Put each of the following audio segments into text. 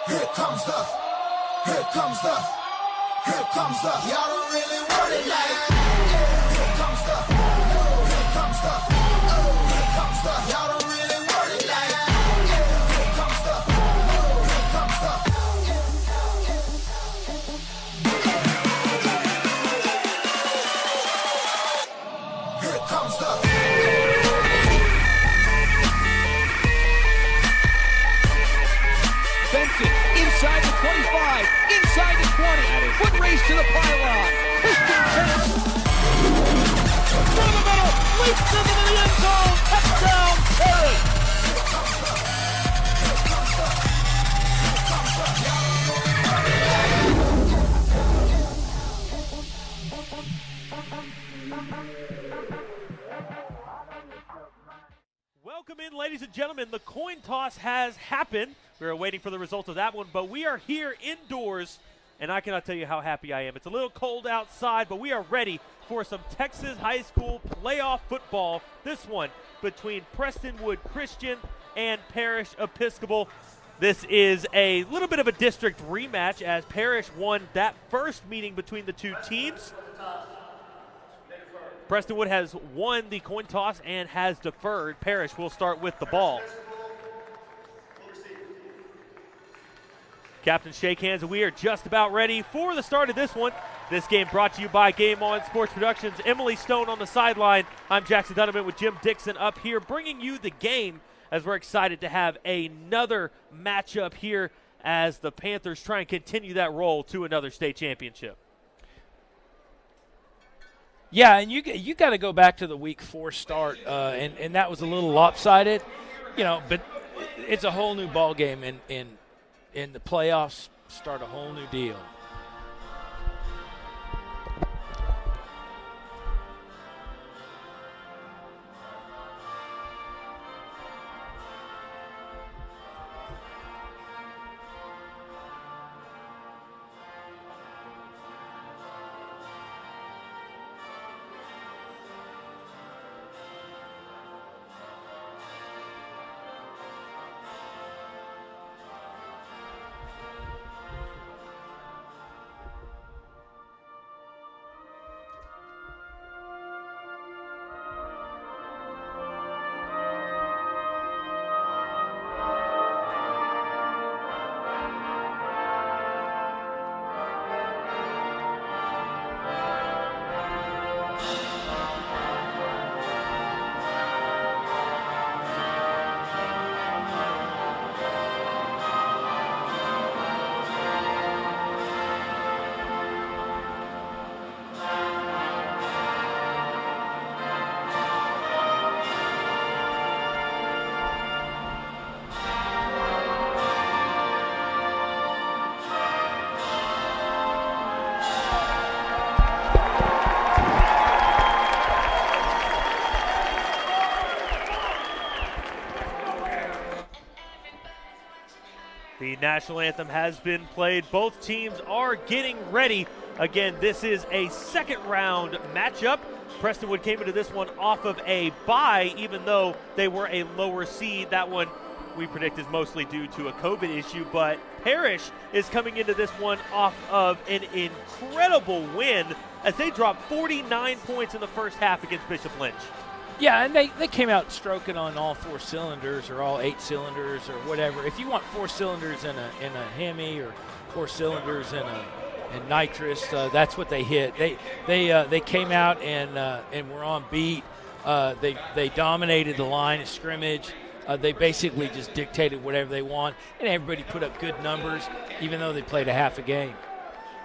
Here comes the, here comes the, here comes the, y'all don't really want it like here comes the, here comes the, here comes the, y'all don't really want it like here comes the, here comes the. Here comes the. Inside the 25, inside the 20, foot race to the pylon. Through the middle, leaps into the end zone, touchdown, Parish. Welcome in, ladies and gentlemen. The coin toss has happened. We were waiting for the result of that one, but we are here indoors, and I cannot tell you how happy I am. It's a little cold outside, but we are ready for some Texas high school playoff football. This one between Prestonwood Christian and Parish Episcopal. This is a little bit of a district rematch as Parish won that first meeting between the two teams. Prestonwood has won the coin toss and has deferred. Parish will start with the ball. Captains shake hands, and we are just about ready for the start of this one. This game brought to you by Game On Sports Productions. Emily Stone on the sideline. I'm Jackson Donovan with Jim Dixon up here bringing you the game as we're excited to have another matchup here as the Panthers try and continue that roll to another state championship. Yeah, and you got to go back to the Week 4 start, and that was a little lopsided, but it's a whole new ball game, and the playoffs start a whole new deal. The national anthem has been played. Both teams are getting ready. Again, this is a second round matchup. Prestonwood came into this one off of a bye, even though they were a lower seed. That one we predict is mostly due to a COVID issue, but Parish is coming into this one off of an incredible win as they dropped 49 points in the first half against Bishop Lynch. Yeah, and they came out stroking on all 4 cylinders or all 8 cylinders or whatever. If you want 4 cylinders in a Hemi or 4 cylinders in nitrous, that's what they hit. They came out and were on beat. They dominated the line of scrimmage. They basically just dictated whatever they want, and everybody put up good numbers, even though they played a half a game.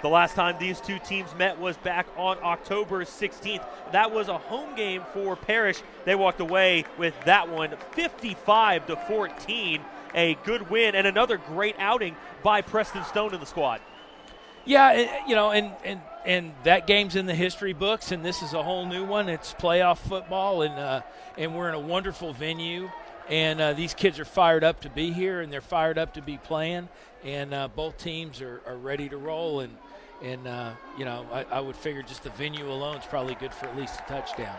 The last time these two teams met was back on October 16th. That was a home game for Parish. They walked away with that one 55-14. A good win and another great outing by Preston Stone in the squad. Yeah, and that game's in the history books, and this is a whole new one. It's playoff football, and we're in a wonderful venue. And these kids are fired up to be here, and they're fired up to be playing. And both teams are ready to roll. And I would figure just the venue alone is probably good for at least a touchdown.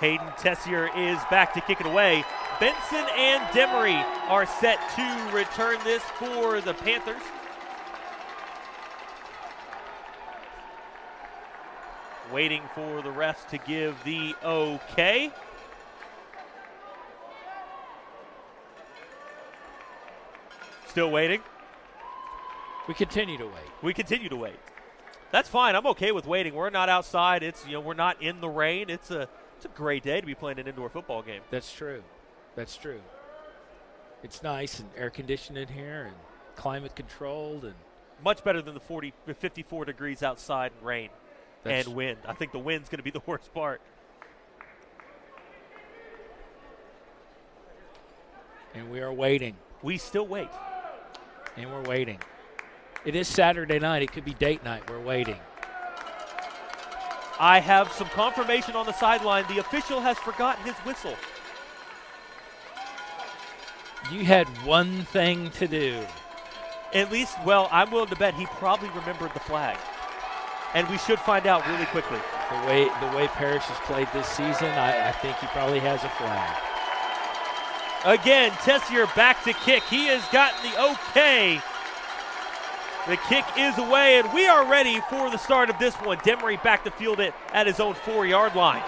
Hayden Tessier is back to kick it away. Benson and Demery are set to return this for the Panthers. Waiting for the refs to give the okay. Still waiting. We continue to wait. We continue to wait. That's fine. I'm okay with waiting. We're not outside. We're not in the rain. It's a great day to be playing an indoor football game. That's true. That's true. It's nice and air conditioned in here and climate controlled and much better than the 54 degrees outside and rain and wind. I think the wind's going to be the worst part. And we are waiting. We still wait. And we're waiting. It is Saturday night. It could be date night. We're waiting. I have some confirmation on the sideline. The official has forgotten his whistle. You had one thing to do. At least, well, I'm willing to bet he probably remembered the flag. And we should find out really quickly. The way Parish has played this season, I think he probably has a flag. Again, Tessier back to kick. He has gotten the okay. The kick is away, and we are ready for the start of this one. Demery back to field it at his own 4-yard line.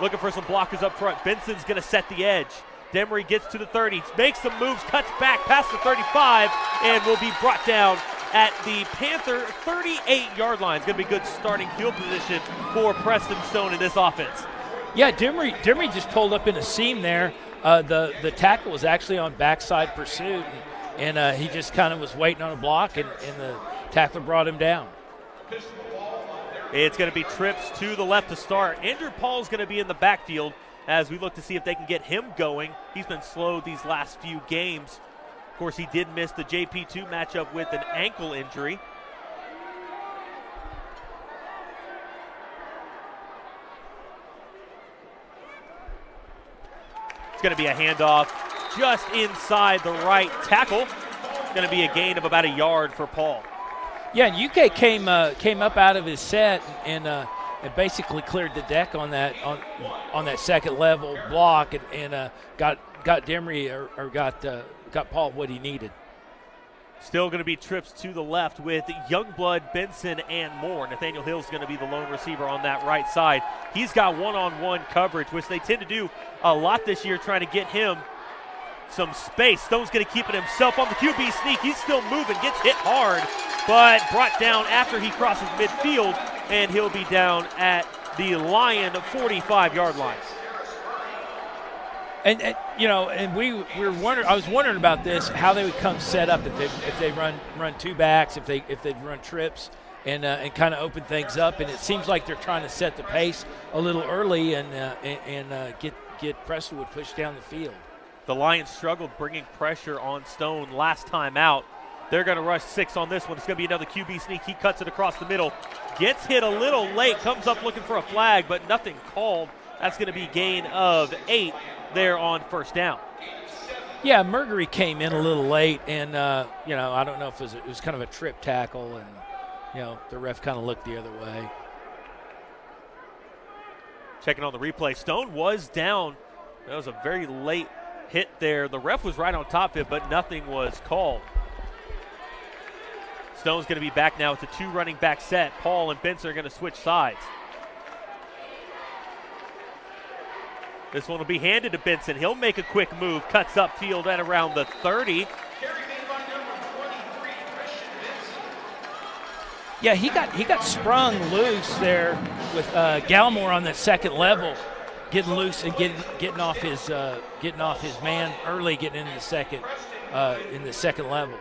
Looking for some blockers up front. Benson's going to set the edge. Demery gets to the 30, makes some moves, cuts back past the 35, and will be brought down at the Panther 38-yard line. It's going to be good starting field position for Preston Stone in this offense. Yeah, Demery just pulled up in a seam there. The tackle was actually on backside pursuit, and he just kind of was waiting on a block, and the tackler brought him down. It's going to be trips to the left to start. Andrew Paul's going to be in the backfield as we look to see if they can get him going. He's been slow these last few games. Of course, he did miss the JP2 matchup with an ankle injury. It's going to be a handoff just inside the right tackle. It's going to be a gain of about a yard for Paul. Yeah, and UK came up out of his set and basically cleared the deck on that second level block and got Demery or got Paul what he needed. Still going to be trips to the left with Youngblood, Benson, and Moore. Nathaniel Hill's going to be the lone receiver on that right side. He's got one-on-one coverage, which they tend to do a lot this year, trying to get him some space. Stone's going to keep it himself on the QB sneak. He's still moving, gets hit hard, but brought down after he crosses midfield, and he'll be down at the Lion 45-yard line. And we were wondering. I was wondering about this, how they would come set up if they run two backs, if they run trips, and kind of open things up. And it seems like they're trying to set the pace a little early and get Prestonwood pushed down the field. The Lions struggled bringing pressure on Stone last time out. They're going to rush 6 on this one. It's going to be another QB sneak. He cuts it across the middle, gets hit a little late, comes up looking for a flag, but nothing called. That's going to be gain of 8 there on first down. Yeah, Murgery came in a little late, and I don't know if it was kind of a trip tackle, and the ref kind of looked the other way. Checking on the replay, Stone was down. That was a very late hit there. The ref was right on top of it, but nothing was called. Stone's going to be back now with a 2 running back set. Paul and Benson are going to switch sides. This one will be handed to Benson. He'll make a quick move, cuts upfield at around the 30. Yeah, he got sprung loose there with Galmore on that second level, getting loose and getting off his man early, getting into in the second level.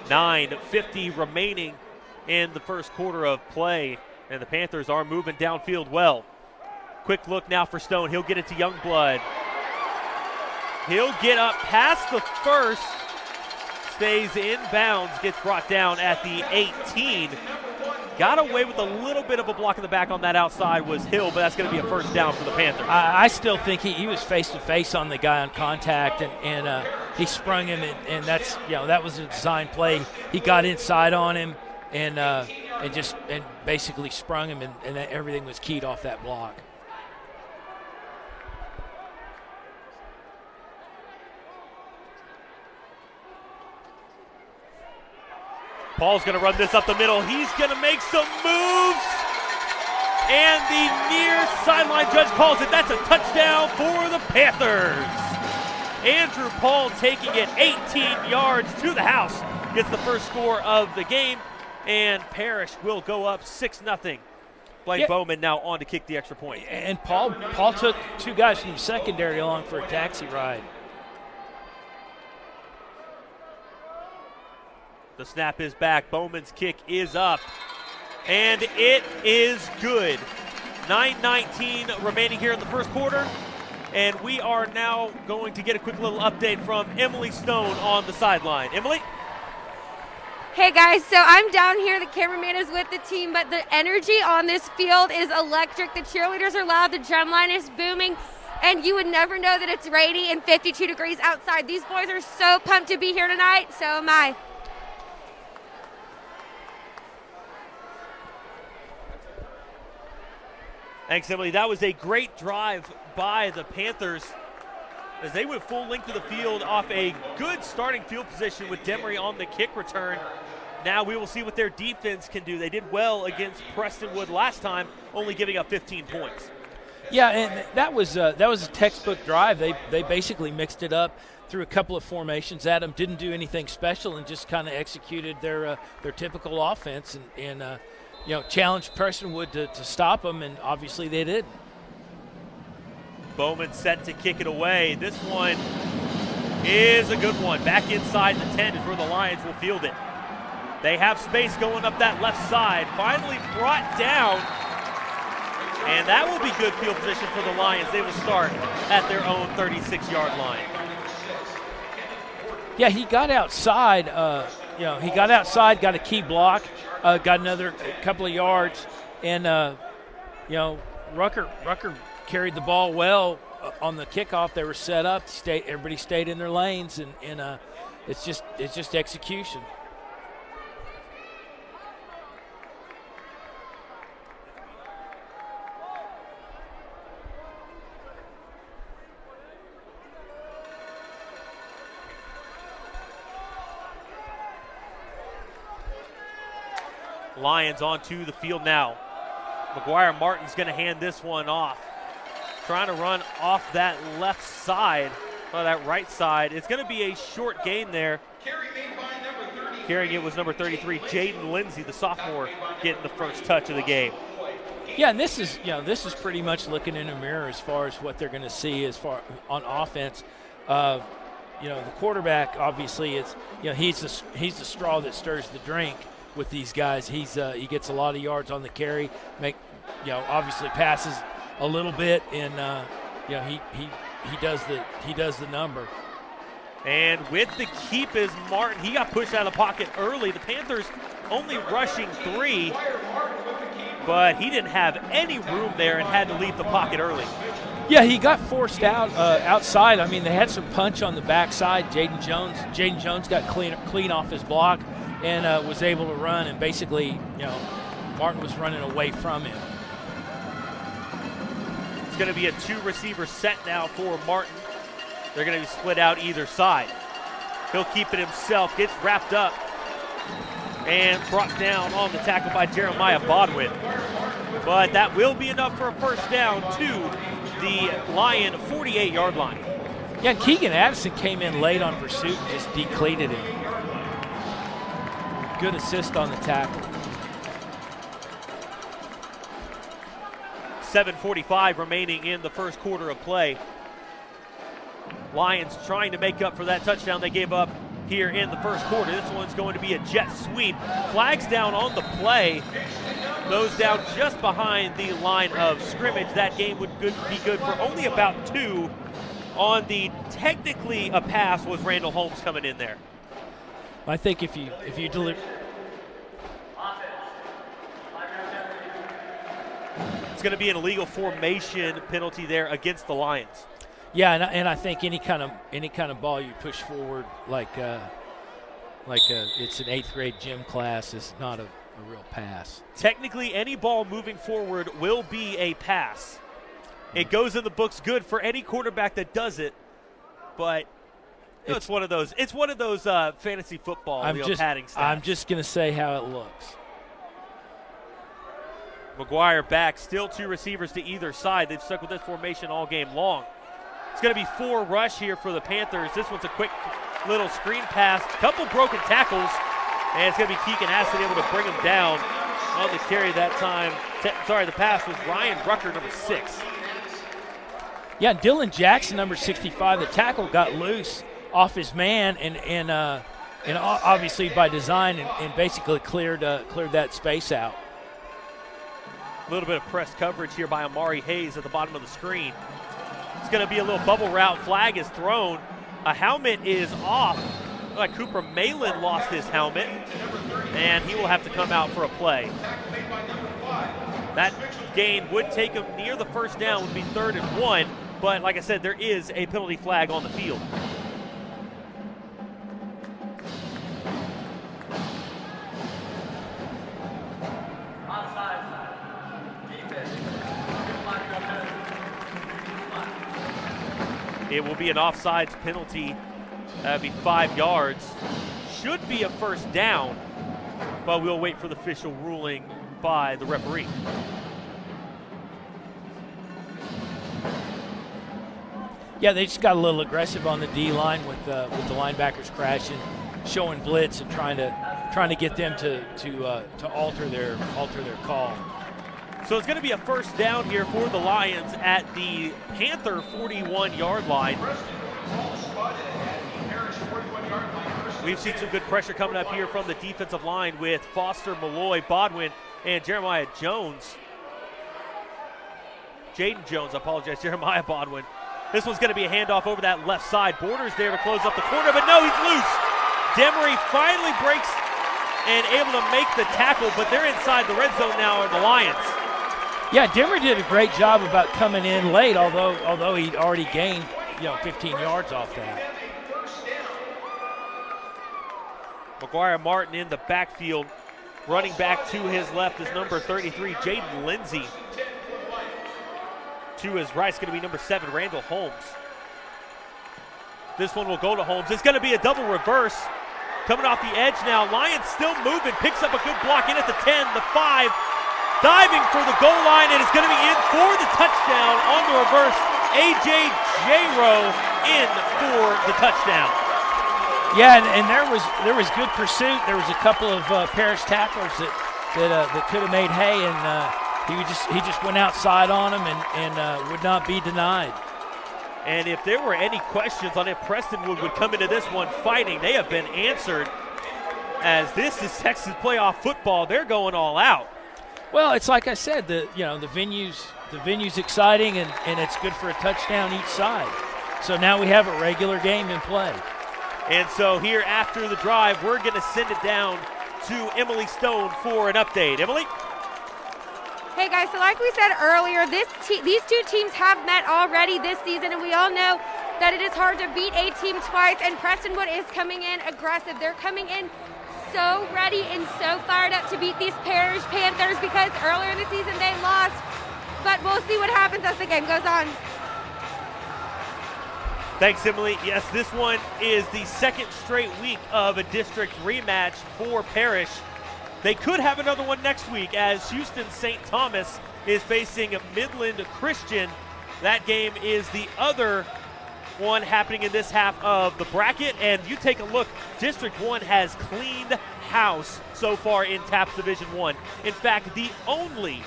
9:50 remaining in the first quarter of play, and the Panthers are moving downfield well. Quick look now for Stone. He'll get it to Youngblood. He'll get up past the first, stays in bounds, gets brought down at the 18. Got away with a little bit of a block in the back on that outside was Hill, but that's going to be a first down for the Panthers. I still think he was face-to-face on the guy on contact, and he sprung him, and that's that was a design play. He got inside on him, and and basically sprung him, and that everything was keyed off that block. Paul's going to run this up the middle. He's going to make some moves. And the near sideline judge calls it. That's a touchdown for the Panthers. Andrew Paul taking it 18 yards to the house. Gets the first score of the game. And Parish will go up 6-0. Blake Bowman now on to kick the extra point. And Paul took two guys from the secondary along for a taxi ride. The snap is back. Bowman's kick is up. And it is good. 9:19 remaining here in the first quarter. And we are now going to get a quick little update from Emily Stone on the sideline. Emily? Hey guys, so I'm down here. The cameraman is with the team, but the energy on this field is electric. The cheerleaders are loud. The drum line is booming. And you would never know that it's rainy and 52 degrees outside. These boys are so pumped to be here tonight. So am I. Thanks, Emily. That was a great drive by the Panthers as they went full length of the field off a good starting field position with Demery on the kick return. Now we will see what their defense can do. They did well against Prestonwood last time, only giving up 15 points. Yeah, and that was a textbook drive. They basically mixed it up through a couple of formations. Adam didn't do anything special and just kind of executed their typical offense and challenged Prestonwood to stop them, and obviously they did. Bowman set to kick it away. This one is a good one. Back inside the 10 is where the Lions will field it. They have space going up that left side. Finally brought down. And that will be good field position for the Lions. They will start at their own 36-yard line. Yeah, he got outside. He got outside, got a key block, got another couple of yards, and Rucker carried the ball well on the kickoff. They were set up. Everybody stayed in their lanes, and it's just execution. Lions onto the field now. McGuire Martin's going to hand this one off. Trying to run off that left side, or that right side. It's going to be a short gain there. Carrying it was number 33, Jaden Lindsay, the sophomore, getting the first touch of the game. Yeah, and this is pretty much looking in a mirror as far as what they're going to see as far on offense. The quarterback obviously is, he's the straw that stirs the drink with these guys. He gets a lot of yards on the carry, obviously passes a little bit, and he does the number. And with the keep is Martin. He got pushed out of the pocket early. The Panthers only rushing 3, but he didn't have any room there and had to leave the pocket early. Yeah, he got forced out outside. I mean, they had some punch on the backside. Jaden Jones got clean off his block and was able to run, and basically, Martin was running away from him. It's going to be a 2-receiver set now for Martin. They're going to be split out either side. He'll keep it himself, gets wrapped up, and brought down on the tackle by Jeremiah Bodwin. But that will be enough for a first down to the Lion 48-yard line. Yeah, and Keegan Addison came in late on pursuit and just decleated him. Good assist on the tackle. 7:45 remaining in the first quarter of play. Lions trying to make up for that touchdown they gave up here in the first quarter. This one's going to be a jet sweep. Flags down on the play. Goes down just behind the line of scrimmage. That game would be good for only about 2. On the technically a pass was Randall Holmes coming in there. I think if you deliver, it's going to be an illegal formation penalty there against the Lions. Yeah, and I think any kind of ball you push forward like it's an 8th grade gym class is not real pass. Technically, any ball moving forward will be a pass. It goes in the books good for any quarterback that does it, but it's one of those. It's one of those fantasy football padding stats. I'm just going to say how it looks. McGuire back, still 2 receivers to either side. They've stuck with this formation all game long. It's going to be 4 rush here for the Panthers. This one's a quick little screen pass, couple broken tackles, and it's going to be Keegan Aston able to bring him down on the carry that time. The pass was Ryan Rucker, number 6. Yeah, Dylan Jackson, number 65, the tackle got loose off his man, and obviously by design, and basically cleared that space out. A little bit of press coverage here by Amari Hayes at the bottom of the screen. It's going to be a little bubble route. Flag is thrown. A helmet is off. Like Cooper Malin lost his helmet, and he will have to come out for a play. That gain would take him near the first down, would be 3rd and 1, but like I said, there is a penalty flag on the field. It will be an offsides penalty. That'd be 5 yards. Should be a first down, but we'll wait for the official ruling by the referee. Yeah, they just got a little aggressive on the D line with the linebackers crashing, showing blitz, and trying to get them to alter their call. So it's going to be a first down here for the Lions at the Panther 41-yard line. We've seen some good pressure coming up here from the defensive line with Foster, Malloy, Bodwin, and Jeremiah Jones. Jaden Jones, I apologize, Jeremiah Bodwin. This one's going to be a handoff over that left side. Borders there to close up the corner, but no, he's loose. Demery finally breaks and able to make the tackle, but they're inside the red zone now are the Lions. Yeah, Demery did a great job about coming in late, although he'd already gained 15 yards off that. McGuire Martin in the backfield. Running back to his left is number 33, Jaden Lindsay. To his right is going to be number 7, Randall Holmes. This one will go to Holmes. It's going to be a double reverse. Coming off the edge now. Lions still moving. Picks up a good block in at the 10, the 5. Diving for the goal line, and it's going to be in for the touchdown on the reverse. A.J. J-Rowe in for the touchdown. Yeah, and there was good pursuit. There was a couple of Parish tacklers that could have made hay, and he just went outside on him and would not be denied. And if there were any questions on if Prestonwood would come into this one fighting, they have been answered. As this is Texas playoff football, they're going all out. Well, it's like I said, the venue's exciting, and it's good for a touchdown each side. So now we have a regular game in play. And so here after the drive, we're going to send it down to Emily Stone for an update. Emily? Hey guys, so like we said earlier, these two teams have met already this season, and we all know that it is hard to beat a team twice, and Prestonwood is coming in aggressive. They're coming in so ready and so fired up to beat these Parish Panthers because earlier in the season they lost, but we'll see what happens as the game goes on. Thanks, Emily. Yes, this one is the second straight week of a district rematch for Parish. They could have another one next week as Houston St. Thomas is facing Midland Christian. That game is the other one happening in this half of the bracket, and you take a look, District 1 has cleaned house so far in TAPS Division 1. In fact, the only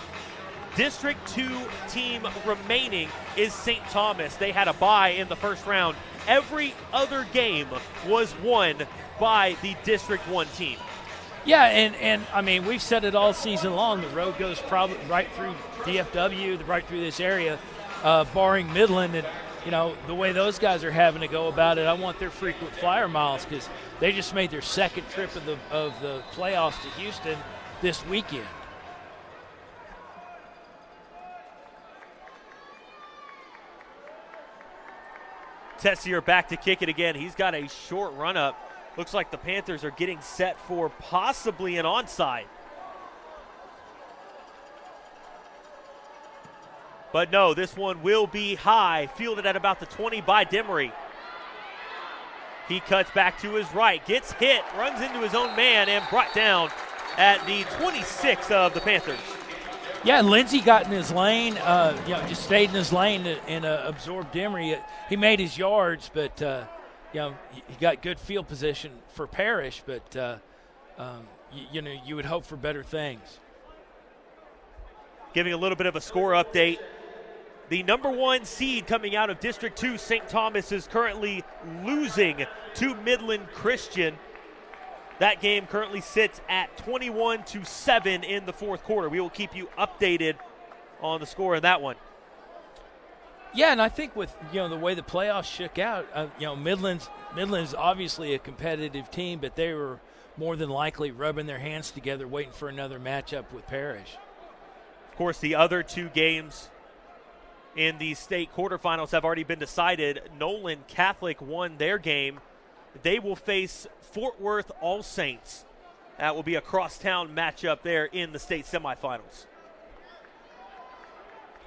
District 2 team remaining is St. Thomas. They had a bye in the first round. Every other game was won by the District 1 team. Yeah, and I mean, we've said it all season long. The road goes probably right through DFW, right through this area, barring Midland. And, the way those guys are having to go about it, I want their frequent flyer miles because they just made their second trip of the playoffs to Houston this weekend. Tessier back to kick it again. He's got a short run up. Looks like the Panthers are getting set for possibly an onside. But no, this one will be high, fielded at about the 20 by Demery. He cuts back to his right, gets hit, runs into his own man, and brought down at the 26 of the Panthers. Yeah, Lindsey got in his lane, just stayed in his lane and absorbed Demery. He made his yards, but, he got good field position for Parish, but, you would hope for better things. Giving a little bit of a score update. The number 1 seed coming out of District 2, St. Thomas, is currently losing to Midland Christian. That game currently sits at 21-7 in the fourth quarter. We will keep you updated on the score of that one. Yeah, and I think with the way the playoffs shook out, Midland's obviously a competitive team, but they were more than likely rubbing their hands together, waiting for another matchup with Parish. Of course, the other 2 games in the state quarterfinals have already been decided. Nolan Catholic won their game. They will face Fort Worth All Saints. That will be a crosstown matchup there in the state semifinals.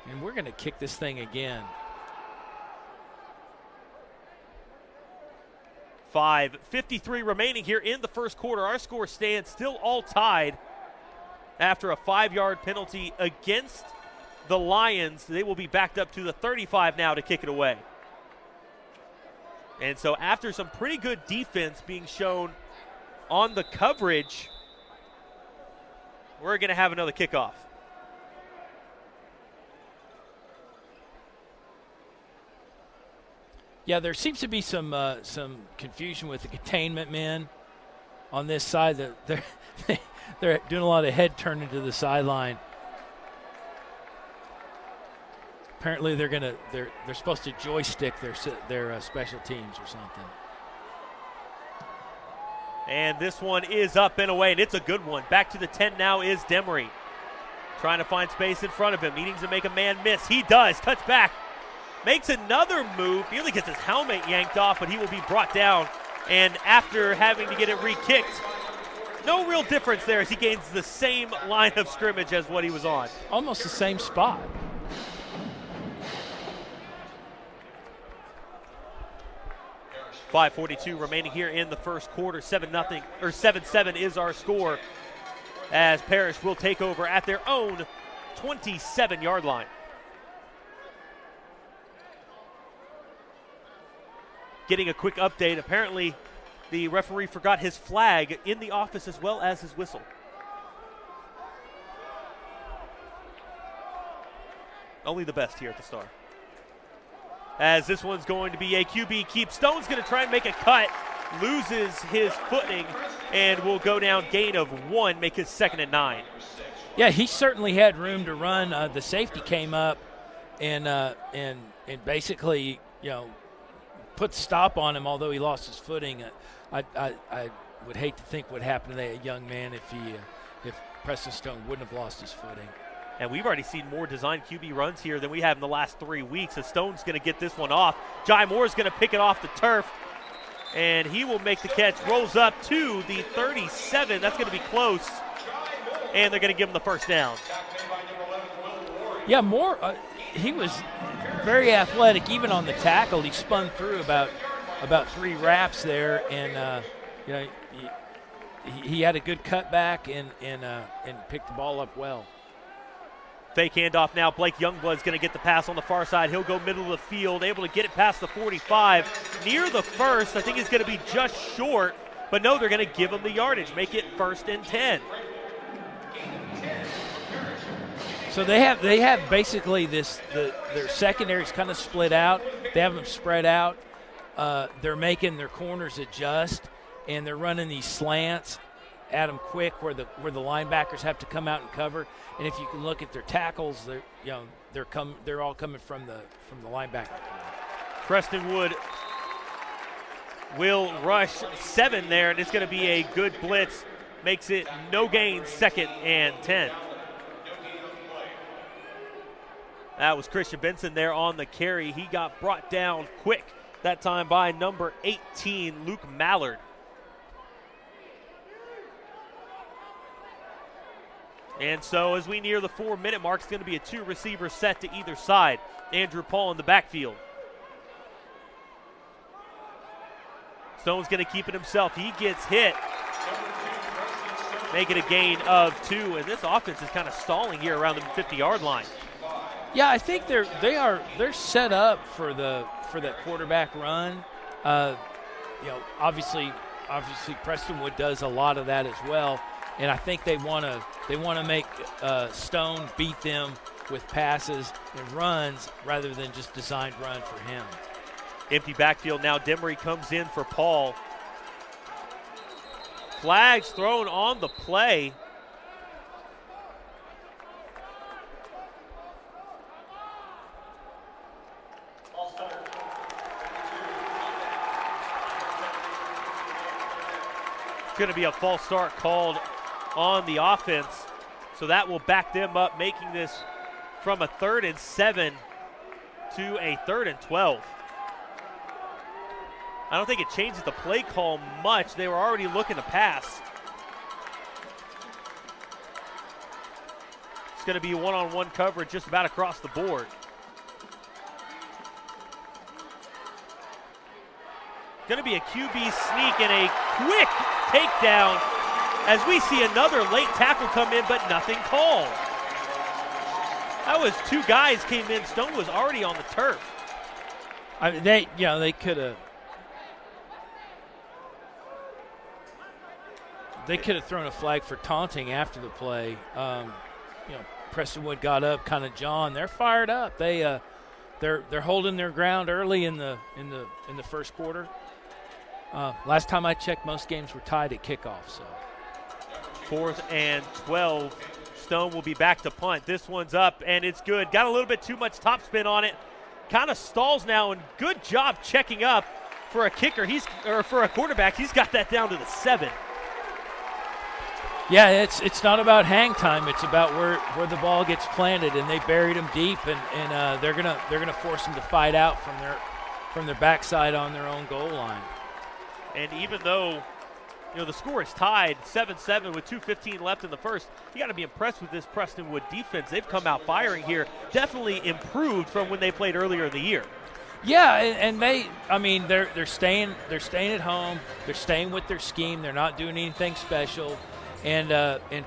And we're going to kick this thing again. 5:53 remaining here in the first quarter. Our score stands still all tied after a 5-yard penalty against the Lions. They will be backed up to the 35 now to kick it away. And so after some pretty good defense being shown on the coverage, we're going to have another kickoff. Yeah, there seems to be some confusion with the containment men on this side. They're doing a lot of head turning to the sideline. Apparently, they're supposed to joystick their special teams or something. And this one is up and away, and it's a good one. Back to the 10 now is Demery. Trying to find space in front of him, needing to make a man miss. He does, cuts back, makes another move, nearly gets his helmet yanked off, but he will be brought down. And after having to get it re-kicked, no real difference there as he gains the same line of scrimmage as what he was on. Almost the same spot. 5:42 remaining here in the first quarter. 7-7 is our score as Parish will take over at their own 27-yard line. Getting a quick update. Apparently, the referee forgot his flag in the office as well as his whistle. Only the best here at the Star. As this one's going to be a QB keep. Stone's going to try and make a cut, loses his footing, and will go down gain of 1, make it 2nd and 9. Yeah, he certainly had room to run. The safety came up and basically, put the stop on him, although he lost his footing. I would hate to think what happened to that young man if Preston Stone wouldn't have lost his footing. And we've already seen more design QB runs here than we have in the last 3 weeks. As Stone's going to get this one off. Jai Moore's going to pick it off the turf. And he will make the catch. Rolls up to the 37. That's going to be close. And they're going to give him the first down. Yeah, Moore, he was very athletic, even on the tackle. He spun through about 3 wraps there. And, he had a good cutback and picked the ball up well. Fake handoff now. Blake Youngblood's going to get the pass on the far side. He'll go middle of the field, able to get it past the 45. Near the first, I think he's going to be just short. But no, they're going to give him the yardage, make it 1st and 10. So they have basically their secondary's kind of split out. They have them spread out. They're making their corners adjust, and they're running these slants at them quick where the linebackers have to come out and cover. And if you can look at their tackles, they're all coming from the linebacker. Preston Wood will rush 7 there, and it's going to be a good blitz. Makes it no gain, 2nd and 10. That was Christian Benson there on the carry. He got brought down quick that time by number 18, Luke Mallard. And so as we near the 4-minute mark, it's going to be a 2-receiver set to either side. Andrew Paul in the backfield. Stone's going to keep it himself. He gets hit. Make it a gain of 2. And this offense is kind of stalling here around the 50-yard line. Yeah, I think they're set up for that quarterback run. Obviously Prestonwood does a lot of that as well. And I think they want to make Stone beat them with passes and runs rather than just designed run for him. Empty backfield now. Demery comes in for Paul. Flags thrown on the play. It's going to be a false start called on the offense. So that will back them up, making this from a 3rd and 7 to a 3rd and 12. I don't think it changes the play call much. They were already looking to pass. It's going to be one-on-one coverage just about across the board. Going to be a QB sneak and a quick takedown as we see another late tackle come in, but nothing called. That was 2 guys came in. Stone was already on the turf. They could have. They could have thrown a flag for taunting after the play. Prestonwood got up, kind of John. They're fired up. They're holding their ground early in the first quarter. Last time I checked, most games were tied at kickoff. So 4th and 12. Stone will be back to punt. This one's up, and it's good. Got a little bit too much topspin on it. Kind of stalls now, and good job checking up for a kicker. For a quarterback. He's got that down to the 7. Yeah, it's not about hang time. It's about where the ball gets planted, and they buried him deep, and they're gonna force him to fight out from their backside on their own goal line. And even though the score is tied 7-7 with 2:15 left in the first, you got to be impressed with this Prestonwood defense. They've come out firing here. Definitely improved from when they played earlier in the year. Yeah, and they're staying at home. They're staying with their scheme. They're not doing anything special. And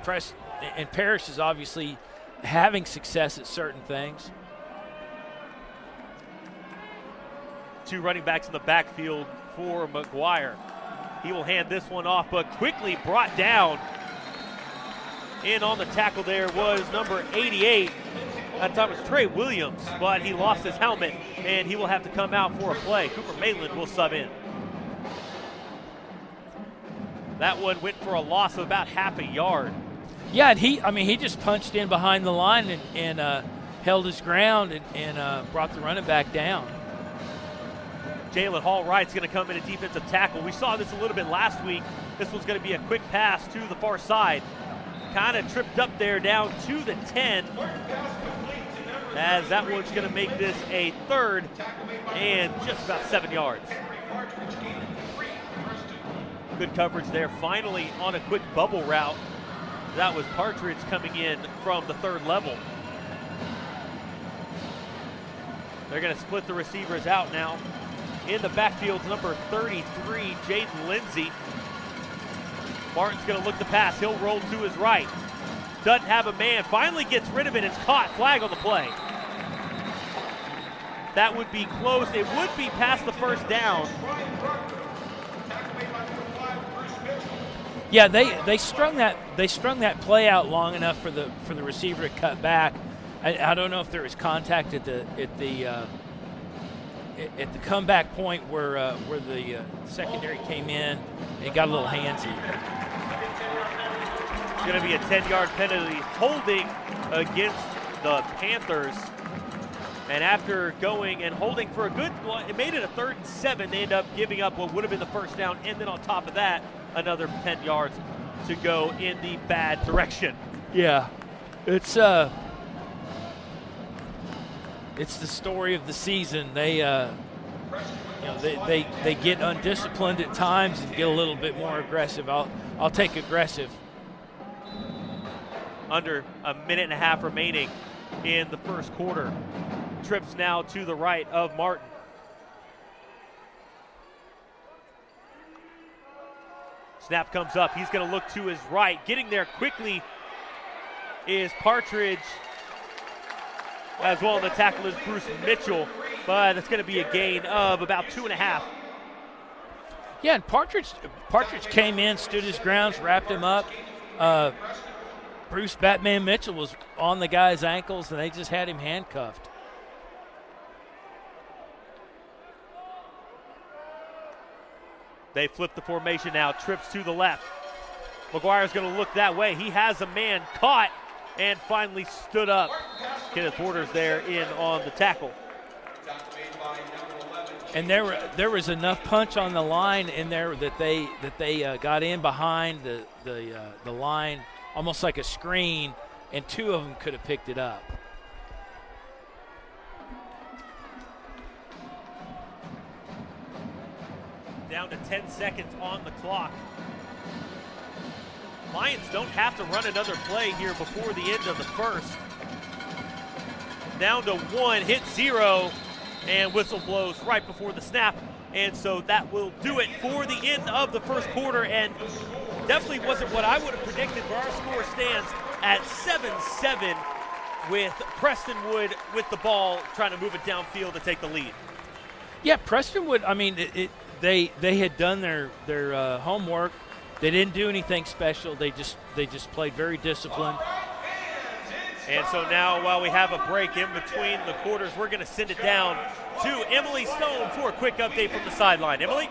Parish is obviously having success at certain things. 2 running backs in the backfield for McGuire. He will hand this one off, but quickly brought down. In on the tackle there was number 88. That time was Trey Williams, but he lost his helmet, and he will have to come out for a play. Cooper Maitland will sub in. That one went for a loss of about half a yard. Yeah, and he just punched in behind the line and held his ground and brought the running back down. Jalen Hall-Wright's going to come in a defensive tackle. We saw this a little bit last week. This one's going to be a quick pass to the far side. Kind of tripped up there down to the 10. As that one's going to make this a 3rd and just about 7 yards. Good coverage there. Finally on a quick bubble route. That was Partridge coming in from the 3rd level. They're going to split the receivers out now. In the backfield, number 33, Jaden Lindsay. Martin's going to look to pass. He'll roll to his right. Doesn't have a man. Finally gets rid of it. It's caught. Flag on the play. That would be close. It would be past the first down. Yeah, they strung that play out long enough for the receiver to cut back. I don't know if there was contact at the comeback point where the secondary came in and got a little handsy. It's going to be a 10-yard penalty holding against the Panthers. And after going and holding for a good, it made it a 3rd and 7. They end up giving up what would have been the first down, and then on top of that, another 10 yards to go in the bad direction. Yeah, it's the story of the season. They get undisciplined at times and get a little bit more aggressive. I'll take aggressive. under a minute and a half remaining in the first quarter. Trips now to the right of Martin. Snap comes up. He's going to look to his right. Getting there quickly is Partridge. As well, the tackle is Bruce Mitchell, but it's going to be a gain of about 2.5. Yeah, and Partridge came in, stood his grounds, wrapped him up. Bruce Batman Mitchell was on the guy's ankles, and they just had him handcuffed. They flip the formation now. Trips to the left. McGuire's going to look that way. He has a man caught and finally stood up. Kenneth Borders there in on the tackle. And there was enough punch on the line in there that they got in behind the line, almost like a screen, and two of them could have picked it up. Down to 10 seconds on the clock. Lions don't have to run another play here before the end of the first. Down to 1, hit 0, and whistle blows right before the snap. And so that will do it for the end of the first quarter, and definitely wasn't what I would have predicted, but our score stands at 7-7 with Prestonwood with the ball, trying to move it downfield to take the lead. Yeah, Prestonwood, I mean, they had done their homework. They didn't do anything special. They just played very disciplined. And so now, while we have a break in between the quarters, we're going to send it down to Emily Stone for a quick update from the sideline. Emily?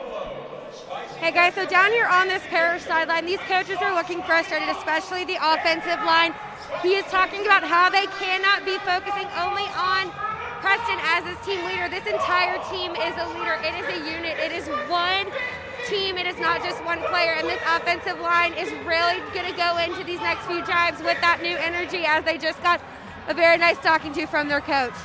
Hey guys, so down here on this Parish sideline, these coaches are looking frustrated, especially the offensive line. He is talking about how they cannot be focusing only on Preston as his team leader. This entire team is a leader. It is a unit. It is one team. It is not just one player. And this offensive line is really going to go into these next few drives with that new energy, as they just got a very nice talking to from their coach.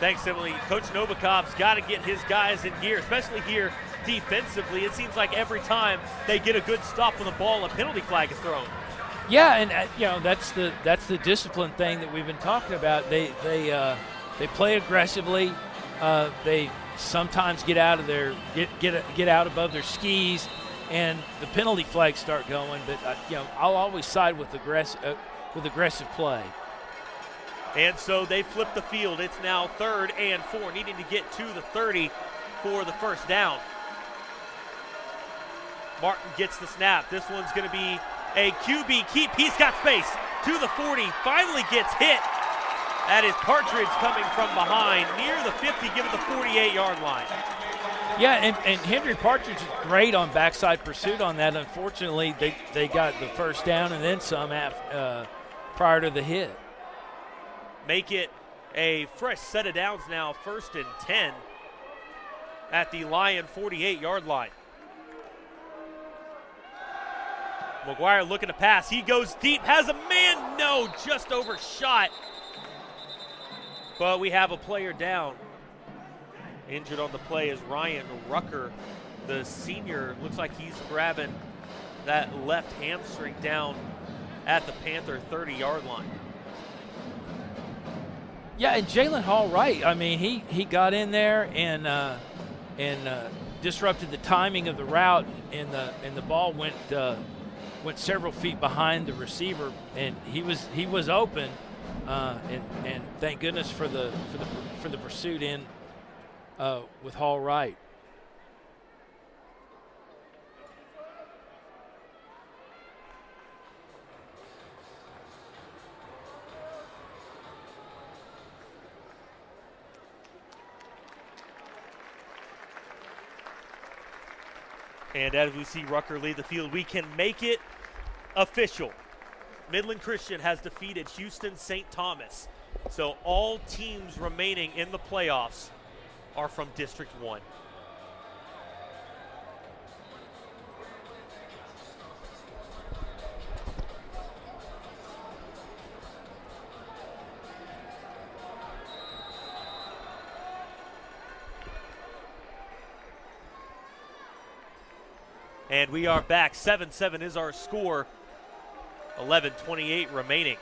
Thanks, Emily. Coach Novikov's got to get his guys in gear, especially here defensively. It seems like every time they get a good stop on the ball, a penalty flag is thrown. Yeah, and that's the discipline thing that we've been talking about. They play aggressively. They sometimes get out of their get out above their skis, and the penalty flags start going. But I'll always side with aggressive play. And so they flip the field. It's now 3rd and 4, needing to get to the 30 for the first down. Martin gets the snap. This one's going to be a QB keep. He's got space to the 40. Finally gets hit. That is Partridge coming from behind near the 50, give it the 48-yard line. Yeah, and Henry Partridge is great on backside pursuit on that. Unfortunately, they got the first down and then some prior to the hit. Make it a fresh set of downs now, 1st and 10 at the Lion 48-yard line. McGuire looking to pass. He goes deep, has a man, no, just overshot. But we have a player down. Injured on the play is Ryan Rucker, the senior. Looks like he's grabbing that left hamstring down at the Panther 30-yard line. Yeah, and Jalen Hall Wright, I mean, he got in there and disrupted the timing of the route, and the ball went several feet behind the receiver, and he was open, and thank goodness for the pursuit in with Hall Wright. And as we see Rucker lead the field, we can make it official. Midland Christian has defeated Houston St. Thomas. So all teams remaining in the playoffs are from District 1. And we are back. 7-7 is our score. 11:28 remaining.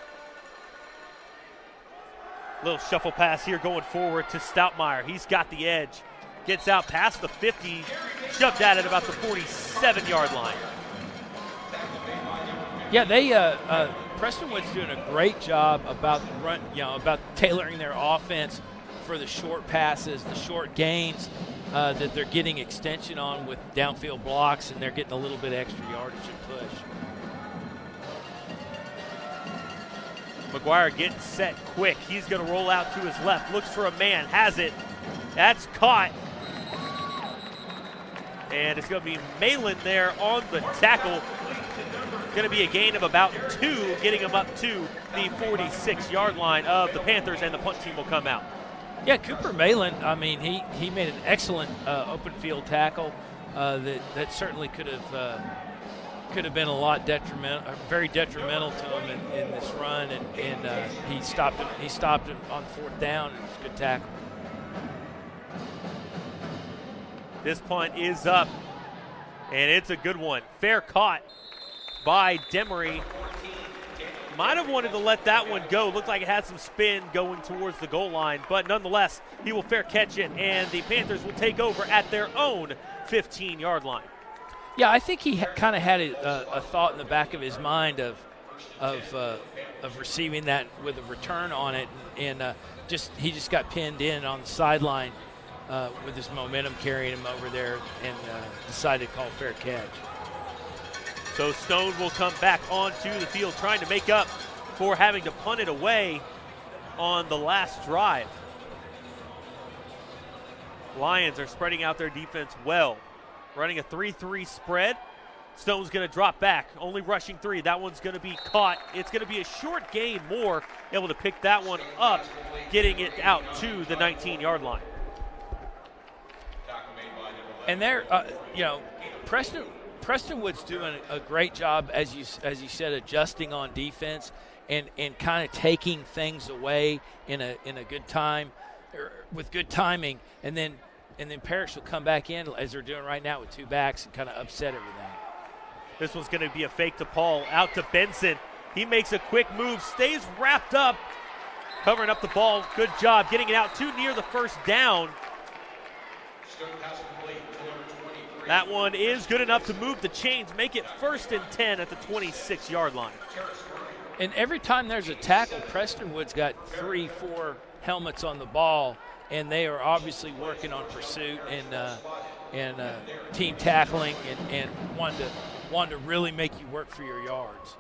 Little shuffle pass here going forward to Stoutmeyer. He's got the edge. Gets out past the 50, shoved at it about the 47-yard line. Yeah, they Prestonwood's doing a great job about about tailoring their offense for the short passes, the short gains that they're getting extension on with downfield blocks, and they're getting a little bit extra yardage and push. McGuire getting set quick. He's going to roll out to his left. Looks for a man. Has it. That's caught. And it's going to be Malin there on the tackle. Going to be a gain of about 2, getting him up to the 46-yard line of the Panthers, and the punt team will come out. Yeah, Cooper Malin, I mean, he made an excellent open field tackle that certainly could have been a lot detrimental, very detrimental to him in this run, and he stopped him on 4th down, and it was a good tackle. This punt is up, and it's a good one. Fair caught by Demery. Might have wanted to let that one go. Looked like it had some spin going towards the goal line, but nonetheless, he will fair catch it, and the Panthers will take over at their own 15-yard line. Yeah, I think he kind of had a thought in the back of his mind of receiving that with a return on it, and he just got pinned in on the sideline with his momentum carrying him over there, and decided to call fair catch. So Stone will come back onto the field, trying to make up for having to punt it away on the last drive. Lions are spreading out their defense well, running a 3-3 spread. Stone's going to drop back, only rushing 3. That one's going to be caught. It's going to be a short gain. Moore able to pick that one up, getting it out to the 19-yard line. And they're, Prestonwood's doing a great job, as you said, adjusting on defense and kind of taking things away in a good time, with good timing, and then Parish will come back in as they're doing right now with 2 backs and kind of upset everything. This one's going to be a fake to Paul, out to Benson. He makes a quick move, stays wrapped up, covering up the ball. Good job getting it out too near the first down. That one is good enough to move the chains, make it 1st and 10 at the 26-yard line. And every time there's a tackle, Prestonwood's got 3-4 helmets on the ball, and they are obviously working on pursuit and team tackling and wanting to really make you work for your yards.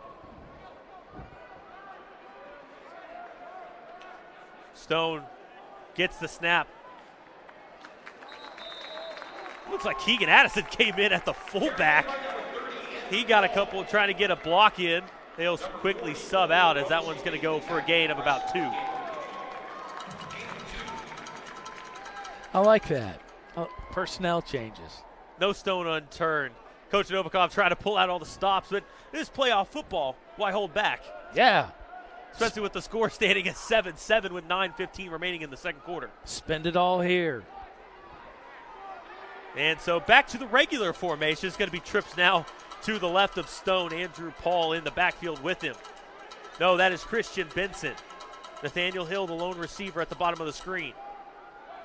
Stone gets the snap. Looks like Keegan Addison came in at the fullback. He got a couple trying to get a block in. They'll quickly sub out as that one's going to go for a gain of about 2. I like that. Personnel changes. No stone unturned. Coach Novikov trying to pull out all the stops, but this is playoff football. Why hold back? Yeah. Especially with the score standing at 7-7 with 9:15 remaining in the second quarter. Spend it all here. And so back to the regular formation. It's going to be trips now to the left of Stone. Andrew Paul in the backfield with him. No, that is Christian Benson. Nathaniel Hill, the lone receiver at the bottom of the screen.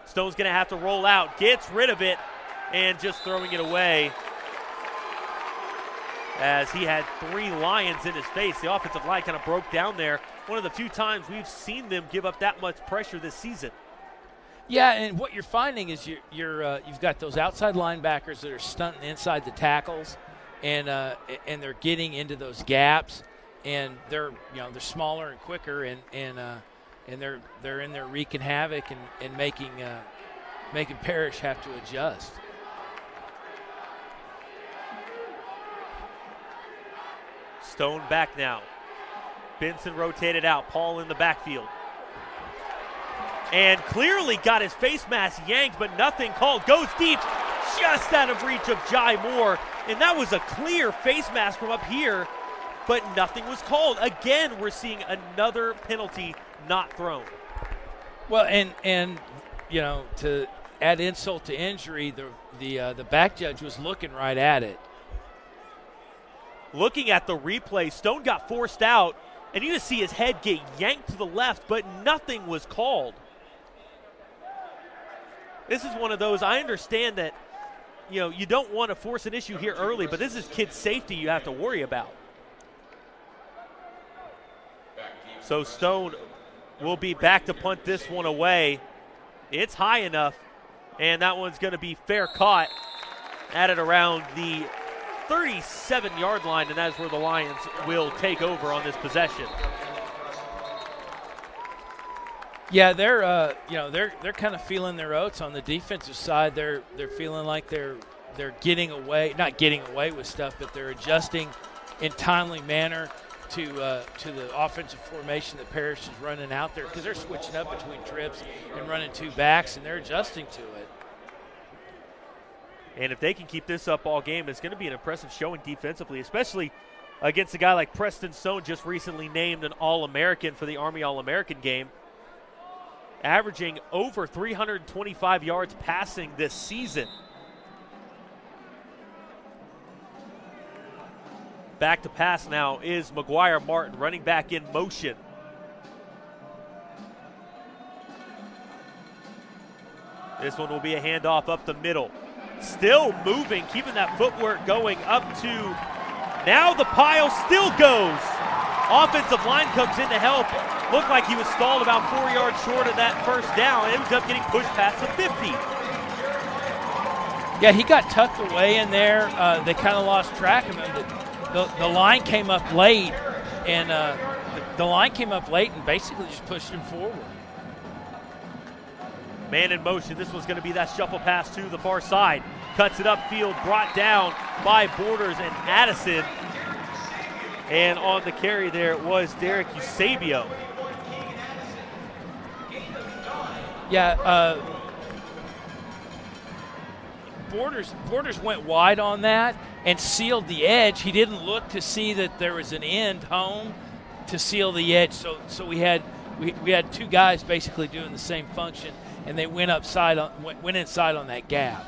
Stone's going to have to roll out, gets rid of it, and just throwing it away as he had 3 Lions in his face. The offensive line kind of broke down there. One of the few times we've seen them give up that much pressure this season. Yeah, and what you're finding is you've got those outside linebackers that are stunting inside the tackles, and they're getting into those gaps, and they're smaller and quicker, and they're in there wreaking havoc and making Parish have to adjust. Stone back now. Benson rotated out. Paul in the backfield. And clearly got his face mask yanked, but nothing called. Goes deep, just out of reach of Jai Moore. And that was a clear face mask from up here, but nothing was called. Again, we're seeing another penalty not thrown. Well, and to add insult to injury, the back judge was looking right at it. looking at the replay, Stone got forced out, and you just see his head get yanked to the left, but nothing was called. This is one of those, I understand that, you don't want to force an issue here early, but this is kid safety you have to worry about. So Stone will be back to punt this one away. It's high enough, and that one's going to be fair caught at it around the 37-yard line, and that is where the Lions will take over on this possession. Yeah, they're kind of feeling their oats on the defensive side. They're feeling like they're getting away, not getting away with stuff, but they're adjusting in timely manner to the offensive formation that Parish is running out there, because they're switching up between trips and running two backs, and they're adjusting to it. And if they can keep this up all game, it's going to be an impressive showing defensively, especially against a guy like Preston Stone, just recently named an All-American for the Army All-American game, averaging over 325 yards passing this season. Back to pass now is McGuire Martin, running back in motion. This one will be a handoff up the middle. Still moving, keeping that footwork going up to now the pile still goes. Offensive line comes in to help. Looked like he was stalled about 4 yards short of that first down. Ends up getting pushed past the 50. Yeah, he got tucked away in there. They kind of lost track of him. The line came up late, and the line came up late and basically just pushed him forward. Man in motion. This was going to be that shuffle pass to the far side. Cuts it upfield, brought down by Borders and Addison. And on the carry there was Derek Eusebio. Yeah, Borders went wide on that and sealed the edge. He didn't look to see that there was an end home to seal the edge. So we had two guys basically doing the same function, and they went inside on that gap.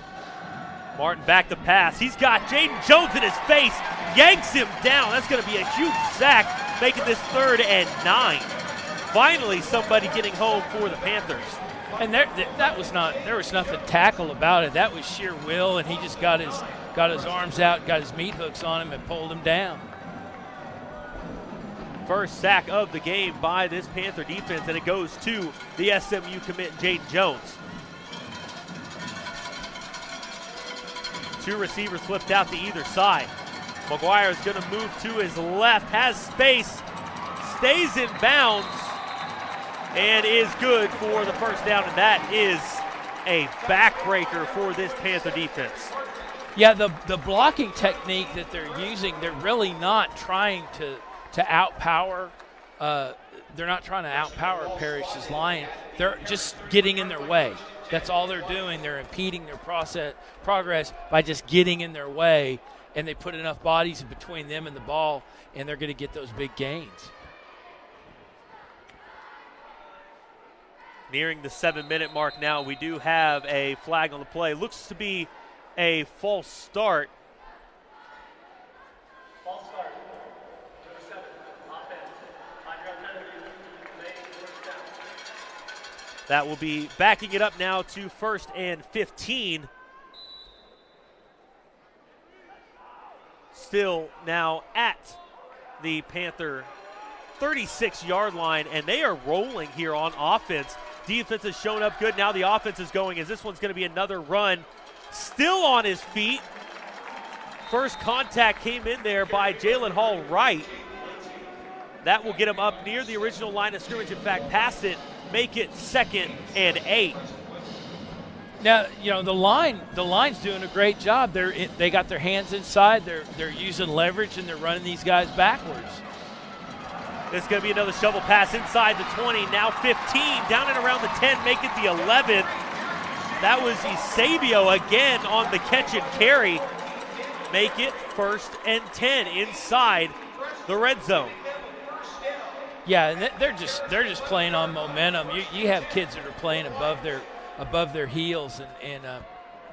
Martin back to pass. He's got Jaden Jones in his face, yanks him down. That's going to be a huge sack, making this 3rd and 9. Finally, somebody getting home for the Panthers. And there was nothing tackle about it. That was sheer will, and he just got his arms out, got his meat hooks on him, and pulled him down. First sack of the game by this Panther defense, and it goes to the SMU commit, Jaden Jones. Two receivers flipped out to either side. McGuire is going to move to his left, has space, stays in bounds, and is good for the first down, and that is a backbreaker for this Panther defense. Yeah, the blocking technique that they're using, they're really not trying to outpower. They're not trying to outpower Parish's line. They're just getting in their way. That's all they're doing. They're impeding their progress by just getting in their way, and they put enough bodies between them and the ball, and they're going to get those big gains. Nearing the 7-minute mark now, we do have a flag on the play. Looks to be a false start. False start. Number 7, offense. That will be backing it up now to 1st and 15. Still now at the Panther 36-yard line, and they are rolling here on offense. Defense has shown up good. Now the offense is going, as this one's going to be another run. Still on his feet. First contact came in there by Jalen Hall Wright. That will get him up near the original line of scrimmage. In fact, past it, make it 2nd and 8. Now, the line's doing a great job. They got their hands inside. They're using leverage, and they're running these guys backwards. This is going to be another shovel pass inside the 20, now 15, down and around the 10, make it the 11. That was Eusebio again on the catch and carry. Make it 1st and 10 inside the red zone. Yeah, and they're just playing on momentum. You have kids that are playing above their heels, and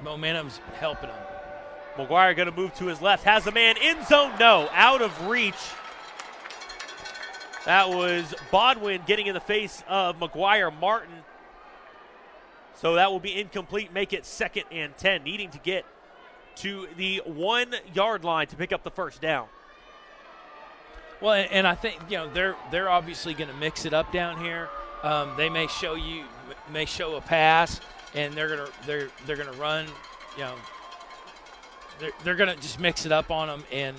momentum's helping them. McGuire going to move to his left. Has a man in zone. No, out of reach. That was Bodwin getting in the face of McGuire Martin. So that will be incomplete. Make it 2nd and 10. Needing to get to the 1 yard line to pick up the first down. Well, and I think they're obviously going to mix it up down here. They may show a pass, and they're gonna run. They're gonna just mix it up on them, and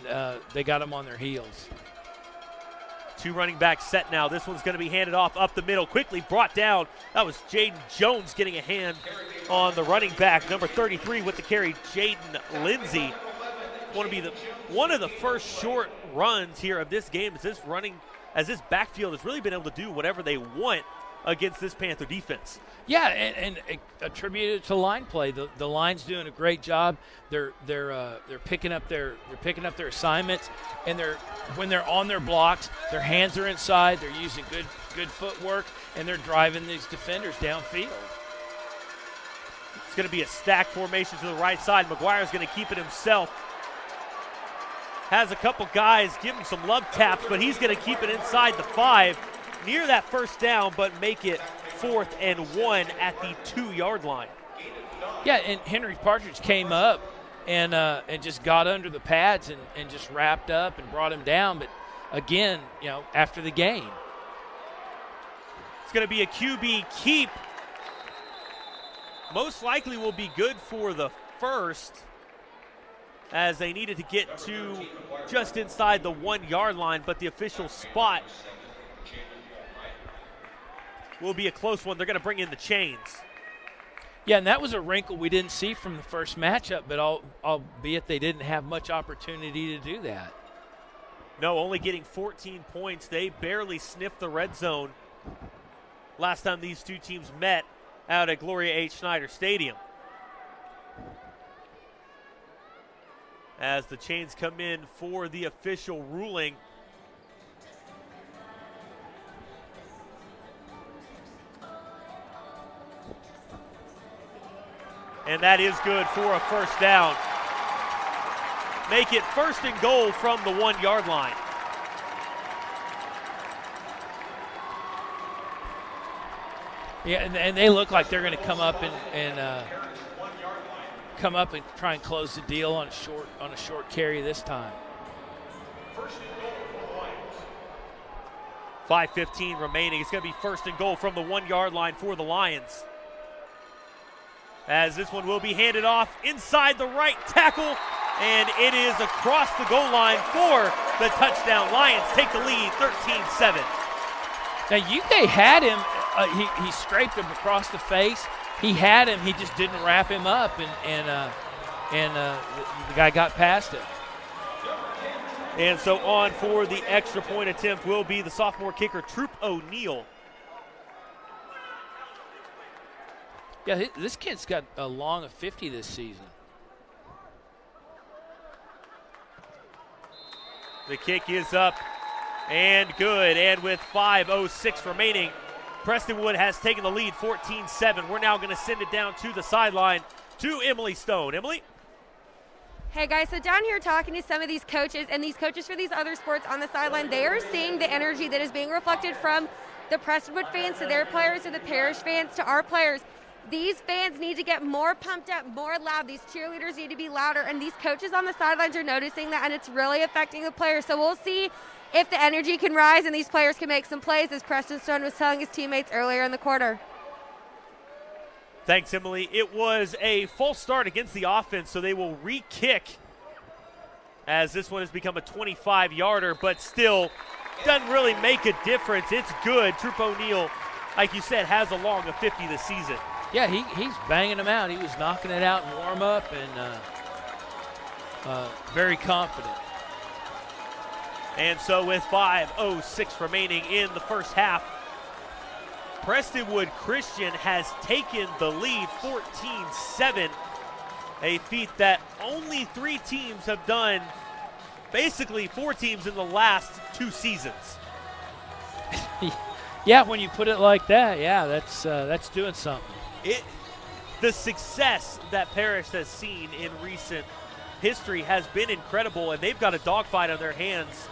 they got them on their heels. 2 running backs set now. This one's going to be handed off up the middle. Quickly brought down. That was Jaden Jones getting a hand on the running back. Number 33 with the carry, Jaden Lindsay. Want to be one of the first short runs here of this game as this backfield has really been able to do whatever they want against this Panther defense. Yeah, and attributed to line play. The line's doing a great job. They're picking up their assignments, and when they're on their blocks, their hands are inside. They're using good footwork, and they're driving these defenders downfield. It's going to be a stack formation to the right side. McGuire's going to keep it himself. Has a couple guys give him some love taps, but he's going to keep it inside the 5, near that first down, but make it 4th and 1 at the 2 yard line. Yeah, and Henry Partridge came up and just got under the pads and just wrapped up and brought him down. But again, after the game, it's going to be a QB keep. Most likely will be good for the first, as they needed to get to just inside the 1 yard line, but the official spot will be a close one. They're going to bring in the chains. Yeah, and that was a wrinkle we didn't see from the first matchup, but albeit they didn't have much opportunity to do that. No, only getting 14 points. They barely sniffed the red zone last time these two teams met out at Gloria H. Schneider Stadium. As the chains come in for the official ruling. And that is good for a first down. Make it 1st and goal from the 1 yard line. Yeah, and they look like they're going to come up and try and close the deal on a short carry this time. 5:15 remaining. It's going to be 1st and goal from the 1 yard line for the Lions. As this one will be handed off inside the right tackle, and it is across the goal line for the touchdown. Lions take the lead 13-7. Now, UK had him. He scraped him across the face. He had him. He just didn't wrap him up, and the guy got past him. And so on for the extra point attempt will be the sophomore kicker, Troop O'Neal. Yeah, this kid's got a long of 50 this season. The kick is up and good. And with 5:06 remaining, Prestonwood has taken the lead 14-7. We're now going to send it down to the sideline to Emily Stone. Emily? Hey guys, so down here talking to some of these coaches, and these coaches for these other sports on the sideline, they are seeing the energy that is being reflected from the Prestonwood fans to their players, to the Parish fans, to our players. These fans need to get more pumped up, more loud. These cheerleaders need to be louder, and these coaches on the sidelines are noticing that, and it's really affecting the players. So we'll see if the energy can rise and these players can make some plays, as Preston Stone was telling his teammates earlier in the quarter. Thanks, Emily. It was a false start against the offense, so they will re-kick as this one has become a 25-yarder, but still doesn't really make a difference. It's good. Troop O'Neal, like you said, has a long of 50 this season. Yeah, he's banging them out. He was knocking it out in warm-up and very confident. And so with 5:06 remaining in the first half, Prestonwood Christian has taken the lead 14-7, a feat that only 3 teams have done, basically 4 teams in the last 2 seasons. Yeah, when you put it like that, yeah, that's doing something. The success that Parish has seen in recent history has been incredible, and they've got a dogfight on their hands.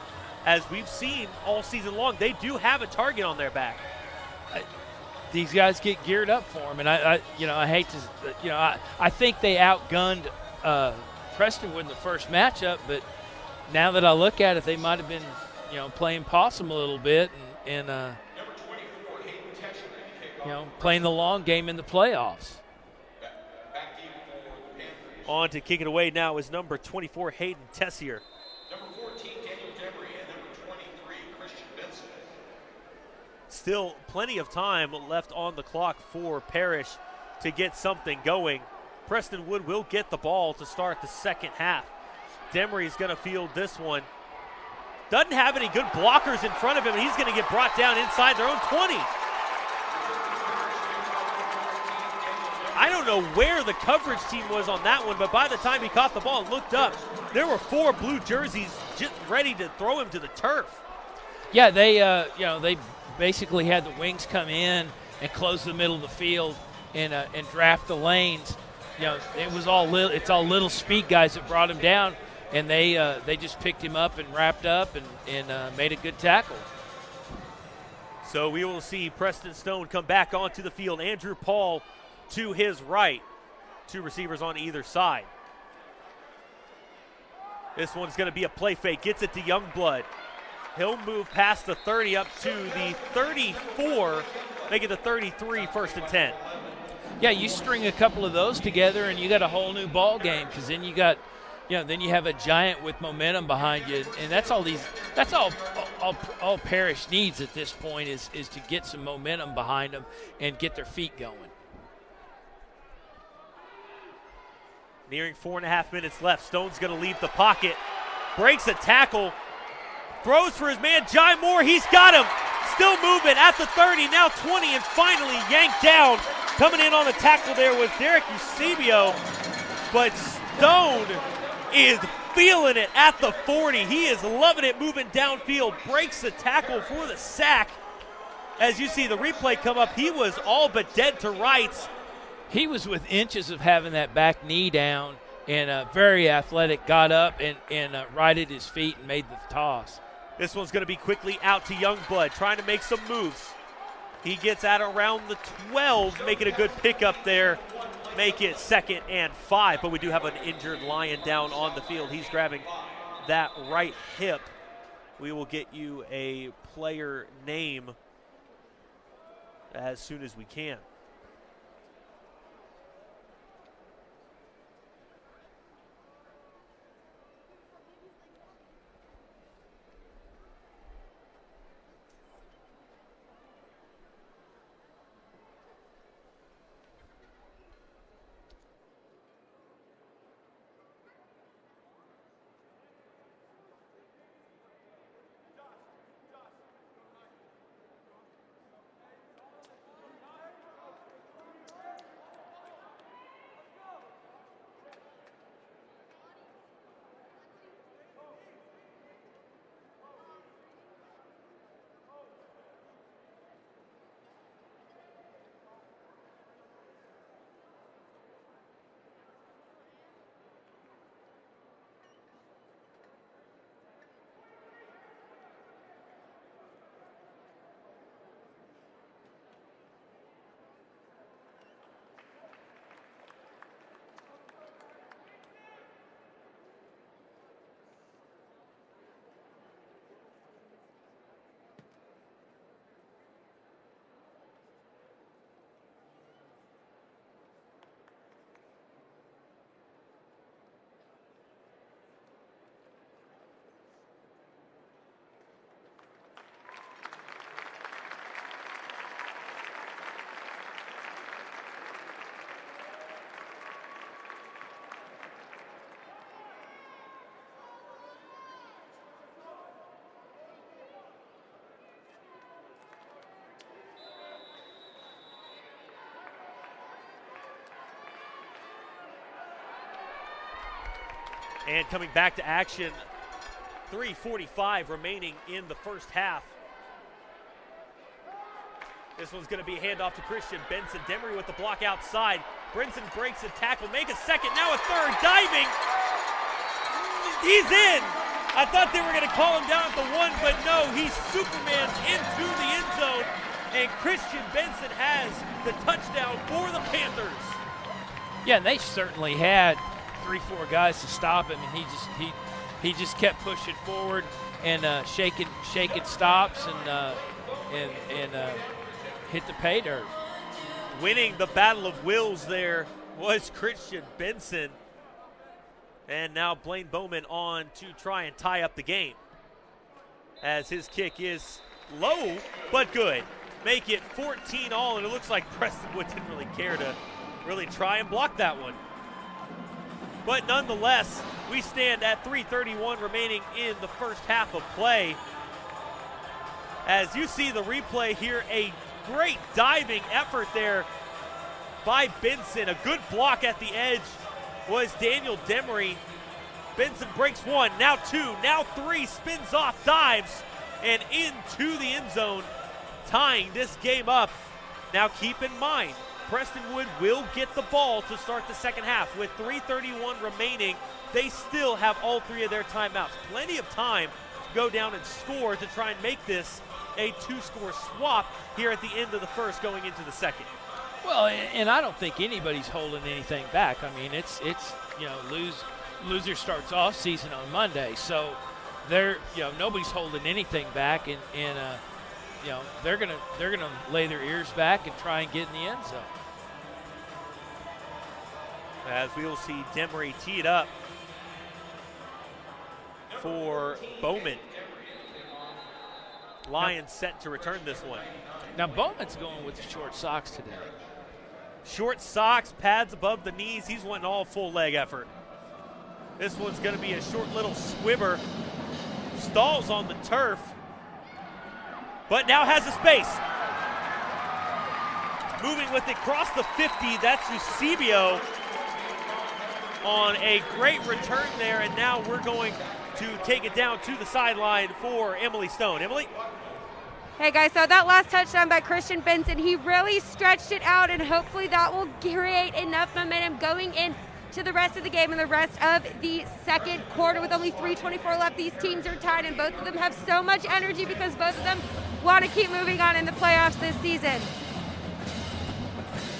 As we've seen all season long, they do have a target on their back. These guys get geared up for them, and I hate to, I think they outgunned Prestonwood in the first matchup, but now that I look at it, they might have been, playing possum a little bit and playing the long game in the playoffs. On to kick it away now is number 24, Hayden Tessier. Number 14, Daniel Demery, and number 23, Christian Benson. Still plenty of time left on the clock for Parish to get something going. Prestonwood will get the ball to start the second half. Demery's going to field this one. Doesn't have any good blockers in front of him, and he's going to get brought down inside their own 20. I don't know where the coverage team was on that one, but by the time he caught the ball and looked up, there were 4 blue jerseys just ready to throw him to the turf. Yeah, they basically had the wings come in and close the middle of the field and draft the lanes. It's all little speed guys that brought him down, and they just picked him up and wrapped up and made a good tackle. So we will see Preston Stone come back onto the field. Andrew Paul to his right. 2 receivers on either side. This one's going to be a play fake. Gets it to Youngblood. He'll move past the 30 up to the 34, make it the 33, 1st and 10. Yeah, you string a couple of those together and you got a whole new ball game, because then then you have a giant with momentum behind you, and that's all Parish needs at this point is to get some momentum behind them and get their feet going. Nearing 4.5 minutes left. Stone's going to leave the pocket. Breaks a tackle. Throws for his man, Jai Moore. He's got him. Still moving at the 30, now 20, and finally yanked down. Coming in on the tackle there was Derek Eusebio. But Stone is feeling it at the 40. He is loving it moving downfield. Breaks the tackle for the sack. As you see the replay come up, he was all but dead to rights. He was with inches of having that back knee down, and very athletic, got up and righted his feet and made the toss. This one's going to be quickly out to Youngblood, trying to make some moves. He gets at around the 12, making a good pickup there. Make it 2nd and 5, but we do have an injured Lion down on the field. He's grabbing that right hip. We will get you a player name as soon as we can. And coming back to action, 3:45 remaining in the first half. This one's going to be a handoff to Christian Benson. Demery with the block outside. Brinson breaks a tackle, make a second, now a third, diving. He's in. I thought they were going to call him down at the 1, but no, he Supermans into the end zone, and Christian Benson has the touchdown for the Panthers. Yeah, and they certainly had 3-4 guys to stop him, and he just kept pushing forward and shaking stops and hit the pay dirt. Winning the battle of wills there was Christian Benson. And now Blaine Bowman on to try and tie up the game, as his kick is low but good. Make it 14-all, and it looks like Prestonwood didn't really care to really try and block that one. But nonetheless, we stand at 3:31 remaining in the first half of play. As you see the replay here, a great diving effort there by Benson. A good block at the edge was Daniel Demery. Benson breaks 1, now 2, now 3, spins off, dives, and into the end zone, tying this game up. Now keep in mind, Prestonwood will get the ball to start the second half. With 3:31 remaining, they still have all 3 of their timeouts. Plenty of time to go down and score to try and make this a 2-score swap here at the end of the first going into the second. Well, and I don't think anybody's holding anything back. I mean, it's loser starts off season on Monday, so nobody's holding anything back, and they're gonna lay their ears back and try and get in the end zone. As we will see Demery tee it up for Bowman. Lions set to return this one. Now Bowman's going with the short socks today. Short socks, pads above the knees. He's wanting all full leg effort. This one's going to be a short little squibber. Stalls on the turf, but now has a space. Moving with it across the 50, that's Eusebio on a great return there, and now we're going to take it down to the sideline for Emily Stone. Emily? Hey guys, so that last touchdown by Christian Benson, he really stretched it out, and hopefully that will create enough momentum going in to the rest of the game and the rest of the second quarter. With only 3:24 left, these teams are tied, and both of them have so much energy because both of them want to keep moving on in the playoffs this season.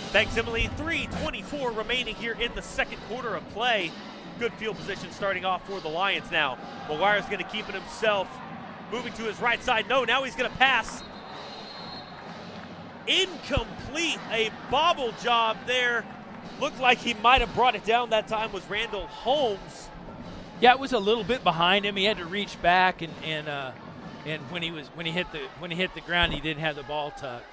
Thanks, Emily. 3:24 remaining here in the second quarter of play. Good field position starting off for the Lions now. McGuire's going to keep it himself. Moving to his right side. No, now he's going to pass. Incomplete. A bobble job there. Looked like he might have brought it down that time was Randall Holmes. Yeah, it was a little bit behind him. He had to reach back, and when he hit the ground, he didn't have the ball tucked.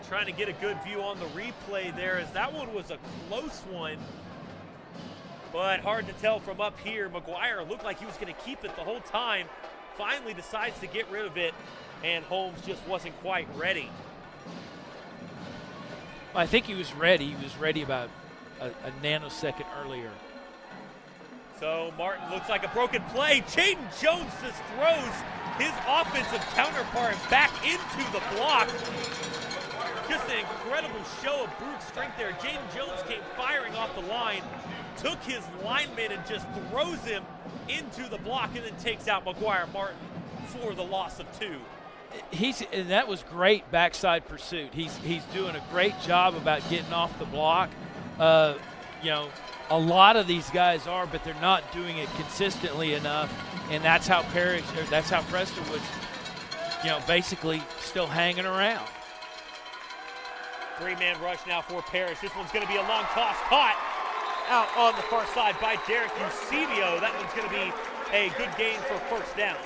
Trying to get a good view on the replay there, as that one was a close one, but hard to tell from up here. McGuire looked like he was going to keep it the whole time. Finally decides to get rid of it, and Holmes just wasn't quite ready. Well, I think he was ready. He was ready about a nanosecond earlier. So Martin looks like a broken play. Jaden Jones just throws his offensive counterpart back into the block. Just an incredible show of brute strength there. Jaden Jones came firing off the line, took his lineman and just throws him into the block, and then takes out McGuire Martin for the loss of 2. And that was great backside pursuit. He's doing a great job about getting off the block. A lot of these guys are, but they're not doing it consistently enough, and that's how Prestonwood's, basically still hanging around. 3-man rush now for Parish. This one's going to be a long toss, caught out on the far side by Derek Eusebio. That one's going to be a good gain for first down,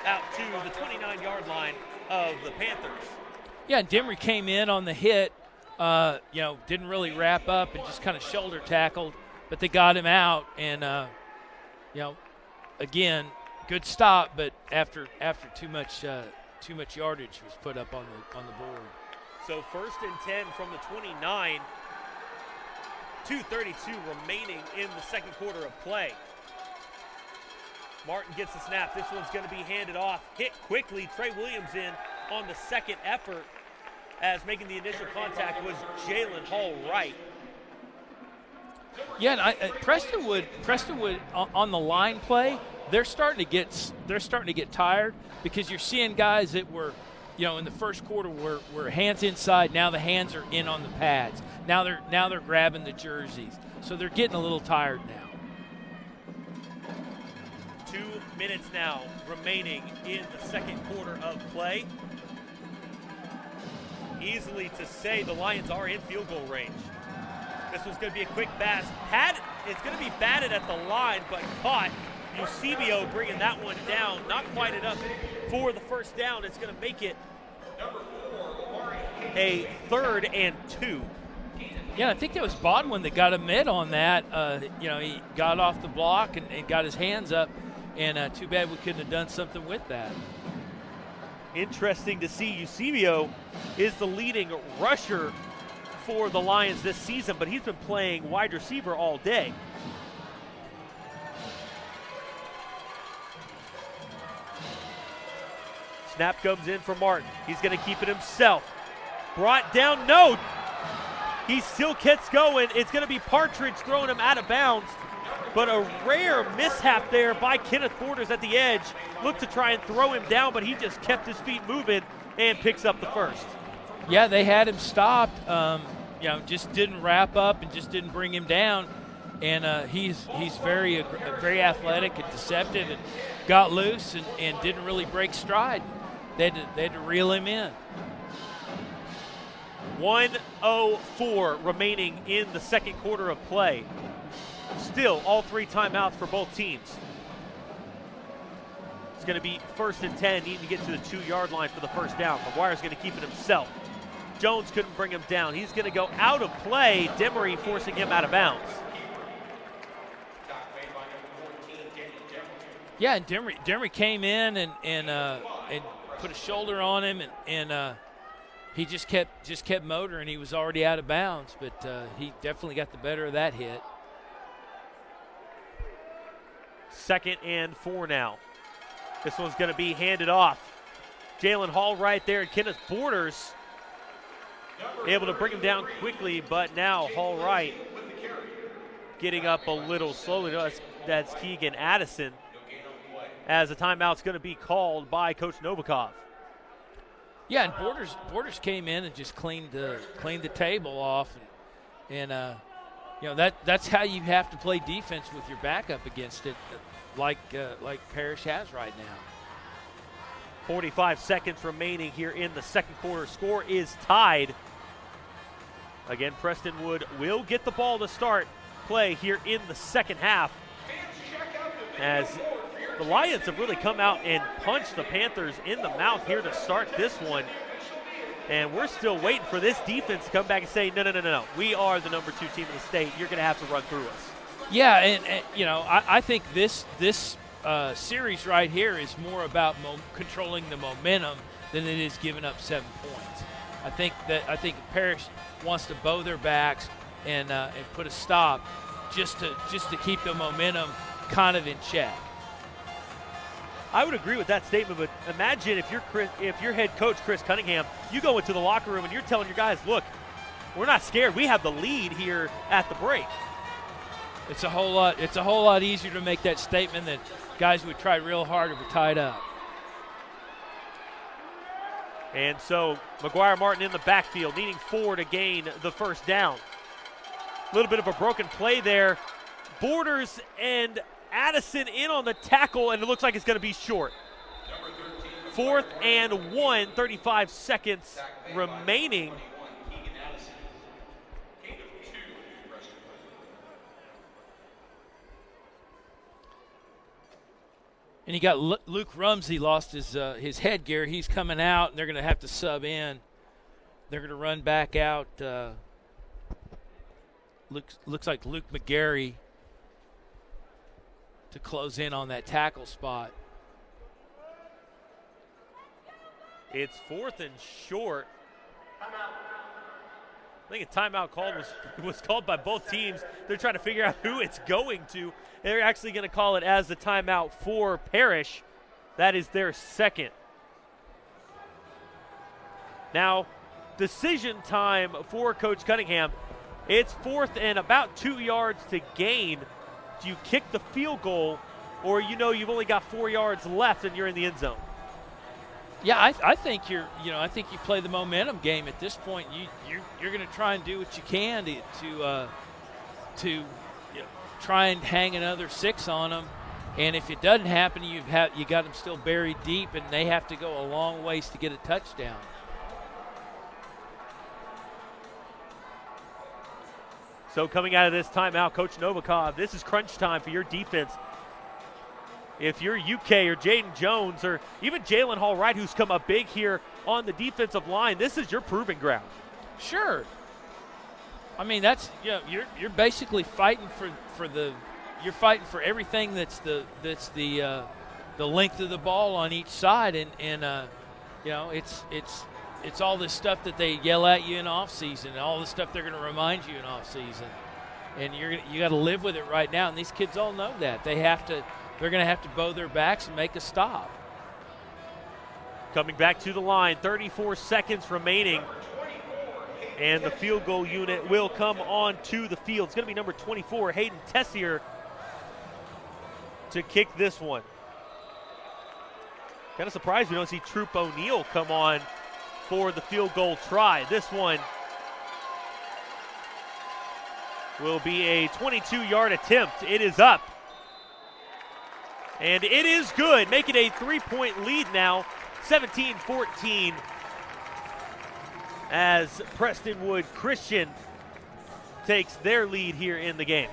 out to the 29-yard line of the Panthers. Yeah, and Demery came in on the hit, didn't really wrap up and just kind of shoulder tackled, but they got him out, and again, good stop, but after too much yardage was put up on the board. So 1st and 10 from the 29. 2:32 remaining in the second quarter of play. Martin gets the snap. This one's going to be handed off. Hit quickly. Trey Williams in on the second effort, as making the initial contact was Jalen Hall Wright. Yeah, and Prestonwood on the line play, they're starting to get tired because you're seeing guys that were, in the first quarter were hands inside. Now the hands are in on the pads. Now they're grabbing the jerseys, so they're getting a little tired now. 2 minutes now remaining in the second quarter of play. Easily to say the Lions are in field goal range. This was going to be a quick pass. It's going to be batted at the line, but caught. Eusebio bringing that one down. Not quite enough for the first down. It's going to make it a 3rd and 2. Yeah, I think that was Bodwin that got a mid on that. He got off the block and got his hands up, and too bad we couldn't have done something with that. Interesting to see Eusebio is the leading rusher for the Lions this season, but he's been playing wide receiver all day. Snap comes in for Martin. He's going to keep it himself. Brought down, no. He still gets going. It's going to be Partridge throwing him out of bounds, but a rare mishap there by Kenneth Borders at the edge. Looked to try and throw him down, but he just kept his feet moving and picks up the first. Yeah, they had him stopped. Just didn't wrap up and just didn't bring him down. And he's very athletic and deceptive, and got loose and didn't really break stride. They had to reel him in. 1:04 remaining in the second quarter of play. Still all 3 timeouts for both teams. It's going to be 1st and 10, needing to get to the 2-yard line for the first down. McGuire's going to keep it himself. Jones couldn't bring him down. He's going to go out of play. Demery forcing him out of bounds. Yeah, and Demery came in and put a shoulder on him, and he just kept motoring. He was already out of bounds, but he definitely got the better of that hit. 2nd and 4 now. This one's going to be handed off. Jalen Hall right there, and Kenneth Borders able to bring him down quickly, but now Hall right getting up a little slowly. No, that's Keegan Addison, as a timeout's going to be called by Coach Novikov. Yeah, and Borders came in and just cleaned the table off, and that's how you have to play defense with your backup against it, like Parish has right now. 45 seconds remaining here in the second quarter. Score is tied. Again, Prestonwood will get the ball to start play here in the second half, as the Lions have really come out and punched the Panthers in the mouth here to start this one. And we're still waiting for this defense to come back and say, no. We are the number 2 team in the state. You're going to have to run through us. Yeah, and I think this series right here is more about controlling the momentum than it is giving up 7 points. I think Parish wants to bow their backs and put a stop just to keep the momentum kind of in check. I would agree with that statement, but imagine if you're head coach Chris Cunningham, you go into the locker room and you're telling your guys, look, we're not scared. We have the lead here at the break. It's a whole lot easier to make that statement than guys would try real hard if we're tied up. And so McGuire Martin in the backfield, needing 4 to gain the first down. A little bit of a broken play there. Borders and Addison in on the tackle, and it looks like it's going to be short. 4th and 1, 35 seconds remaining. And you got Luke Rumsey lost his headgear. He's coming out, and they're going to have to sub in. They're going to run back out. Looks like Luke McGarry to close in on that tackle spot. It's 4th and short. I think a timeout was called by both teams. They're trying to figure out who it's going to. They're actually going to call it as the timeout for Parish. That is their second. Now, decision time for Coach Cunningham. It's 4th and about 2 yards to gain. Do you kick the field goal, or you've only got 4 yards left and you're in the end zone? Yeah, I think I think you play the momentum game at this point. You're going to try and do what you can to try and hang another 6 on them. And if it doesn't happen, you got them still buried deep, and they have to go a long ways to get a touchdown. So coming out of this timeout, Coach Novikov, this is crunch time for your defense. If you're UK or Jaden Jones or even Jalen Hall-Wright, who's come up big here on the defensive line, this is your proving ground. Sure. I mean, that's you're basically fighting you're fighting for everything that's the length of the ball on each side, and it's all this stuff that they yell at you in off season, and all the stuff they're going to remind you in off season, and you got to live with it right now. And these kids all know that they're going to have to bow their backs and make a stop. Coming back to the line, 34 seconds remaining, and the field goal unit will come on to the field. It's going to be number 24, Hayden Tessier, to kick this one. Kind of surprised we don't see Troop O'Neal come on for the field goal try. This one will be a 22-yard attempt. It is up. And it is good. Make it a 3-point lead now, 17-14, as Prestonwood Christian takes their lead here in the game.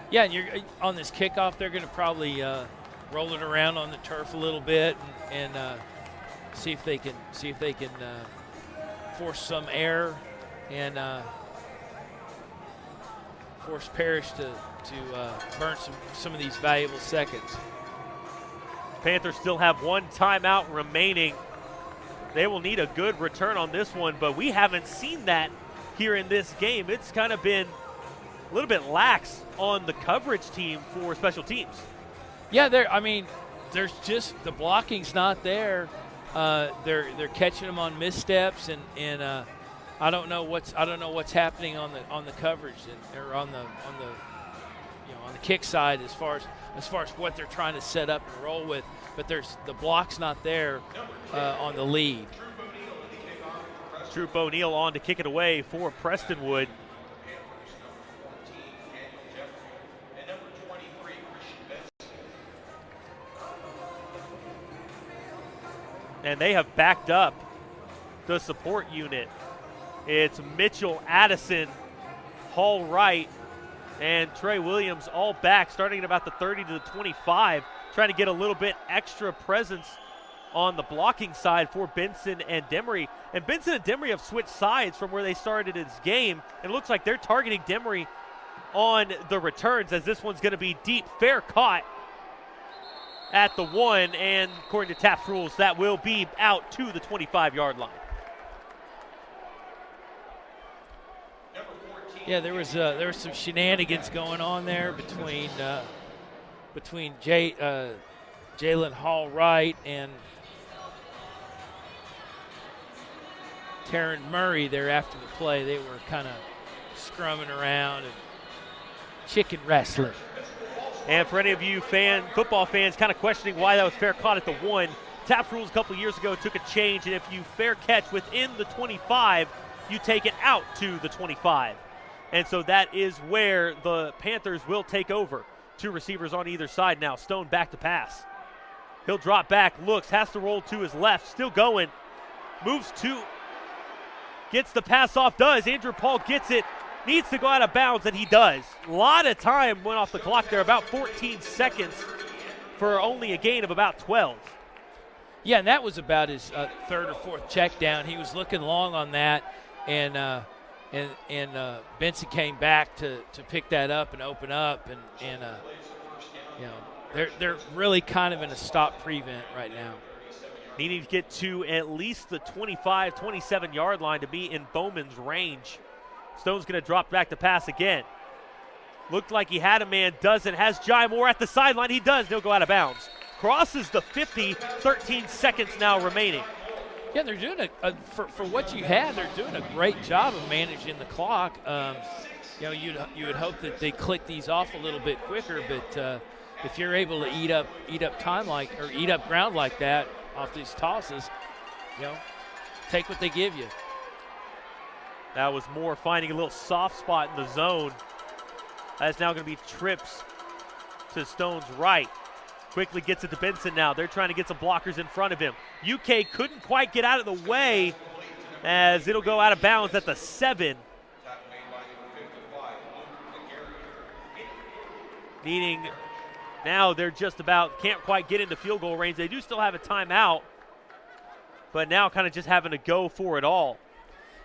Yeah, and you're on this kickoff, they're going to probably roll it around on the turf a little bit and see if they can force some error and force Parish to burn some of these valuable seconds. Panthers still have one timeout remaining. They will need a good return on this one, but we haven't seen that here in this game. It's kind of been a little bit lax on the coverage team for special teams. Yeah, there's just the blocking's not there. They're catching them on missteps, and I don't know what's happening on the coverage or on the kick side as far as what they're trying to set up and roll with. But the block's not there on the lead. Troop O'Neal on to kick it away for Prestonwood. And they have backed up the support unit. It's Mitchell, Addison, Hall Wright, and Trey Williams all back, starting at about the 30 to the 25, trying to get a little bit extra presence on the blocking side for Benson and Demery. And Benson and Demery have switched sides from where they started this game. It looks like they're targeting Demery on the returns, as this one's going to be deep. Fair caught at the 1, and according to TAPS rules, that will be out to the 25-yard line. Yeah, there was some shenanigans going on there between Jalen Hall-Wright and Taryn Murray there after the play. They were kind of scrumming around and chicken wrestling. And for any of you football fans kind of questioning why that was fair caught at the 1, TAPS rules a couple years ago took a change, and if you fair catch within the 25, you take it out to the 25. And so that is where the Panthers will take over. 2 receivers on either side now. Stone back to pass. He'll drop back, looks, has to roll to his left, still going. Moves to, gets the pass off, does. Andrew Paul gets it, needs to go out of bounds, and he does. A lot of time went off the clock there, about 14 seconds for only a gain of about 12. Yeah, and that was about his 3rd or 4th check down. He was looking long on that, and Benson came back to pick that up and open up, and they're really kind of in a stop prevent right now. Needing to get to at least the 25, 27-yard line to be in Bowman's range. Stone's going to drop back to pass again. Looked like he had a man, doesn't. Has Jai Moore at the sideline. He does. He'll go out of bounds. Crosses the 50, 13 seconds now remaining. Yeah, they're doing for what you had, they're doing a great job of managing the clock. you know, you would hope that they click these off a little bit quicker, but if you're able to eat up time eat up ground like that off these tosses, you know, take what they give you. That was Moore finding a little soft spot in the zone. That's now going to be trips to Stone's right. Quickly gets it to Benson now. They're trying to get some blockers in front of him. UK couldn't quite get out of the way as it'll go out of bounds at the 7. Meaning now they're just about, can't quite get into field goal range. They do still have a timeout, but now kind of just having to go for it all.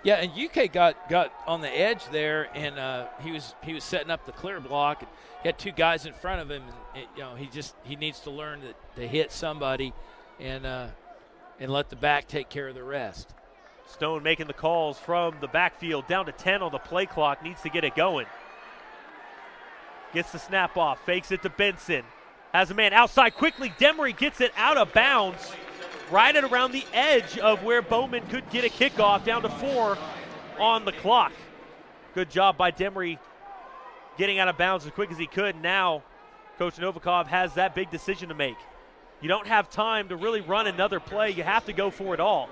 Yeah, and UK got on the edge there, and he was setting up the clear block. He had 2 guys in front of him, and you know, he needs to learn to hit somebody, and let the back take care of the rest. Stone making the calls from the backfield, down to 10 on the play clock, needs to get it going. Gets the snap off, fakes it to Benson. Has a man outside quickly. Demery gets it out of bounds, right at around the edge of where Bowman could get a kickoff, down to 4 on the clock. Good job by Demery getting out of bounds as quick as he could. Now Coach Novikov has that big decision to make. You don't have time to really run another play. You have to go for it all.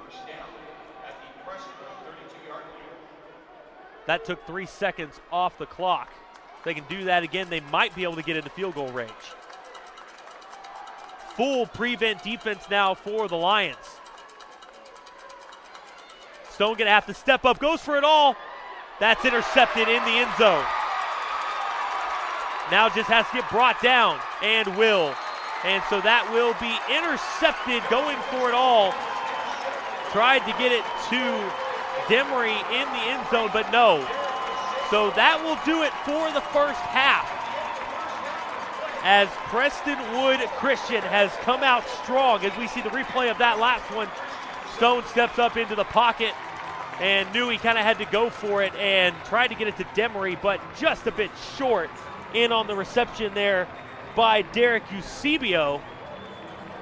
That took 3 seconds off the clock. If they can do that again, they might be able to get into field goal range. Full prevent defense now for the Lions. Stone going to have to step up, goes for it all. That's intercepted in the end zone. Now just has to get brought down, and will. And so that will be intercepted, going for it all. Tried to get it to Demery in the end zone, but no. So that will do it for the first half, as Prestonwood Christian has come out strong. As we see the replay of that last one, Stone steps up into the pocket and knew he kind of had to go for it and tried to get it to Demery, but just a bit short in on the reception there by Derek Eusebio.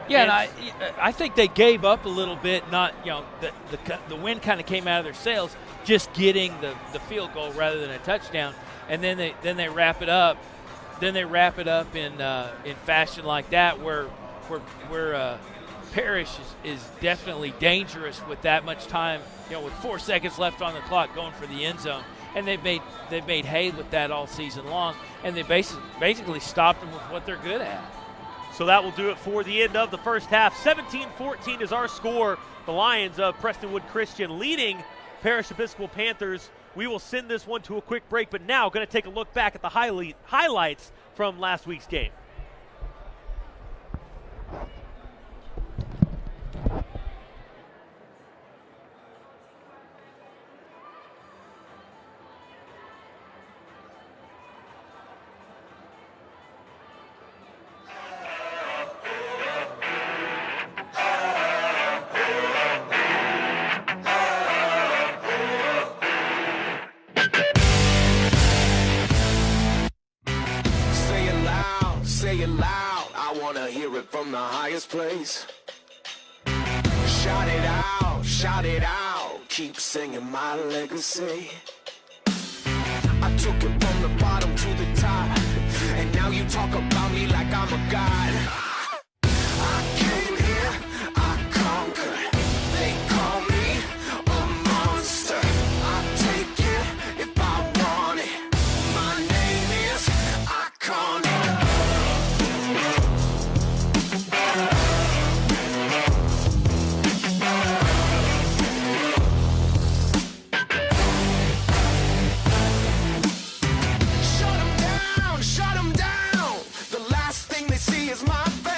Yeah, and I think they gave up a little bit. Not, you know, the wind kind of came out of their sails, just getting the field goal rather than a touchdown, and then they wrap it up. Then they wrap it up in fashion like that, where Parish is definitely dangerous with that much time. You know, with 4 seconds left on the clock, going for the end zone, and they've made hay with that all season long, and they basically stopped them with what they're good at. So that will do it for the end of the first half. 17-14 is our score. The Lions of Prestonwood Christian leading Parish Episcopal Panthers. We will send this one to a quick break, but now going to take a look back at the highlights from last week's game. From the highest place, shout it out, keep singing my legacy. I took it from the bottom to the top, and now you talk about me like I'm a god. I came here, I conquered, they call me a monster. I take it if I want it, my name is iconic. Shut 'em down, the last thing they see is my face.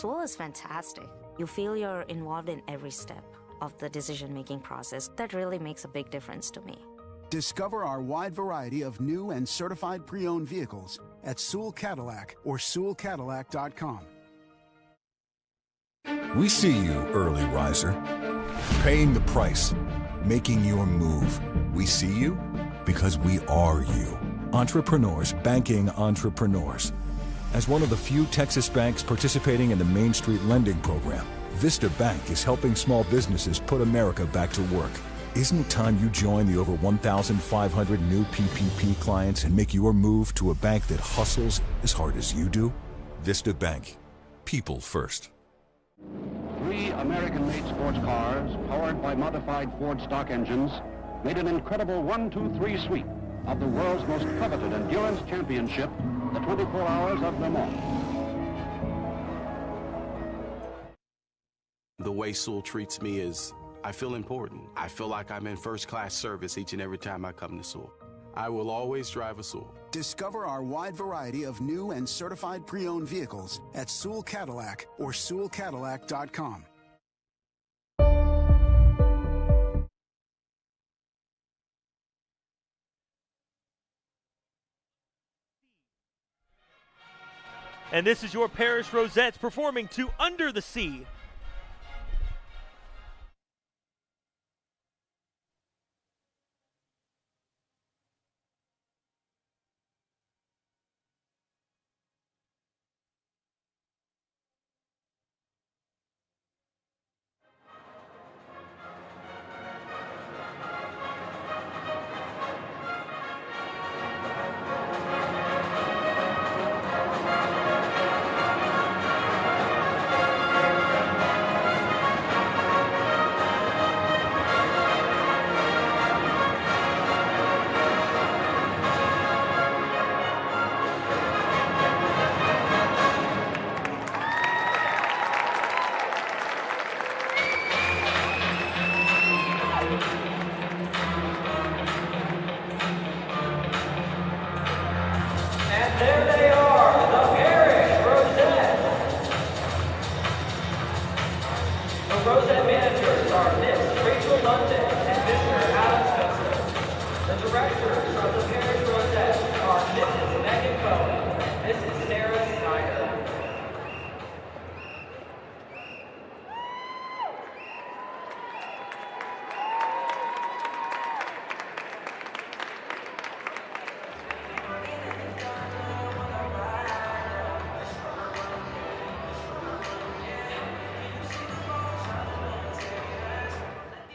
Soul is fantastic. You feel you're involved in every step of the decision-making process. That really makes a big difference to me. Discover our wide variety of new and certified pre-owned vehicles at Sewell Cadillac or SewellCadillac.com. We see you, early riser, paying the price, making your move. We see you because we are you. Entrepreneurs banking entrepreneurs. As one of the few Texas banks participating in the Main Street Lending Program, Vista Bank is helping small businesses put America back to work. Isn't it time you join the over 1,500 new PPP clients and make your move to a bank that hustles as hard as you do? Vista Bank. People first. 3 American-made sports cars, powered by modified Ford stock engines, made an incredible 1-2-3 sweep of the world's most coveted endurance championship, the 24 Hours of Le Mans. The way Sewell treats me is, I feel important. I feel like I'm in first-class service each and every time I come to Sewell. I will always drive a Sewell. Discover our wide variety of new and certified pre-owned vehicles at Sewell Cadillac or SewellCadillac.com. And this is your Parish Rosettes performing to Under the Sea. And there they are, the Parish Rosettes. The Rosette managers are Miss Rachel London and Mr. Adam Spencer. The directors of the Parish Rosettes are Mrs. Megan Bowen and Mrs. Sarah Snyder.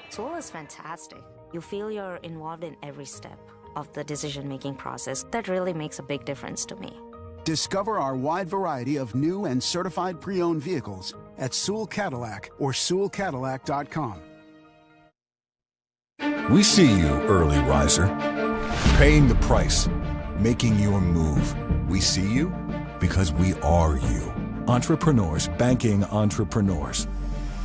Soul is fantastic. You feel you're involved in every step of the decision-making process. That really makes a big difference to me. Discover our wide variety of new and certified pre-owned vehicles at Sewell Cadillac or SewellCadillac.com. We see you, early riser, paying the price, making your move. We see you because we are you. Entrepreneurs banking entrepreneurs.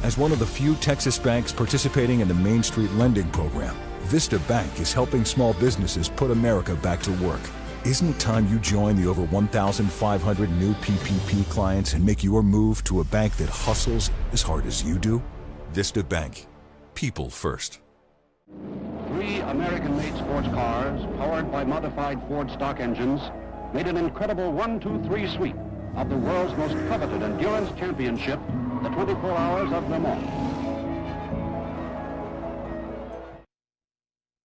As one of the few Texas banks participating in the Main Street Lending Program, Vista Bank is helping small businesses put America back to work. Isn't it time you join the over 1,500 new PPP clients and make your move to a bank that hustles as hard as you do? Vista Bank. People first. 3 American-made sports cars, powered by modified Ford stock engines, made an incredible 1-2-3 sweep of the world's most coveted endurance championship, the 24 Hours of Le Mans.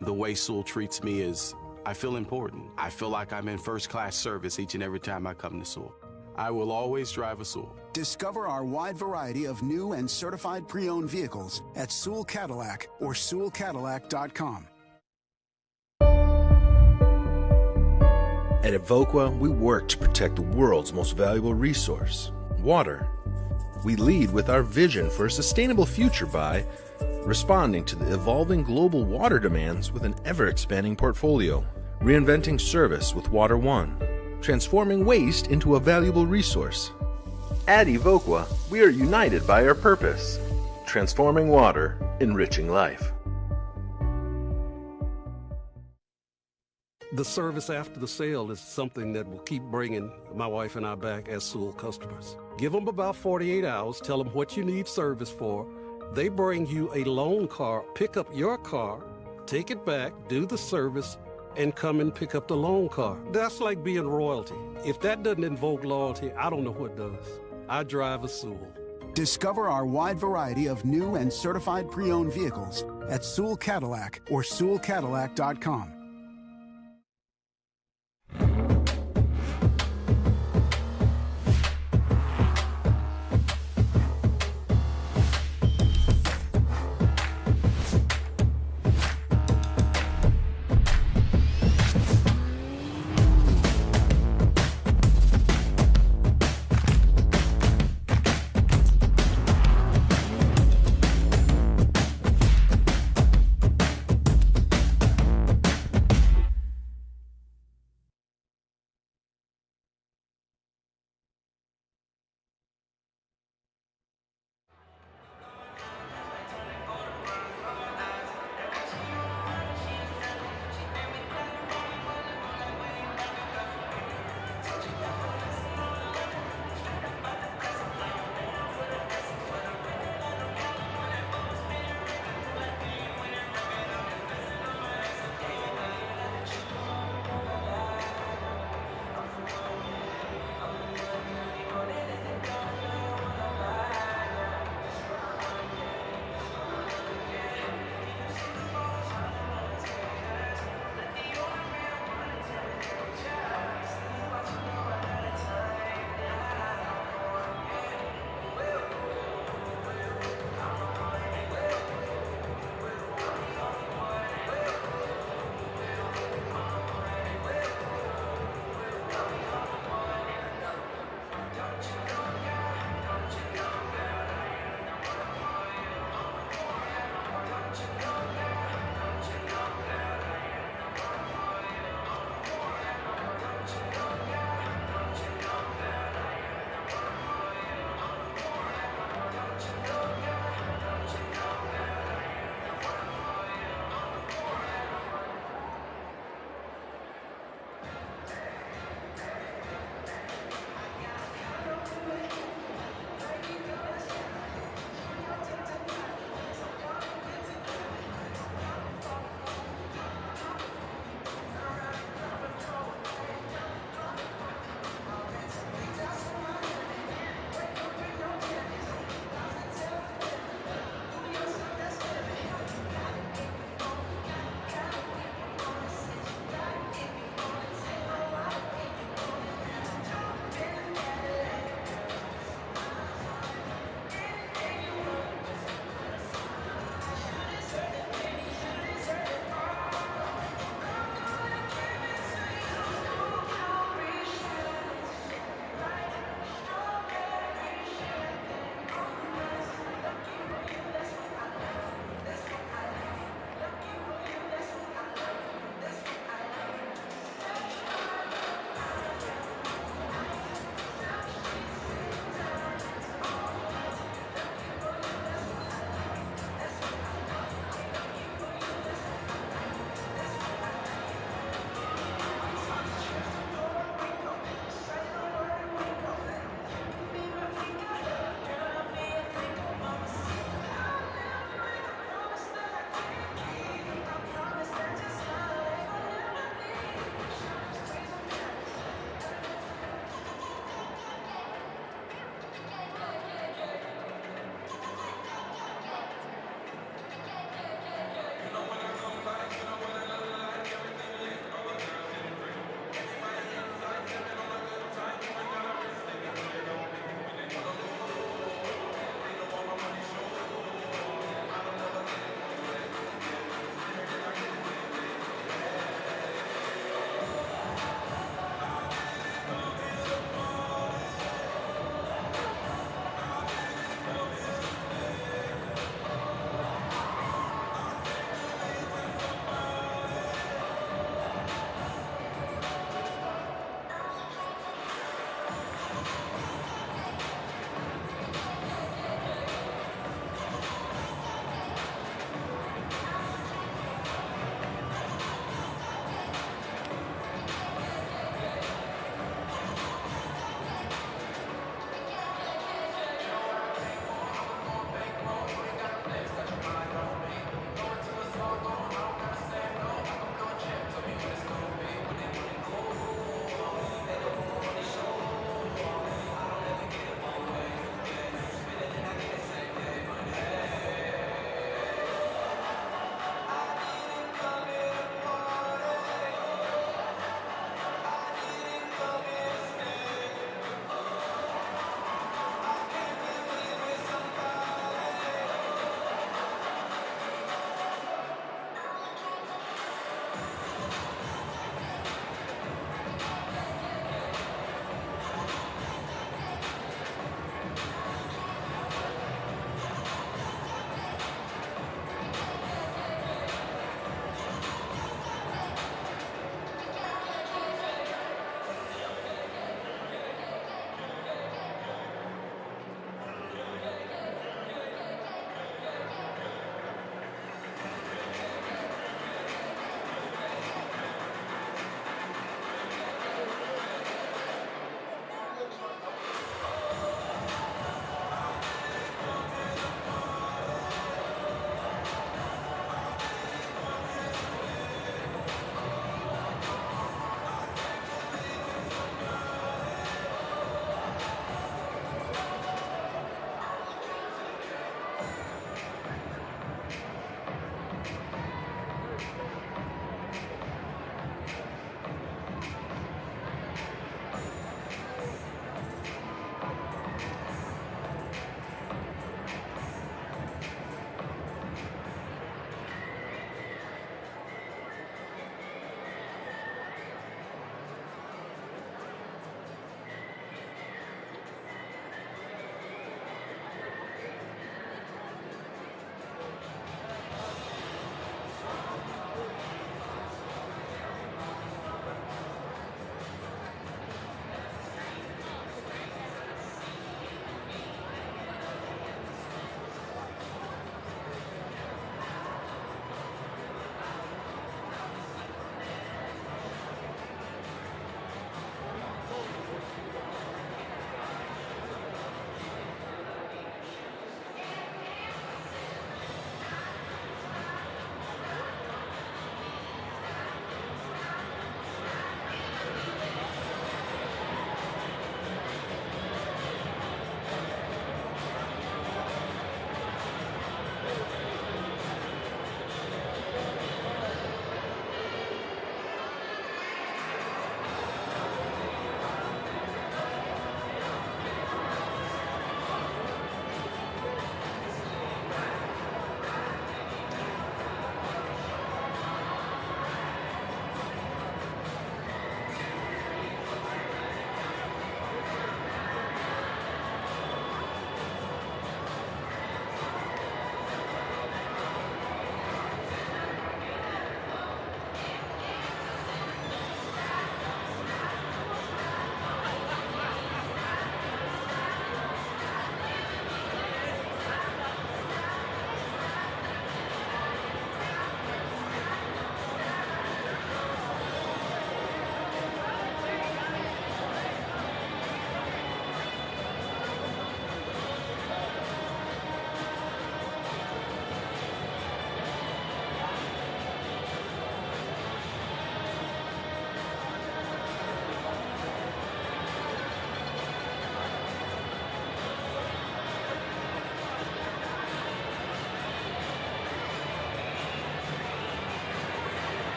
The way Sewell treats me is, I feel important. I feel like I'm in first-class service each and every time I come to Sewell. I will always drive a Sewell. Discover our wide variety of new and certified pre-owned vehicles at Sewell Cadillac or SewellCadillac.com. At Evoqua, we work to protect the world's most valuable resource, water. We lead with our vision for a sustainable future by responding to the evolving global water demands with an ever-expanding portfolio, reinventing service with Water One, transforming waste into a valuable resource. At Evoqua, we are united by our purpose, transforming water, enriching life. The service after the sale is something that will keep bringing my wife and I back as Sewell customers. Give them about 48 hours, tell them what you need service for. They bring you a loan car, pick up your car, take it back, do the service, and come and pick up the loan car. That's like being royalty. If that doesn't invoke loyalty, I don't know what does. I drive a Sewell. Discover our wide variety of new and certified pre-owned vehicles at Sewell Cadillac or SewellCadillac.com.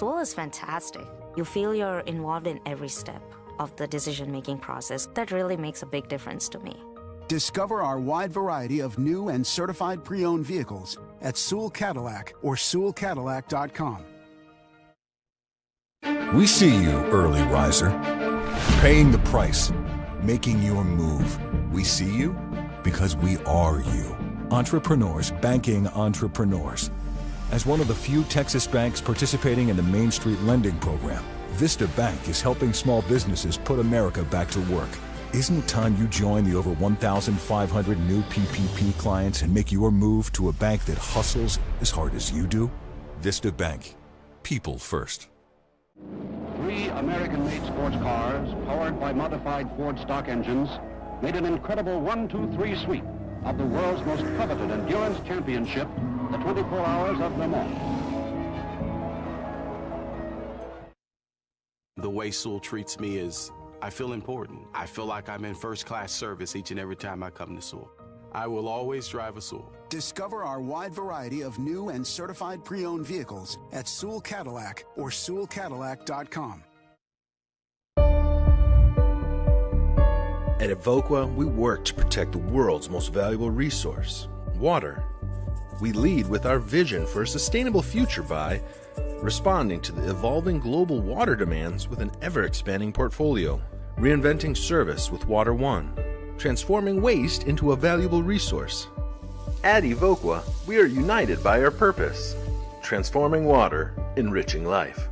Soul is fantastic. You feel you're involved in every step of the decision-making process. That really makes a big difference to me. Discover our wide variety of new and certified pre-owned vehicles at Sewell Cadillac or SewellCadillac.com. We see you, early riser. Paying the price, making your move. We see you because we are you. Entrepreneurs banking entrepreneurs. As one of the few Texas banks participating in the Main Street Lending Program, Vista Bank is helping small businesses put America back to work. Isn't it time you join the over 1,500 new PPP clients and make your move to a bank that hustles as hard as you do? Vista Bank. People first. 3 American-made sports cars, powered by modified Ford stock engines, made an incredible 1-2-3 sweep of the world's most coveted endurance championship, the 24 Hours of Le Mans. The way Sewell treats me is, I feel important. I feel like I'm in first-class service each and every time I come to Sewell. I will always drive a Sewell. Discover our wide variety of new and certified pre-owned vehicles at Sewell Cadillac or SewellCadillac.com. At Evoqua, we work to protect the world's most valuable resource, water. We lead with our vision for a sustainable future by responding to the evolving global water demands with an ever-expanding portfolio, reinventing service with Water One, transforming waste into a valuable resource. At Evoqua, we are united by our purpose, transforming water, enriching life.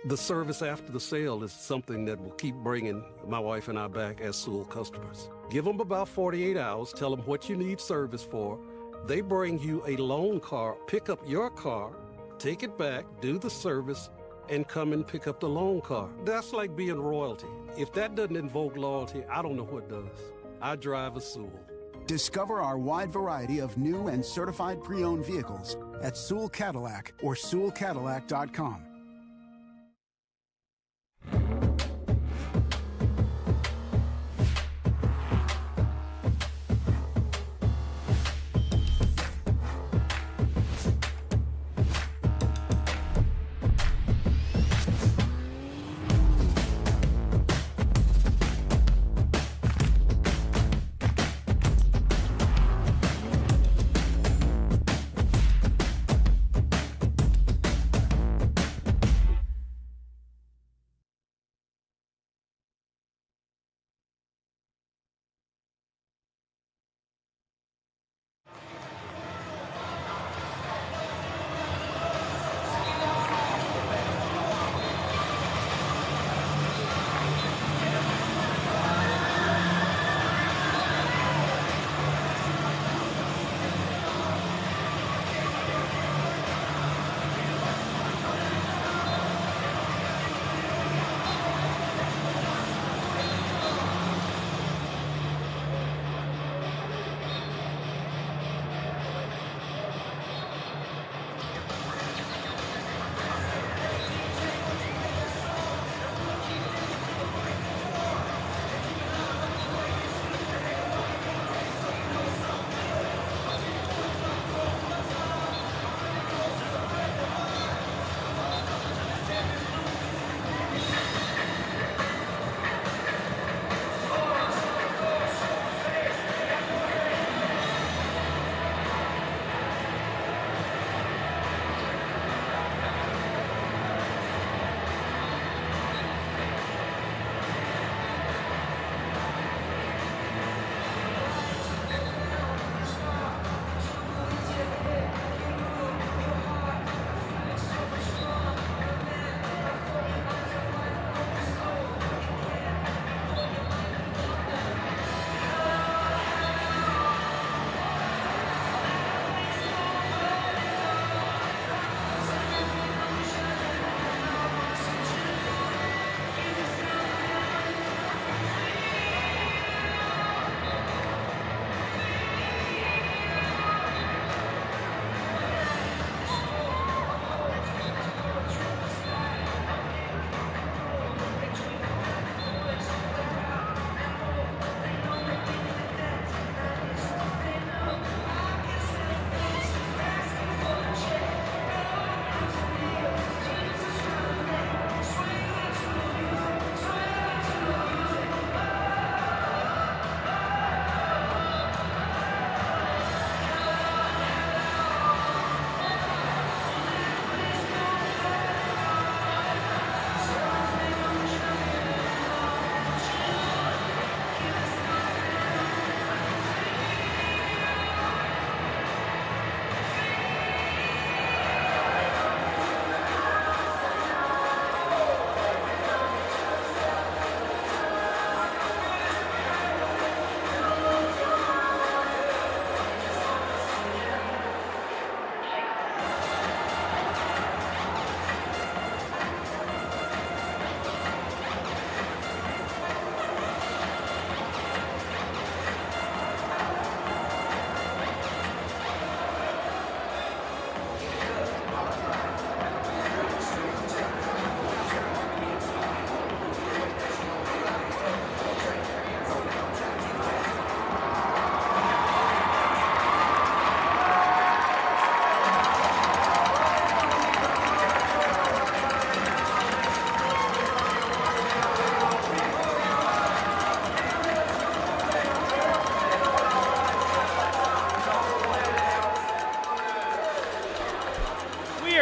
The service after the sale is something that will keep bringing my wife and I back as Sewell customers. Give them about 48 hours, tell them what you need service for. They bring you a loan car, pick up your car, take it back, do the service, and come and pick up the loan car. That's like being royalty. If that doesn't invoke loyalty, I don't know what does. I drive a Sewell. Discover our wide variety of new and certified pre-owned vehicles at Sewell Cadillac or SewellCadillac.com.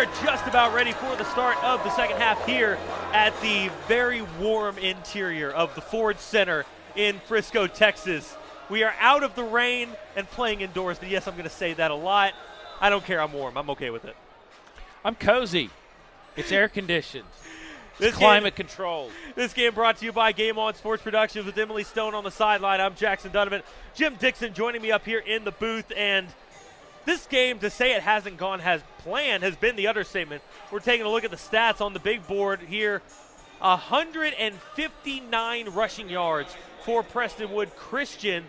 are just about ready for the start of the second half here at the very warm interior of the Ford Center in Frisco, Texas. We are out of the rain and playing indoors. Yes, I'm going to say that a lot. I don't care. I'm warm. I'm okay with it. I'm cozy. It's air conditioned. It's climate controlled. This game brought to you by Game On Sports Productions with Emily Stone on the sideline. I'm Jackson Donovan. Jim Dixon joining me up here in the booth. And this game, to say it hasn't gone as planned, has been the understatement. We're taking a look at the stats on the big board here. 159 rushing yards for Prestonwood Christian.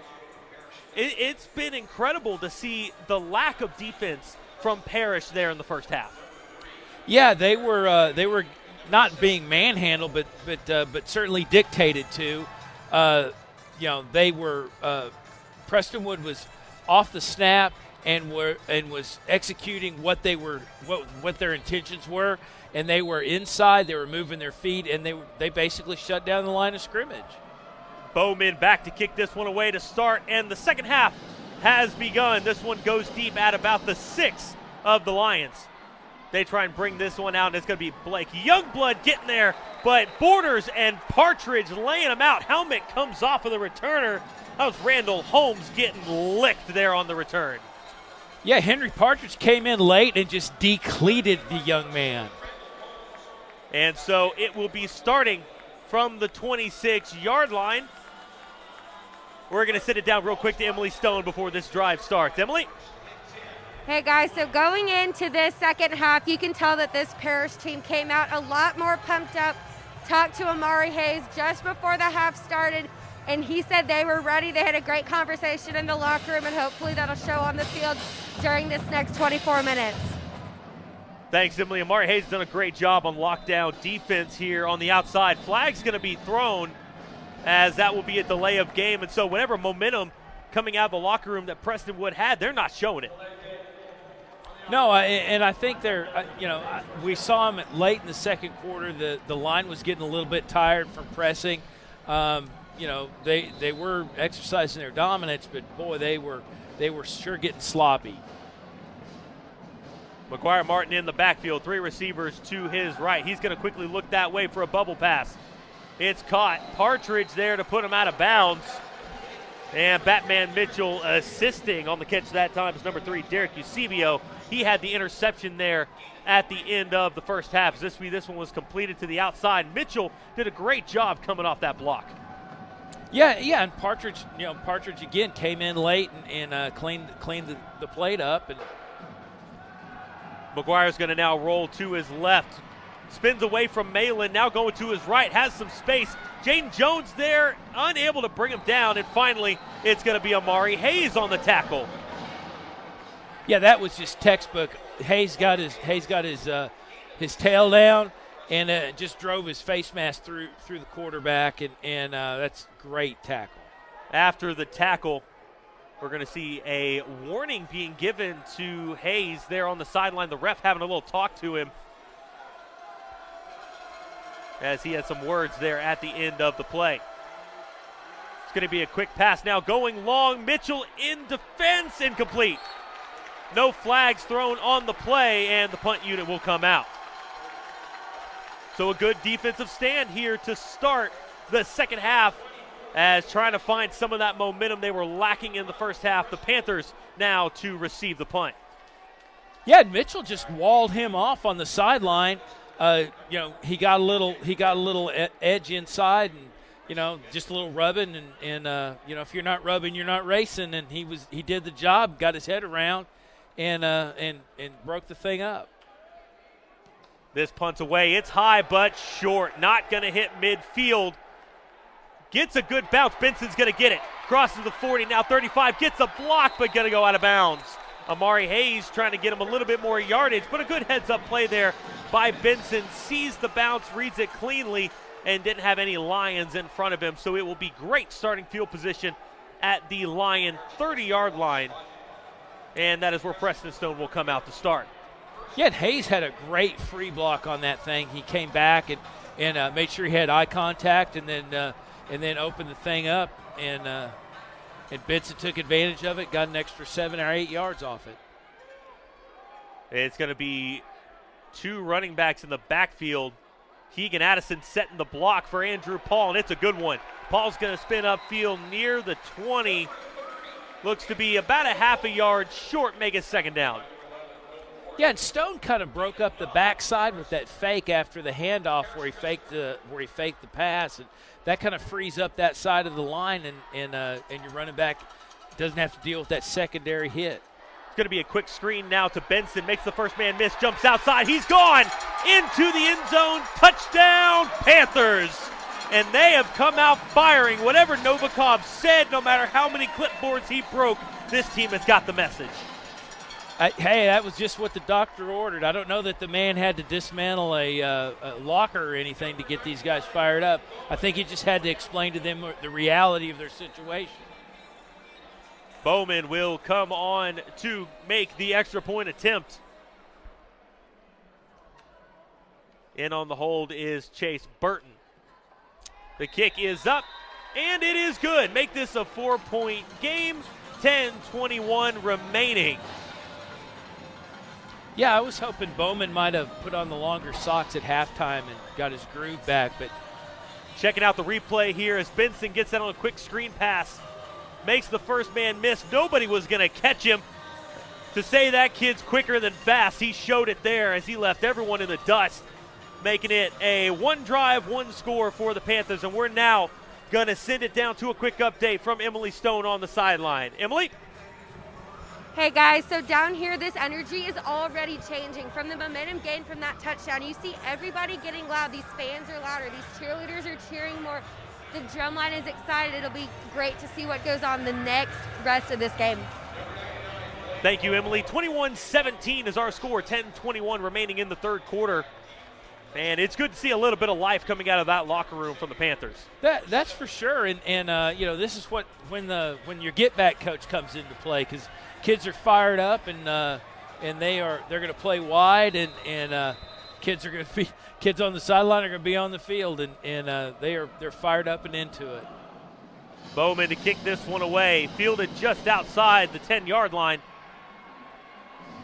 It's been incredible to see the lack of defense from Parish there in the first half. Yeah, they were not being manhandled, but certainly dictated to. They were Prestonwood was off the snap and was executing what their intentions were, and they were inside. They were moving their feet, and they basically shut down the line of scrimmage. Bowman back to kick this one away to start, and the second half has begun. This one goes deep at about the 6 of the Lions. They try and bring this one out, and it's going to be Blake Youngblood getting there, but Borders and Partridge laying them out. Helmet comes off of the returner. That was Randall Holmes getting licked there on the return. Yeah, Henry Partridge came in late and just decleated the young man. And so it will be starting from the 26-yard line. We're going to sit it down real quick to Emily Stone before this drive starts. Emily? Hey guys, so going into this second half, you can tell that this Parish team came out a lot more pumped up. Talked to Amari Hayes just before the half started, and he said they were ready. They had a great conversation in the locker room, and hopefully that'll show on the field during this next 24 minutes. Thanks, Emily. Amari Hayes has done a great job on lockdown defense here on the outside. Flag's going to be thrown, as that will be a delay of game, and so whenever momentum coming out of the locker room that Prestonwood had, they're not showing it. No, and I think we saw them late in the second quarter. The line was getting a little bit tired from pressing. They were exercising their dominance, but boy, they were sure getting sloppy. McGuire Martin in the backfield, 3 receivers to his right. He's going to quickly look that way for a bubble pass. It's caught. Partridge there to put him out of bounds. And Batman Mitchell assisting on the catch that time is number 3, Derek Eusebio. He had the interception there at the end of the first half. This one was completed to the outside. Mitchell did a great job coming off that block. Yeah, and Partridge again came in late and cleaned the plate up. And McGuire's going to now roll to his left. Spins away from Malin, now going to his right, has some space. Jaden Jones there, unable to bring him down, and finally it's going to be Amari Hayes on the tackle. Yeah, that was just textbook. Hayes got his tail down and just drove his face mask through the quarterback, and that's great tackle. After the tackle, we're going to see a warning being given to Hayes there on the sideline. The ref having a little talk to him as he had some words there at the end of the play. It's going to be a quick pass now going long. Mitchell in defense, incomplete. No flags thrown on the play, and the punt unit will come out. So a good defensive stand here to start the second half, as trying to find some of that momentum they were lacking in the first half. The Panthers now to receive the punt. Yeah, Mitchell just walled him off on the sideline. He got a little edge inside, and just a little rubbing, and if you're not rubbing, you're not racing. And he did the job, got his head around, and broke the thing up. This punt's away. It's high but short. Not going to hit midfield. Gets a good bounce. Benson's going to get it. Crosses the 40, now 35. Gets a block, but going to go out of bounds. Amari Hayes trying to get him a little bit more yardage, but a good heads-up play there by Benson. Sees the bounce, reads it cleanly, and didn't have any Lions in front of him. So it will be great starting field position at the Lion 30-yard line. And that is where Preston Stone will come out to start. Yeah, and Hayes had a great free block on that thing. He came back and made sure he had eye contact, and then opened the thing up, and Benson took advantage of it, got an extra 7 or 8 yards off it. It's going to be two running backs in the backfield. Keegan Addison setting the block for Andrew Paul, and it's a good one. Paul's going to spin upfield near the 20. Looks to be about a half a yard short, make it second down. Yeah, and Stone kind of broke up the backside with that fake after the handoff where he faked the pass, and that kind of frees up that side of the line, and your running back doesn't have to deal with that secondary hit. It's going to be a quick screen now to Benson, makes the first man miss, jumps outside, he's gone into the end zone, touchdown Panthers! And they have come out firing. Whatever Novikov said, no matter how many clipboards he broke, this team has got the message. Hey, that was just what the doctor ordered. I don't know that the man had to dismantle a locker or anything to get these guys fired up. I think he just had to explain to them the reality of their situation. Bowman will come on to make the extra point attempt. In on the hold is Chase Burton. The kick is up, and it is good. Make this a 4-point game, 10-21 remaining. Yeah, I was hoping Bowman might have put on the longer socks at halftime and got his groove back. But checking out the replay here as Benson gets that on a quick screen pass. Makes the first man miss. Nobody was going to catch him. To say that kid's quicker than fast, he showed it there as he left everyone in the dust. Making it a one drive, one score for the Panthers. And we're now going to send it down to a quick update from Emily Stone on the sideline. Emily? Hey guys, so down here, this energy is already changing from the momentum gained from that touchdown. You see everybody getting loud. These fans are louder. These cheerleaders are cheering more. The drumline is excited. It'll be great to see what goes on the next rest of this game. Thank you, Emily. 21-17 is our score. 10-21 remaining in the third quarter. And it's good to see a little bit of life coming out of that locker room from the Panthers. That's for sure. And this is what when your get back coach comes into play, because kids are fired up and they're going to play wide and kids on the sideline are going to be on the field and they're fired up and into it. Bowman to kick this one away, fielded just outside the 10-yard line.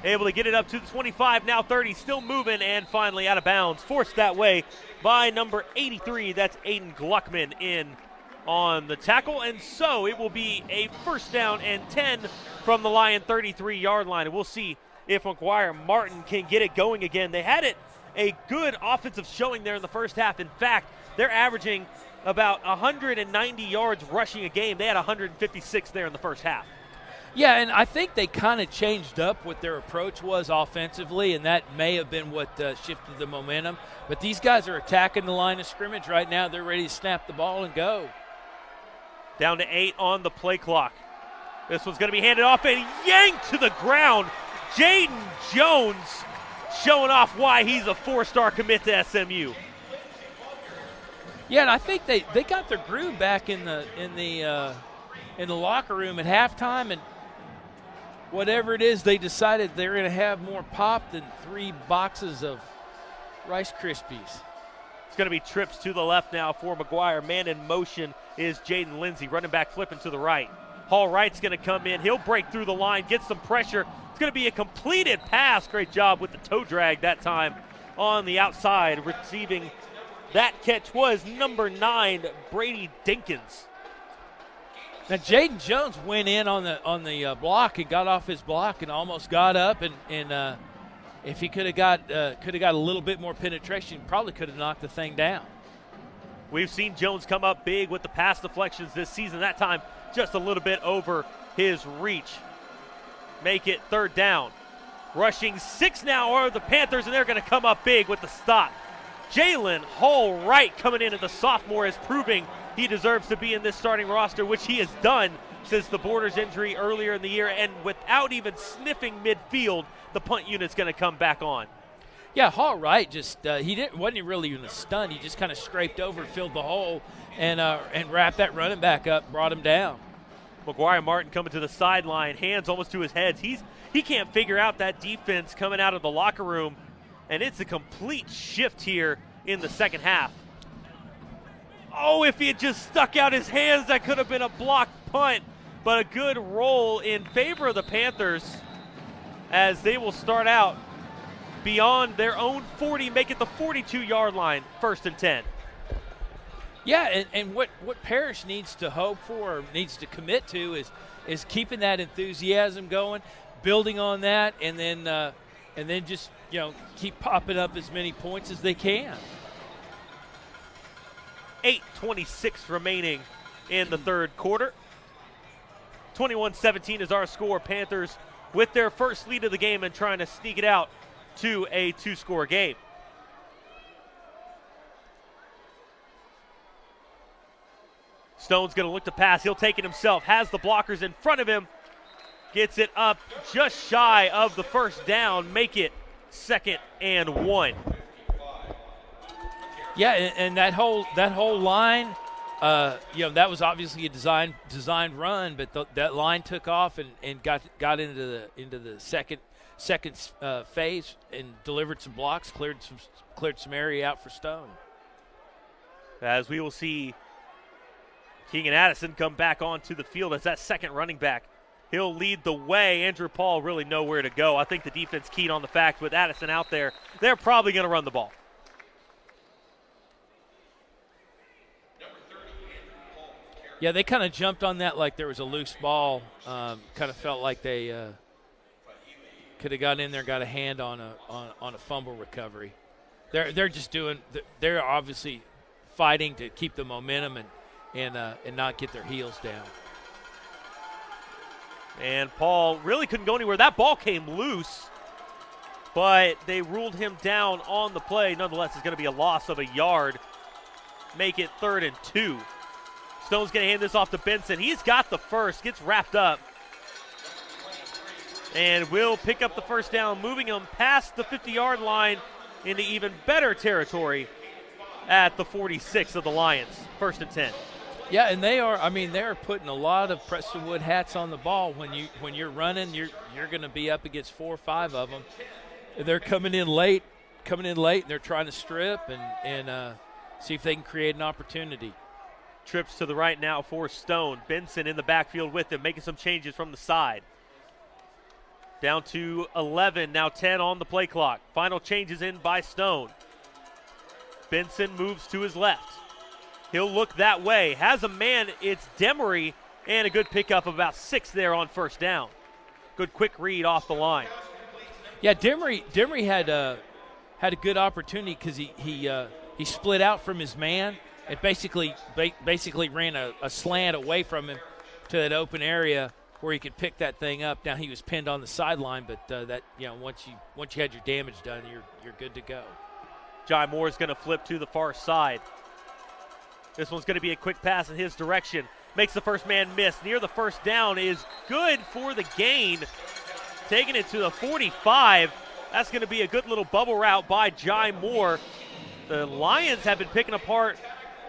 Able to get it up to the 25, now 30, still moving, and finally out of bounds. Forced that way by number 83. That's Aiden Gluckman in on the tackle. And so it will be a first down and 10 from the Lion 33-yard line. And we'll see if McGuire Martin can get it going again. They had a good offensive showing there in the first half. In fact, they're averaging about 190 yards rushing a game. They had 156 there in the first half. Yeah, and I think they kind of changed up what their approach was offensively, and that may have been what shifted the momentum. But these guys are attacking the line of scrimmage right now. They're ready to snap the ball and go. Down to 8 on the play clock. This one's going to be handed off and yanked to the ground. Jaden Jones showing off why he's a 4-star commit to SMU. Yeah, and I think they got their groove back in the locker room at halftime, and whatever it is, they decided they're going to have more pop than 3 boxes of Rice Krispies. It's going to be trips to the left now for McGuire. Man in motion is Jaden Lindsay, running back flipping to the right. Hall Wright's going to come in. He'll break through the line, get some pressure. It's going to be a completed pass. Great job with the toe drag that time on the outside. Receiving that catch was number 9, Brady Dinkins. Now Jaden Jones went in on the block and got off his block and almost got up, and if he could have got a little bit more penetration, probably could have knocked the thing down. We've seen Jones come up big with the pass deflections this season. That time just a little bit over his reach. Make it third down. Rushing 6 now are the Panthers, and they're going to come up big with the stop. Jalen Hall Wright coming in as the sophomore is proving he deserves to be in this starting roster, which he has done since the Borders injury earlier in the year. And without even sniffing midfield, the punt unit's going to come back on. Yeah, Hall Wright just wasn't really even a stunt. He just kind of scraped over, filled the hole, and wrapped that running back up, brought him down. McGuire Martin coming to the sideline, hands almost to his head. He can't figure out that defense coming out of the locker room, and it's a complete shift here in the second half. Oh, if he had just stuck out his hands, that could have been a blocked punt, but a good roll in favor of the Panthers as they will start out beyond their own 40, make it the 42-yard line, 1st and 10. Yeah, and what Parish needs to hope for, or needs to commit to, is keeping that enthusiasm going, building on that, and then just keep popping up as many points as they can. 8:26 remaining in the third quarter. 21-17 is our score. Panthers with their first lead of the game and trying to sneak it out to a 2-score game. Stone's going to look to pass. He'll take it himself. Has the blockers in front of him. Gets it up just shy of the first down. Make it 2nd and 1. Yeah, and that whole line, that was obviously a designed run, but that line took off and got into the second phase and delivered some blocks, cleared some area out for Stone. As we will see Keegan Addison come back onto the field as that second running back. He'll lead the way. Andrew Paul really nowhere to go. I think the defense keyed on the fact with Addison out there, they're probably going to run the ball. Yeah, they kind of jumped on that like there was a loose ball. Kind of felt like they could have got in there, got a hand on a fumble recovery. They're just doing. They're obviously fighting to keep the momentum and not get their heels down. And Paul really couldn't go anywhere. That ball came loose, but they ruled him down on the play. Nonetheless, it's going to be a loss of a yard. Make it 3rd and 2. Stone's going to hand this off to Benson. He's got the first, gets wrapped up, and will pick up the first down, moving him past the 50-yard line into even better territory at the 46 of the Lions. 1st and 10. Yeah, and they're putting a lot of Prestonwood hats on the ball. When you're running, you're going to be up against 4 or 5 of them. They're coming in late, and they're trying to strip and see if they can create an opportunity. Trips to the right now for Stone. Benson in the backfield with him, making some changes from the side. Down to 11, now 10 on the play clock. Final changes in by Stone. Benson moves to his left. He'll look that way. Has a man, it's Demery, and a good pickup of about 6 there on first down. Good quick read off the line. Yeah, Demery had a good opportunity because he split out from his man. It basically ran a slant away from him to that open area where he could pick that thing up. Now he was pinned on the sideline, but once you had your damage done, you're good to go. Jai Moore's going to flip to the far side. This one's going to be a quick pass in his direction. Makes the first man miss. Near the first down is good for the gain. Taking it to the 45. That's going to be a good little bubble route by Jai Moore. The Lions have been picking apart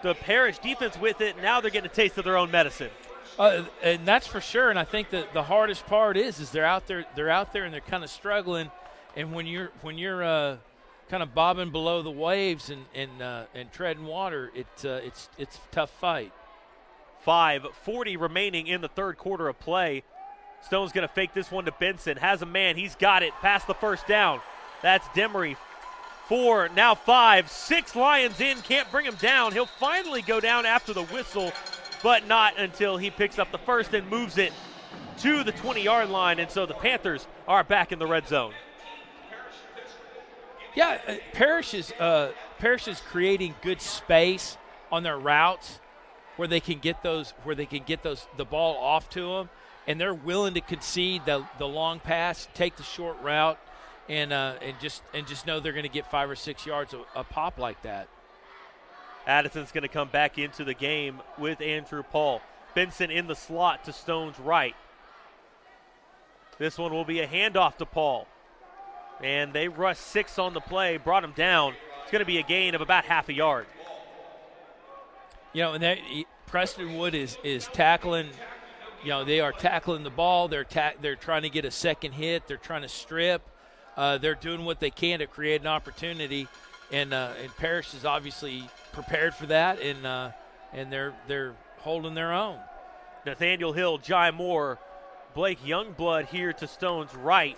the Parish defense with it. Now they're getting a taste of their own medicine. And that's for sure. And I think that the hardest part is they're out there and they're kind of struggling. And when you're kind of bobbing below the waves and treading water, it's a tough fight. 5:40 remaining in the third quarter of play. Stone's going to fake this one to Benson. Has a man. He's got it past the first down. That's Demery. 4, now 5, 6 Lions in. Can't bring him down. He'll finally go down after the whistle, but not until he picks up the first and moves it to the 20-yard line. And so the Panthers are back in the red zone. Yeah, Parish is creating good space on their routes where they can get the ball off to them, and they're willing to concede the long pass, take the short route, and just know they're going to get 5 or 6 yards a pop like that. Addison's going to come back into the game with Andrew Paul. Benson in the slot to Stone's right. This one will be a handoff to Paul. And they rushed 6 on the play, brought him down. It's going to be a gain of about half a yard. And Prestonwood is tackling. They are tackling the ball. They're trying to get a second hit. They're trying to strip. They're doing what they can to create an opportunity, and Parish is obviously prepared for that, and they're holding their own. Nathaniel Hill, Jai Moore, Blake Youngblood here to Stone's right.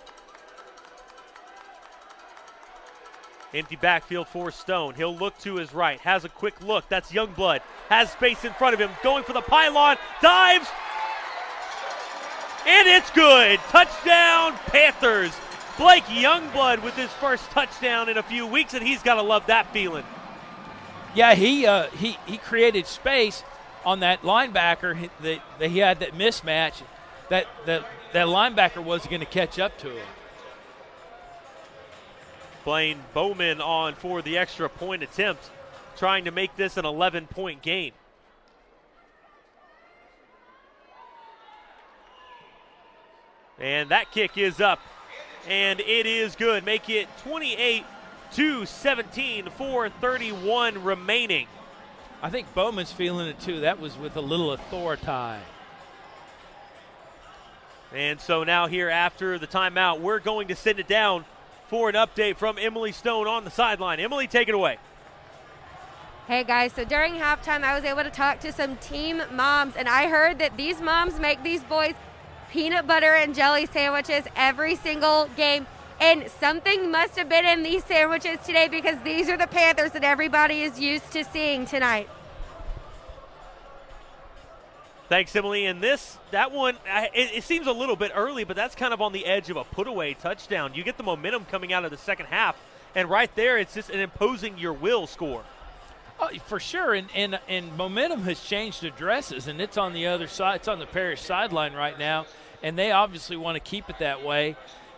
Empty backfield for Stone. He'll look to his right, has a quick look. That's Youngblood. Has space in front of him, going for the pylon, dives, and it's good. Touchdown, Panthers. Blake Youngblood with his first touchdown in a few weeks, and he's got to love that feeling. Yeah, he created space on that linebacker. He had that mismatch. That linebacker wasn't going to catch up to him. Blaine Bowman on for the extra point attempt, trying to make this an 11-point game. And that kick is up, and it is good. Make it 28-17, 4:31 remaining. I think Bowman's feeling it too. That was with a little authority. And so now here after the timeout, we're going to send it down for an update from Emily Stone on the sideline. Emily, take it away. Hey guys, so during halftime I was able to talk to some team moms, and I heard that these moms make these boys peanut butter and jelly sandwiches every single game, and something must have been in these sandwiches today because these are the Panthers that everybody is used to seeing tonight. Thanks, Emily. And that one, it seems a little bit early, but that's kind of on the edge of a put-away touchdown. You get the momentum coming out of the second half, and right there it's just an imposing your will score. Oh, for sure, and momentum has changed addresses, and it's on the other side. It's on the Parish sideline right now, and they obviously want to keep it that way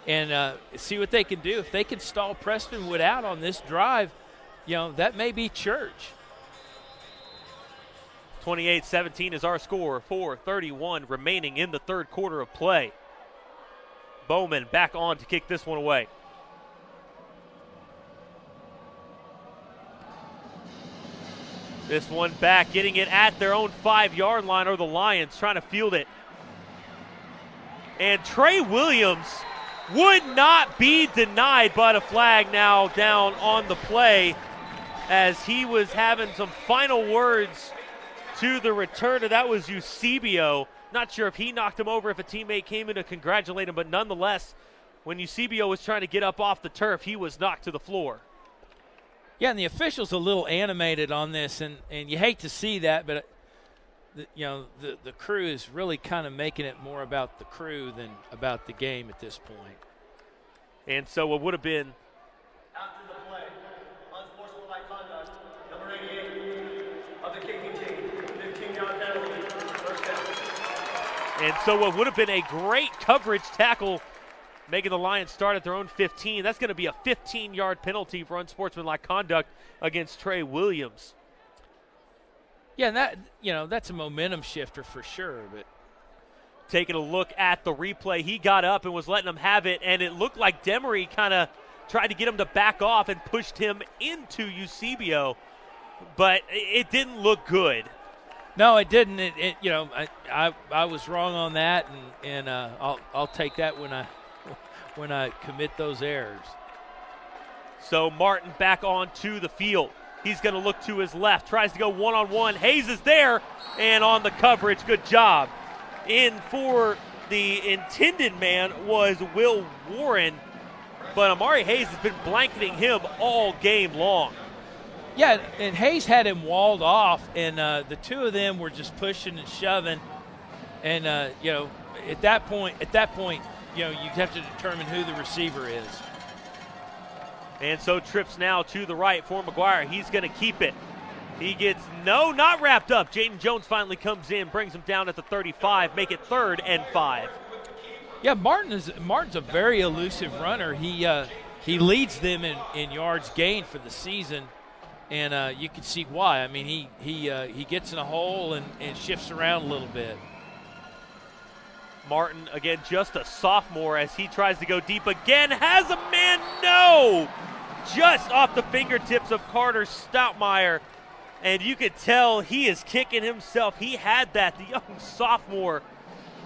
and see what they can do. If they can stall Prestonwood out on this drive, that may be church. 28-17 is our score, 4:31 remaining in the third quarter of play. Bowman back on to kick this one away. This one back, getting it at their own 5-yard line, or the Lions trying to field it. And Trey Williams would not be denied, but a flag now down on the play as he was having some final words to the returner. That was Eusebio. Not sure if he knocked him over, if a teammate came in to congratulate him, but nonetheless, when Eusebio was trying to get up off the turf, he was knocked to the floor. Yeah, and the official's a little animated on this, and you hate to see that, but the crew is really kind of making it more about the crew than about the game at this point. And so it would have been After the play, unsportsmanlike conduct, number 88 of the kicking team, 15-yard penalty, first down. And so it would have been a great coverage tackle, making the Lions start at their own 15. That's going to be a 15-yard penalty for unsportsmanlike conduct against Trey Williams. Yeah, and that's a momentum shifter for sure. But taking a look at the replay, he got up and was letting him have it, and it looked like Demery kind of tried to get him to back off and pushed him into Eusebio, but it didn't look good. No, it didn't. I was wrong on that, and I'll take that when I commit those errors. So Martin back onto the field. He's going to look to his left, tries to go one-on-one. Hayes is there, and on the coverage, good job. In for the intended man was Will Warren, but Amari Hayes has been blanketing him all game long. Yeah, and Hayes had him walled off, and the two of them were just pushing and shoving. And, at that point, you have to determine who the receiver is. And so trips now to the right for McGuire. He's going to keep it. He gets, not wrapped up. Jaden Jones finally comes in, brings him down at the 35, make it 3rd and 5. Yeah, Martin's a very elusive runner. He leads them in yards gained for the season, and you can see why. I mean, he gets in a hole and shifts around a little bit. Martin, again, just a sophomore as he tries to go deep again. Has a man, no! Just off the fingertips of Carter Stoutmeyer. And you could tell he is kicking himself. He had that, the young sophomore.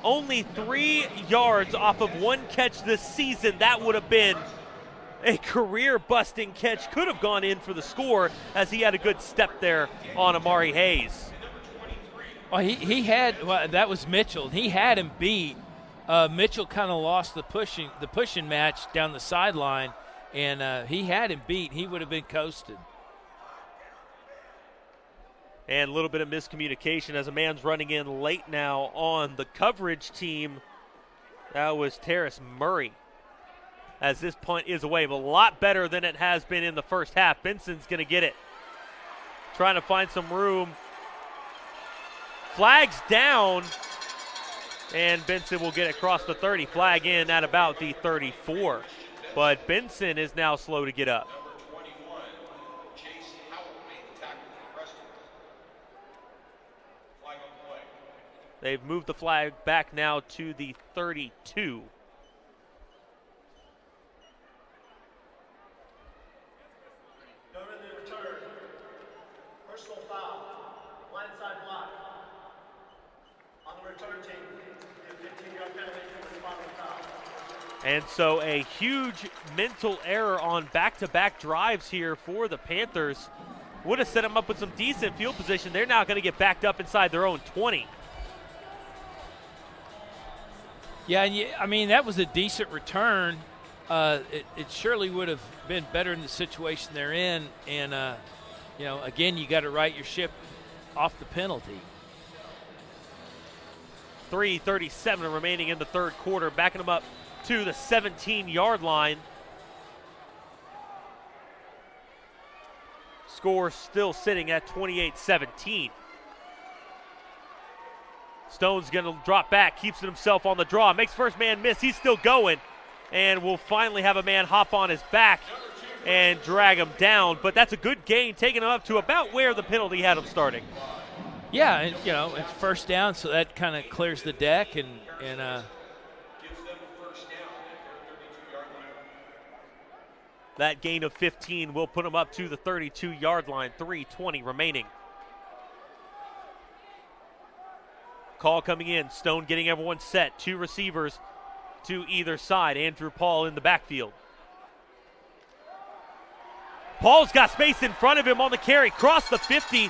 Only 3 yards off of one catch this season. That would have been a career-busting catch. Could have gone in for the score as he had a good step there on Amari Hayes. Well, that was Mitchell. He had him beat. Mitchell kind of lost the pushing match down the sideline, and he had him beat. He would have been coasted. And a little bit of miscommunication as a man's running in late now on the coverage team. That was Terrace Murray. As this punt is away, but a lot better than it has been in the first half. Benson's going to get it. Trying to find some room. Flag's down. And Benson will get across the 30. Flag in at about the 34. But Benson is now slow to get up. They've moved the flag back now to the 32. Personal foul, blindside block. On the return team, the 15-yard penalty for the spotting foul. And so a huge mental error on back-to-back drives here for the Panthers. Would have set them up with some decent field position. They're now going to get backed up inside their own 20. Yeah, and I mean, that was a decent return. It surely would have been better in the situation they're in. And, you know, again, you got to right your ship off the penalty. 3:37 remaining in the third quarter, backing them up to the 17-yard line. Score still sitting at 28-17. Stone's going to drop back, keeps it himself on the draw, makes first man miss. He's still going, and will finally have a man hop on his back and drag him down. But that's a good gain, taking him up to about where the penalty had him starting. Yeah, and, you know, it's first down, so that kind of clears the deck and Gives them a first down at their 32-yard line. That gain of 15 will put him up to the 32-yard line, 3:20 remaining. Call coming in, Stone getting everyone set. Two receivers to either side. Andrew Paul in the backfield. Paul's got space in front of him on the carry. Cross the 50.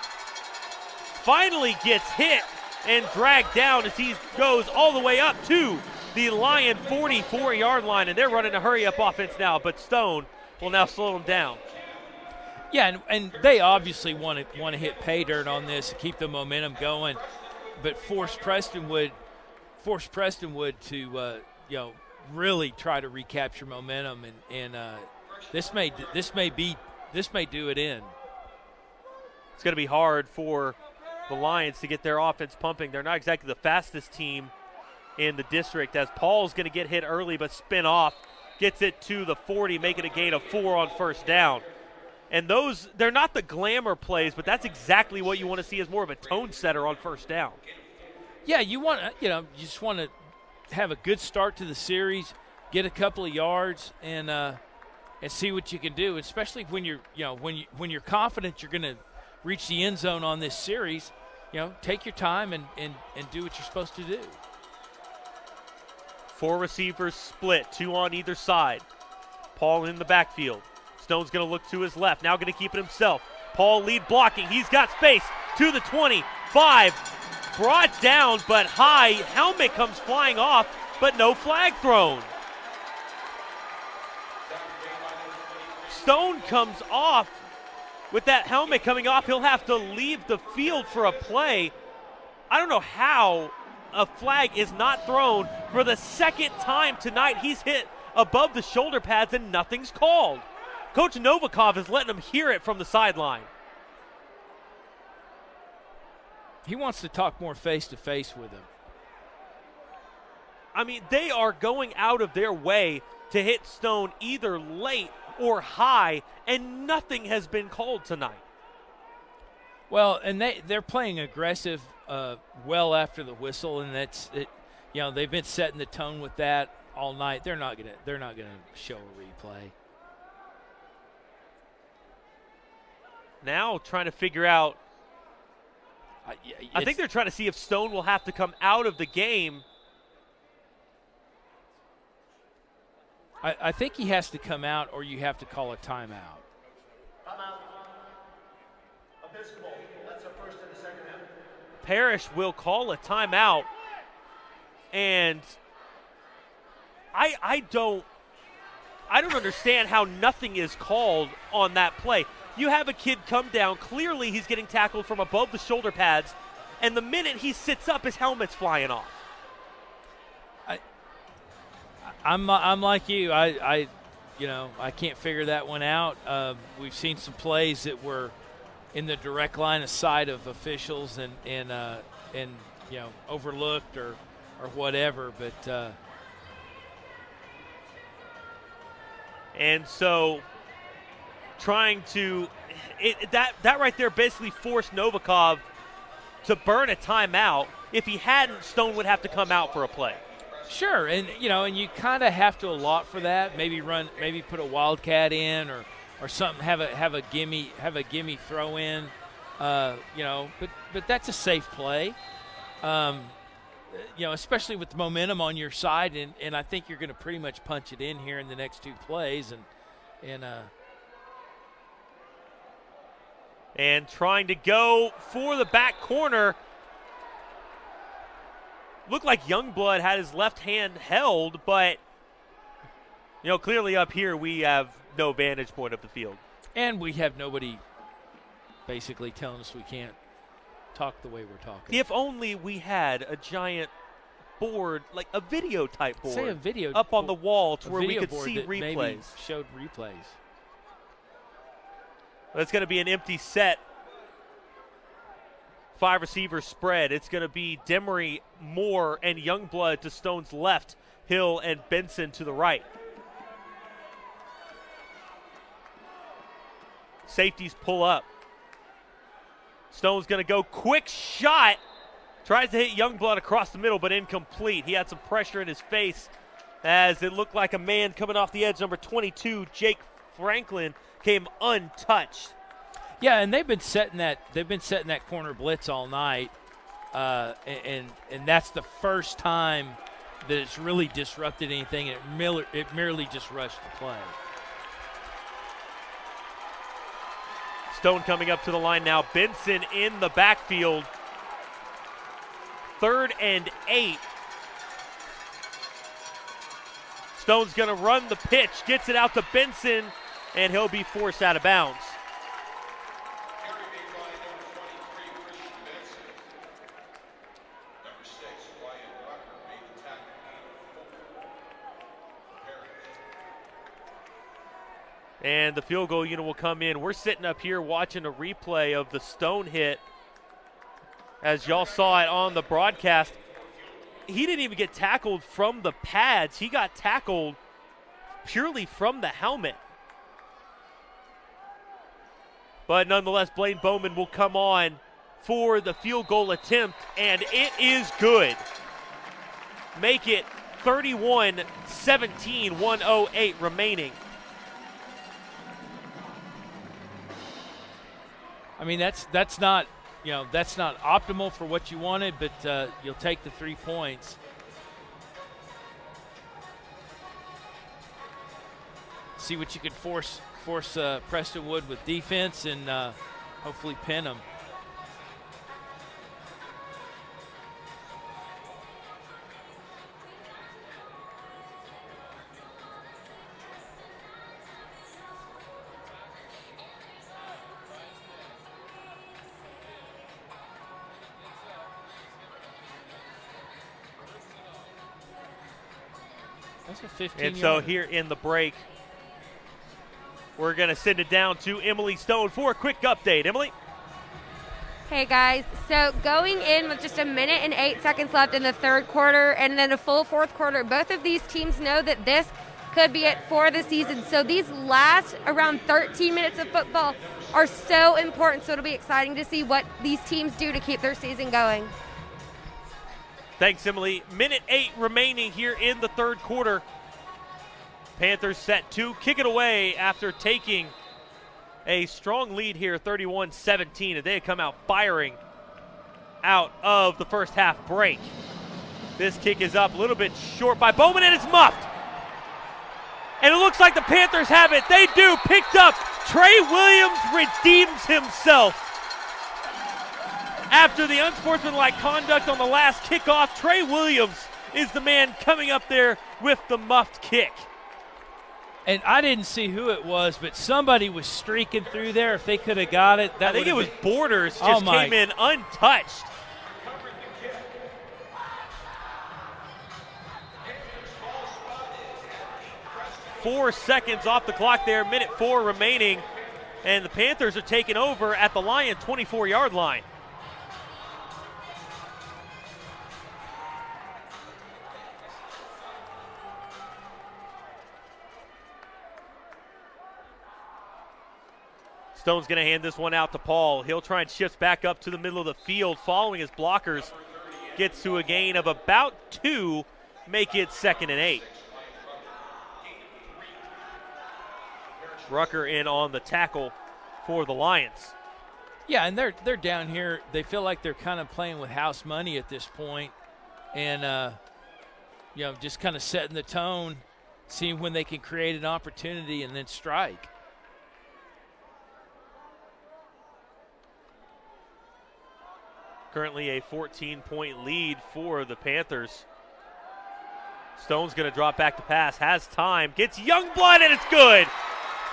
Finally gets hit and dragged down as he goes all the way up to the Lion 44-yard line. And they're running a hurry-up offense now, but Stone will now slow him down. Yeah, and they obviously want to hit pay dirt on this and keep the momentum going. But force Prestonwood to you know, really try to recapture momentum, and this may do it in. It's going to be hard for the Lions to get their offense pumping. They're not exactly the fastest team in the district, as Paul's going to get hit early but spin off, gets it to the 40, making a gain of 4 on first down. And those, they're not the glamour plays, but that's exactly what you want to see as more of a tone setter on first down. Yeah, you just want to have a good start to the series, get a couple of yards, and see what you can do. Especially when you're confident you're going to reach the end zone on this series. You know, take your time and do what you're supposed to do. 4 receivers split, 2 on either side. Paul in the backfield. Stone's going to look to his left, now going to keep it himself. Paul lead blocking, he's got space to the 25. Brought down, but high. Helmet comes flying off, but no flag thrown. Stone comes off. With that helmet coming off, he'll have to leave the field for a play. I don't know how a flag is not thrown. For the second time tonight, he's hit above the shoulder pads and nothing's called. Coach Novikov is letting him hear it from the sideline. He wants to talk more face-to-face with him. I mean, they are going out of their way to hit Stone either late or high, and nothing has been called tonight. Well, and they're playing aggressive well after the whistle, and that's it. You know, they've been setting the tone with that all night. They're not gonna show a replay. Now trying to figure out. I think they're trying to see if Stone will have to come out of the game. I think he has to come out, or you have to call a timeout. Timeout. Episcopal. That's a first and a second half. Parish will call a timeout, and I don't I don't understand how nothing is called on that play. You have a kid come down. Clearly he's getting tackled from above the shoulder pads, and the minute he sits up, his helmet's flying off. I'm like you. I can't figure that one out. We've seen some plays that were in the direct line of sight of officials and overlooked or whatever, but and so trying to that right there basically forced Novikov to burn a timeout. If he hadn't, Stone would have to come out for a play. Sure, and you kind of have to allot for that. Maybe put a wildcat in or something. Have a gimme throw in. But that's a safe play. Especially with the momentum on your side, and I think you're going to pretty much punch it in here in the next 2 plays, and trying to go for the back corner. Looked like Youngblood had his left hand held, but clearly up here we have no vantage point of the field, and we have nobody basically telling us we can't talk the way we're talking. If only we had a giant board, like a video type board, say a video up on the wall to where we could see that replays. Maybe showed replays. That's going to be an empty set. 5 receiver spread. It's going to be Demery, Moore, and Youngblood to Stone's left, Hill and Benson to the right. Safeties pull up. Stone's going to go quick shot. Tries to hit Youngblood across the middle, but incomplete. He had some pressure in his face as it looked like a man coming off the edge. Number 22, Jake Franklin, came untouched. Yeah, and they've been setting that corner blitz all night, and that's the first time that it's really disrupted anything. It merely just rushed the play. Stone coming up to the line now. Benson in the backfield. 3rd and 8. Stone's going to run the pitch, gets it out to Benson, and he'll be forced out of bounds. And the field goal unit will come in. We're sitting up here watching a replay of the Stone hit. As y'all saw it on the broadcast, he didn't even get tackled from the pads. He got tackled purely from the helmet. But nonetheless, Blaine Bowman will come on for the field goal attempt, and it is good. Make it 31-17, 1:08 remaining. I mean, that's not optimal for what you wanted, but you'll take the 3 points. See what you could force Prestonwood with defense and hopefully pin them. That's a 15 And so here in the break, we're going to send it down to Emily Stone for a quick update. Emily? Hey, guys. So going in with just 1 minute and 8 seconds left in the 3rd quarter and then a full 4th quarter, both of these teams know that this could be it for the season. So these last around 13 minutes of football are so important. So it'll be exciting to see what these teams do to keep their season going. Thanks, Emily. 1:08 remaining here in the 3rd quarter. Panthers set to kick it away after taking a strong lead here, 31-17. And they had come out firing out of the first half break. This kick is up a little bit short by Bowman, and it's muffed. And it looks like the Panthers have it. They do. Picked up. Trey Williams redeems himself. After the unsportsmanlike conduct on the last kickoff, Trey Williams is the man coming up there with the muffed kick. And I didn't see who it was, but somebody was streaking through there. If they could have got it, I think it was Borders just came in untouched. 4 seconds off the clock there, minute 4 remaining, and the Panthers are taking over at the Lion 24-yard line. Stone's going to hand this one out to Paul. He'll try and shift back up to the middle of the field following his blockers. Gets to a gain of about 2, make it 2nd and 8. Rucker in on the tackle for the Lions. Yeah, and they're down here. They feel like they're kind of playing with house money at this point, and just kind of setting the tone, seeing when they can create an opportunity and then strike. Currently a 14-point lead for the Panthers. Stone's going to drop back to pass, has time, gets Youngblood, and it's good.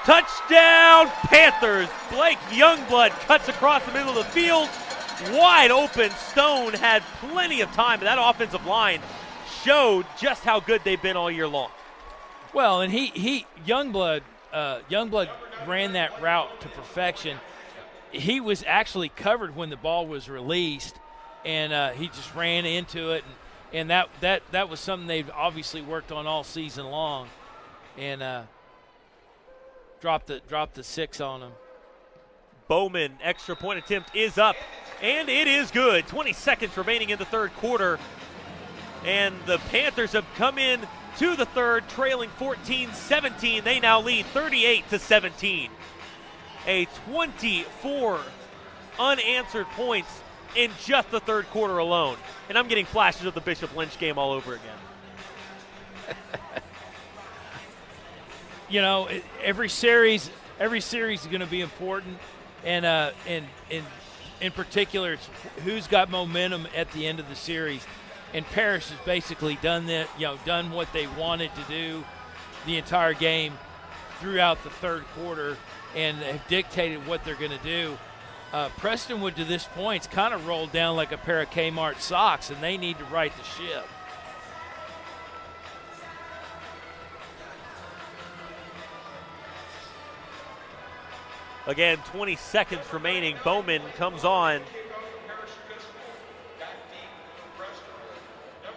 Touchdown, Panthers. Blake Youngblood cuts across the middle of the field. Wide open. Stone had plenty of time, and that offensive line showed just how good they've been all year long. Well, and Youngblood ran that route to perfection. He was actually covered when the ball was released, and he just ran into it, and that was something they've obviously worked on all season long, and dropped the 6 on him. Bowman, extra point attempt is up, and it is good. 20 seconds remaining in the third quarter, and the Panthers have come in to the third, trailing 14-17. They now lead 38-17. A 24 unanswered points in just the third quarter alone. And I'm getting flashes of the Bishop Lynch game all over again. Every series is going to be important, and in particular, it's who's got momentum at the end of the series. And Parish has basically done what they wanted to do the entire game throughout the third quarter, and have dictated what they're going to do. Prestonwood, to this point, is kind of rolled down like a pair of Kmart socks, and they need to right the ship. Again, 20 seconds remaining. Bowman comes on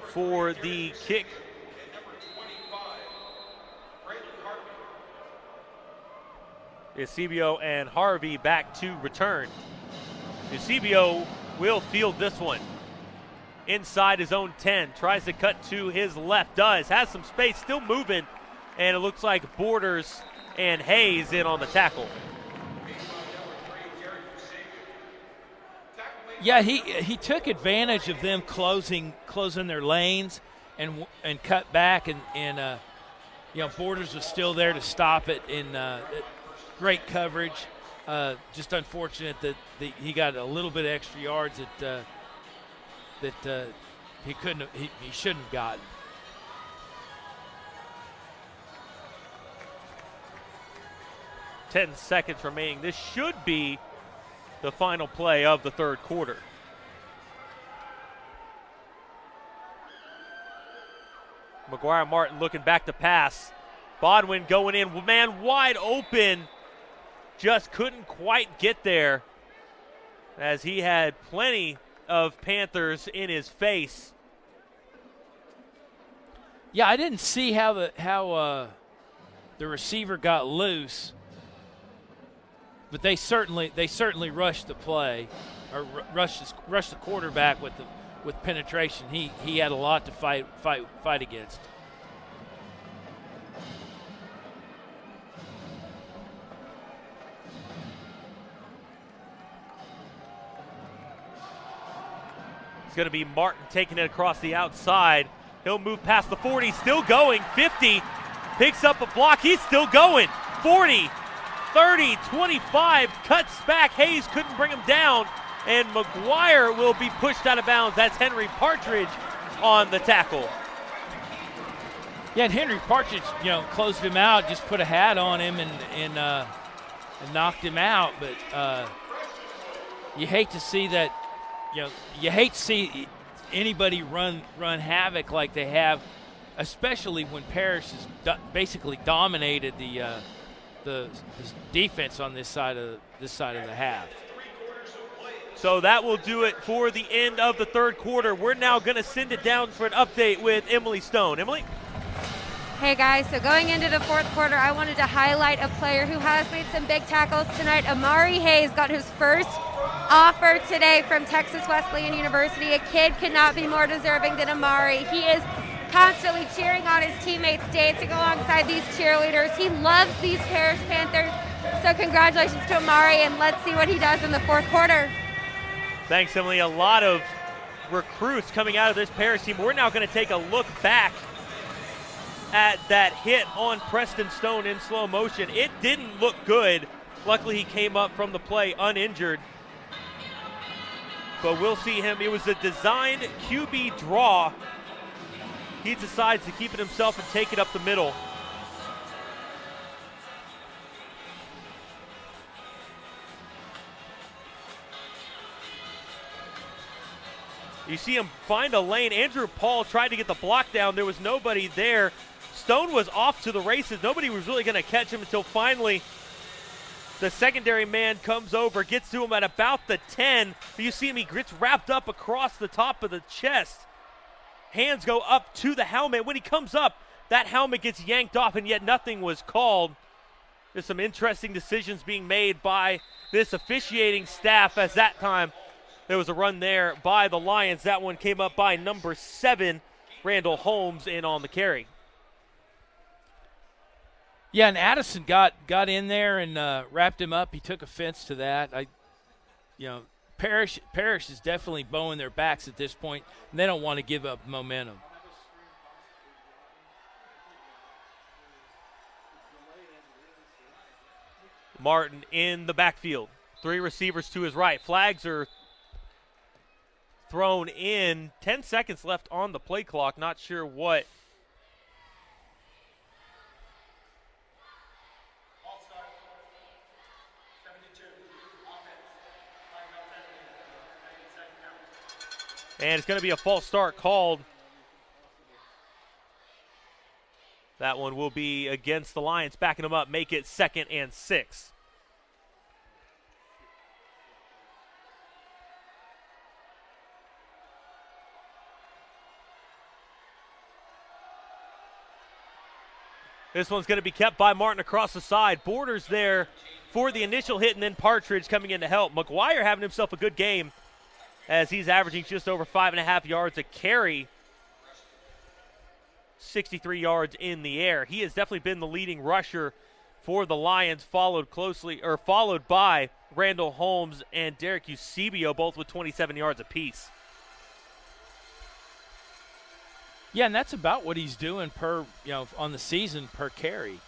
for the kick. Eusebio and Harvey back to return. Eusebio will field this one. Inside his own 10, tries to cut to his left, has some space, still moving, and it looks like Borders and Hayes in on the tackle. Yeah, he took advantage of them closing their lanes and cut back, and Borders was still there to stop it, and great coverage. Just unfortunate that he got a little bit of extra yards that he shouldn't have gotten. Ten seconds remaining. This should be the final play of the third quarter. McGuire Martin looking back to pass. Bodwin going in, man wide open. Just couldn't quite get there, as he had plenty of Panthers in his face. Yeah, I didn't see how the receiver got loose, but they certainly rushed the play, or rushed the quarterback with penetration. He had a lot to fight against. It's going to be Martin taking it across the outside. He'll move past the 40, still going. 50, picks up a block. He's still going. 40, 30, 25, cuts back. Hayes couldn't bring him down, and McGuire will be pushed out of bounds. That's Henry Partridge on the tackle. Yeah, and Henry Partridge, closed him out, just put a hat on him and knocked him out. But you hate to see that. You hate to see anybody run havoc like they have, especially when Parish has basically dominated the defense on this side of the half. So that will do it for the end of the third quarter. We're now going to send it down for an update with Emily Stone. Emily? Hey guys, so going into the fourth quarter, I wanted to highlight a player who has made some big tackles tonight. Amari Hayes got his first offer today from Texas Wesleyan University. A kid could not be more deserving than Amari. He is constantly cheering on his teammates, dancing alongside these cheerleaders. He loves these Parish Panthers. So congratulations to Amari, and let's see what he does in the fourth quarter. Thanks, Emily. A lot of recruits coming out of this Parish team. We're now going to take a look back at that hit on Preston Stone in slow motion. It didn't look good. Luckily, he came up from the play uninjured. But we'll see him. It was a designed QB draw. He decides to keep it himself and take it up the middle. You see him find a lane. Andrew Paul tried to get the block down. There was nobody there. Stone was off to the races. Nobody was really going to catch him until finally the secondary man comes over, gets to him at about the 10. You see him, he gets wrapped up across the top of the chest. Hands go up to the helmet. When he comes up, that helmet gets yanked off, and yet nothing was called. There's some interesting decisions being made by this officiating staff, as that time there was a run there by the Lions. That one came up by number 7, Randall Holmes, in on the carry. Yeah, and Addison got in there and wrapped him up. He took offense to that. Parish is definitely bowing their backs at this point, and they don't want to give up momentum. Martin in the backfield. 3 receivers to his right. Flags are thrown in. 10 seconds left on the play clock. Not sure what. And it's going to be a false start called. That one will be against the Lions, backing them up, make it 2nd and 6. This one's going to be kept by Martin across the side. Borders there for the initial hit, and then Partridge coming in to help. McGuire having himself a good game, as he's averaging just over 5.5 yards a carry, 63 yards in the air. He has definitely been the leading rusher for the Lions, followed by Randall Holmes and Derek Eusebio, both with 27 yards apiece. Yeah, and that's about what he's doing on the season per carry.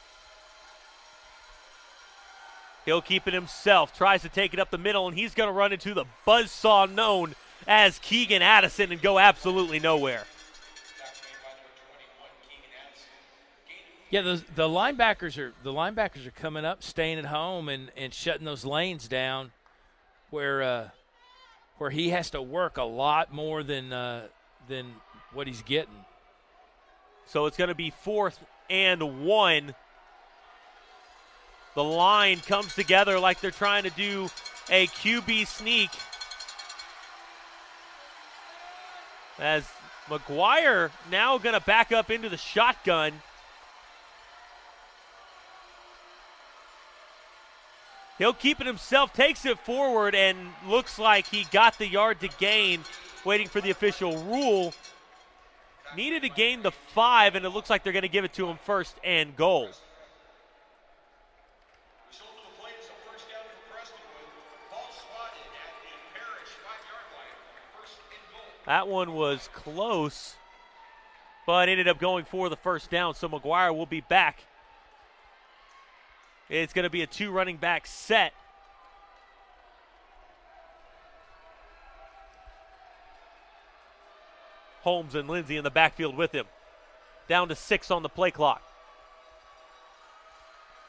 He'll keep it himself, tries to take it up the middle, and he's going to run into the buzzsaw known as Keegan Addison and go absolutely nowhere. Yeah, the linebackers are coming up, staying at home, and shutting those lanes down, where he has to work a lot more than what he's getting. So it's going to be 4th and 1. The line comes together like they're trying to do a QB sneak, as McGuire now going to back up into the shotgun. He'll keep it himself, takes it forward, and looks like he got the yard to gain, waiting for the official rule. Needed to gain the 5, and it looks like they're going to give it to him 1st and goal. That one was close, but ended up going for the 1st down, so McGuire will be back. It's going to be a 2 running back set. Holmes and Lindsay in the backfield with him. down to 6 on the play clock.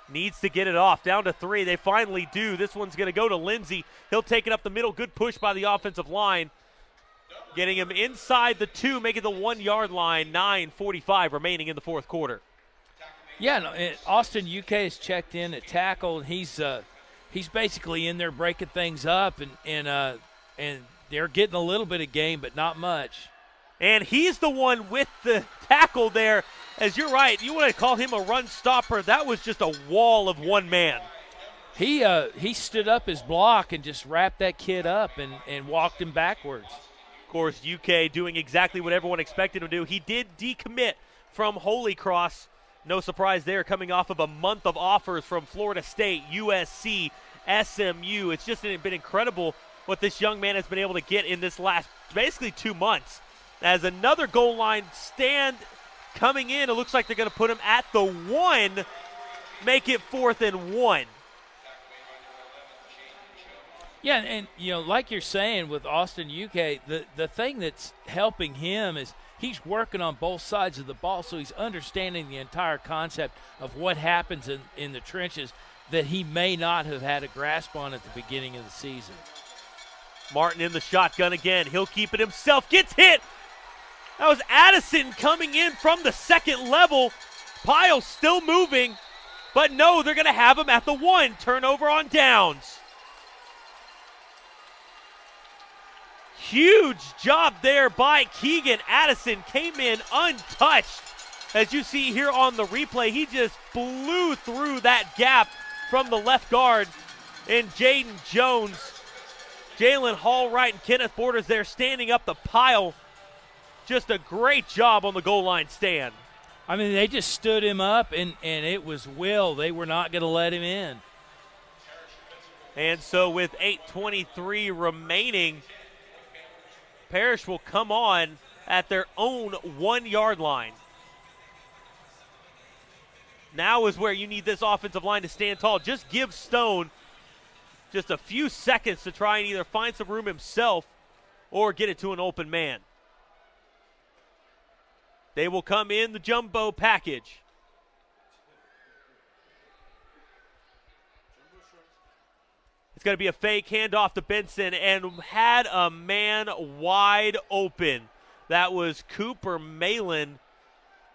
Needs to get it off, down to 3. They finally do. This one's going to go to Lindsey. He'll take it up the middle. Good push by the offensive line. Getting him inside the 2, making the 1-yard line. 9:45 remaining in the fourth quarter. Yeah, no, Austin UK has checked in at tackle. He's basically in there breaking things up, and they're getting a little bit of game, but not much. And he's the one with the tackle there. As you're right, you want to call him a run stopper. That was just a wall of one man. He stood up his block and just wrapped that kid up and walked him backwards. Of course, UK doing exactly what everyone expected him to do. He did decommit from Holy Cross. No surprise there, coming off of a month of offers from Florida State, USC, SMU. It's just been incredible what this young man has been able to get in this last basically 2 months. As another goal line stand coming in, it looks like they're going to put him at the 1, make it 4th and 1. Yeah, and like you're saying with Austin UK, the thing that's helping him is he's working on both sides of the ball, so he's understanding the entire concept of what happens in the trenches that he may not have had a grasp on at the beginning of the season. Martin in the shotgun again. He'll keep it himself. Gets hit. That was Addison coming in from the second level. Pyle still moving, but no, they're going to have him at the 1. Turnover on downs. Huge job there by Keegan. Addison came in untouched. As you see here on the replay, he just blew through that gap from the left guard. And Jaden Jones, Jalen Hallwright, and Kenneth Borders there standing up the pile. Just a great job on the goal line stand. I mean, they just stood him up, and it was will. They were not going to let him in. And so with 8:23 remaining, Parish will come on at their own 1-yard line. Now is where you need this offensive line to stand tall. Just give Stone just a few seconds to try and either find some room himself or get it to an open man. They will come in the jumbo package. It's going to be a fake handoff to Benson, and had a man wide open. That was Cooper Malin,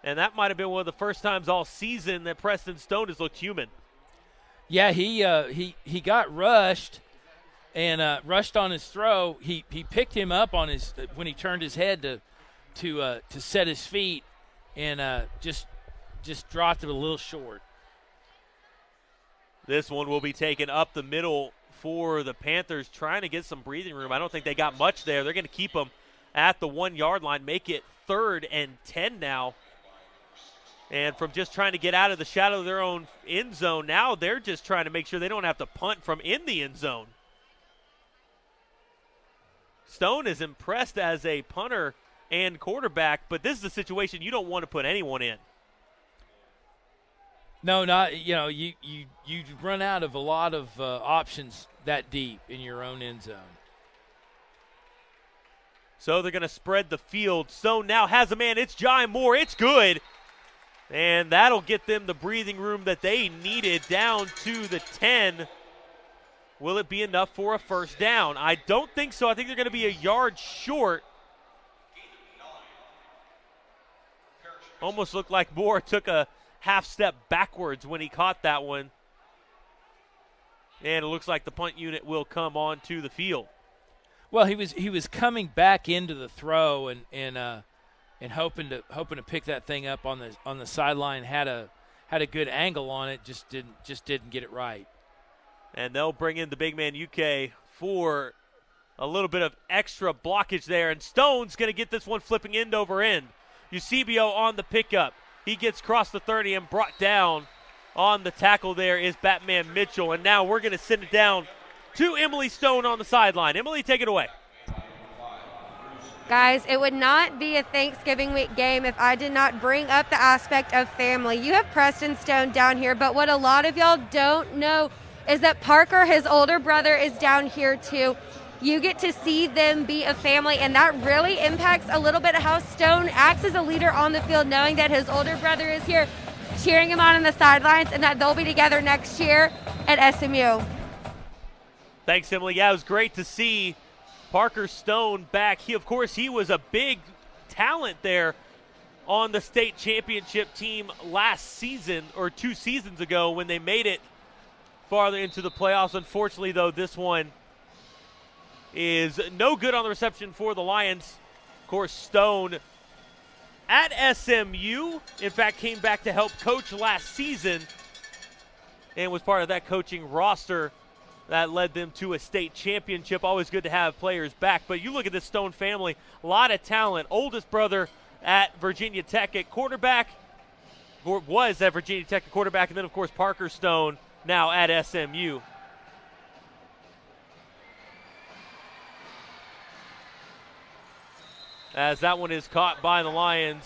and that might have been one of the first times all season that Preston Stone has looked human. Yeah, he got rushed and rushed on his throw. He picked him up on his when he turned his head to set his feet, and just dropped it a little short. This one will be taken up the middle for the Panthers, trying to get some breathing room. I don't think they got much there. They're going to keep them at the 1-yard line, make it 3rd and 10 now. And from just trying to get out of the shadow of their own end zone, now they're just trying to make sure they don't have to punt from in the end zone. Stone is impressed as a punter and quarterback, but this is a situation you don't want to put anyone in. No, not you run out of a lot of options that deep in your own end zone. So they're going to spread the field. Stone now has a man. It's Jai Moore. It's good. And that'll get them the breathing room that they needed down to the 10. Will it be enough for a first down? I don't think so. I think they're going to be a yard short. Almost looked like Moore took a half step backwards when he caught that one. And it looks like the punt unit will come onto the field. Well, he was coming back into the throw and hoping to pick that thing up on the sideline. Had a good angle on it, just didn't get it right. And they'll bring in the big man UK for a little bit of extra blockage there. And Stone's going to get this one flipping end over end. Eusebio on the pickup. He gets across the 30 and brought down. On the tackle there is Batman Mitchell. And now we're going to send it down to Emily Stone on the sideline. Emily, take it away. Guys, it would not be a Thanksgiving week game if I did not bring up the aspect of family. You have Preston Stone down here, but what a lot of y'all don't know is that Parker, his older brother, is down here too. you get to see them be a family, and that really impacts a little bit of how Stone acts as a leader on the field, knowing that his older brother is here cheering him on the sidelines and that they'll be together next year at SMU. Thanks, Emily. Yeah, it was great to see Parker Stone back. He was a big talent there on the state championship team last season, or 2 seasons ago, when they made it farther into the playoffs. Unfortunately, though, this one is no good on the reception for the Lions. Of course, Stone at SMU, in fact, came back to help coach last season and was part of that coaching roster that led them to a state championship. Always good to have players back. But you look at this Stone family, a lot of talent. Oldest brother at Virginia Tech at quarterback, or was at Virginia Tech at quarterback, and then, of course, Parker Stone now at SMU. As that one is caught by the Lions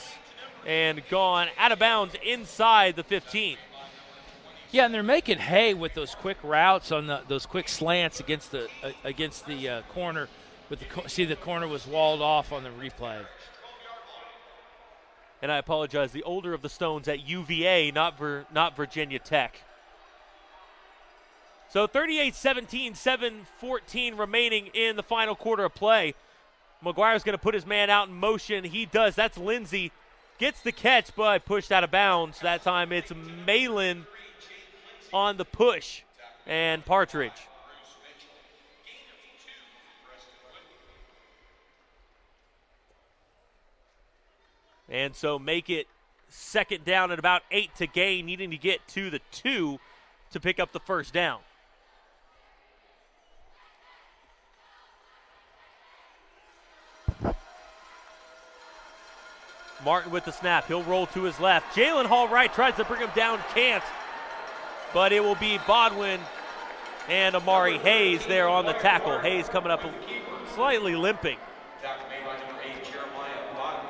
and gone out of bounds inside the 15. Yeah, and they're making hay with those quick routes on those quick slants against the corner. See, the corner was walled off on the replay. And I apologize, the older of the Stones at UVA, not Virginia Tech. So 38-17, 7:14 remaining in the final quarter of play. McGuire's going to put his man out in motion. He does. That's Lindsey. Gets the catch, but pushed out of bounds. That time it's Malin on the push and Partridge. And so make it second down at about 8 to gain, needing to get to the 2 to pick up the first down. Martin with the snap. He'll roll to his left. Jalen Hall right tries to bring him down. Can't. But it will be Bodwin and Amari Hayes there on the tackle. Hayes coming up slightly limping.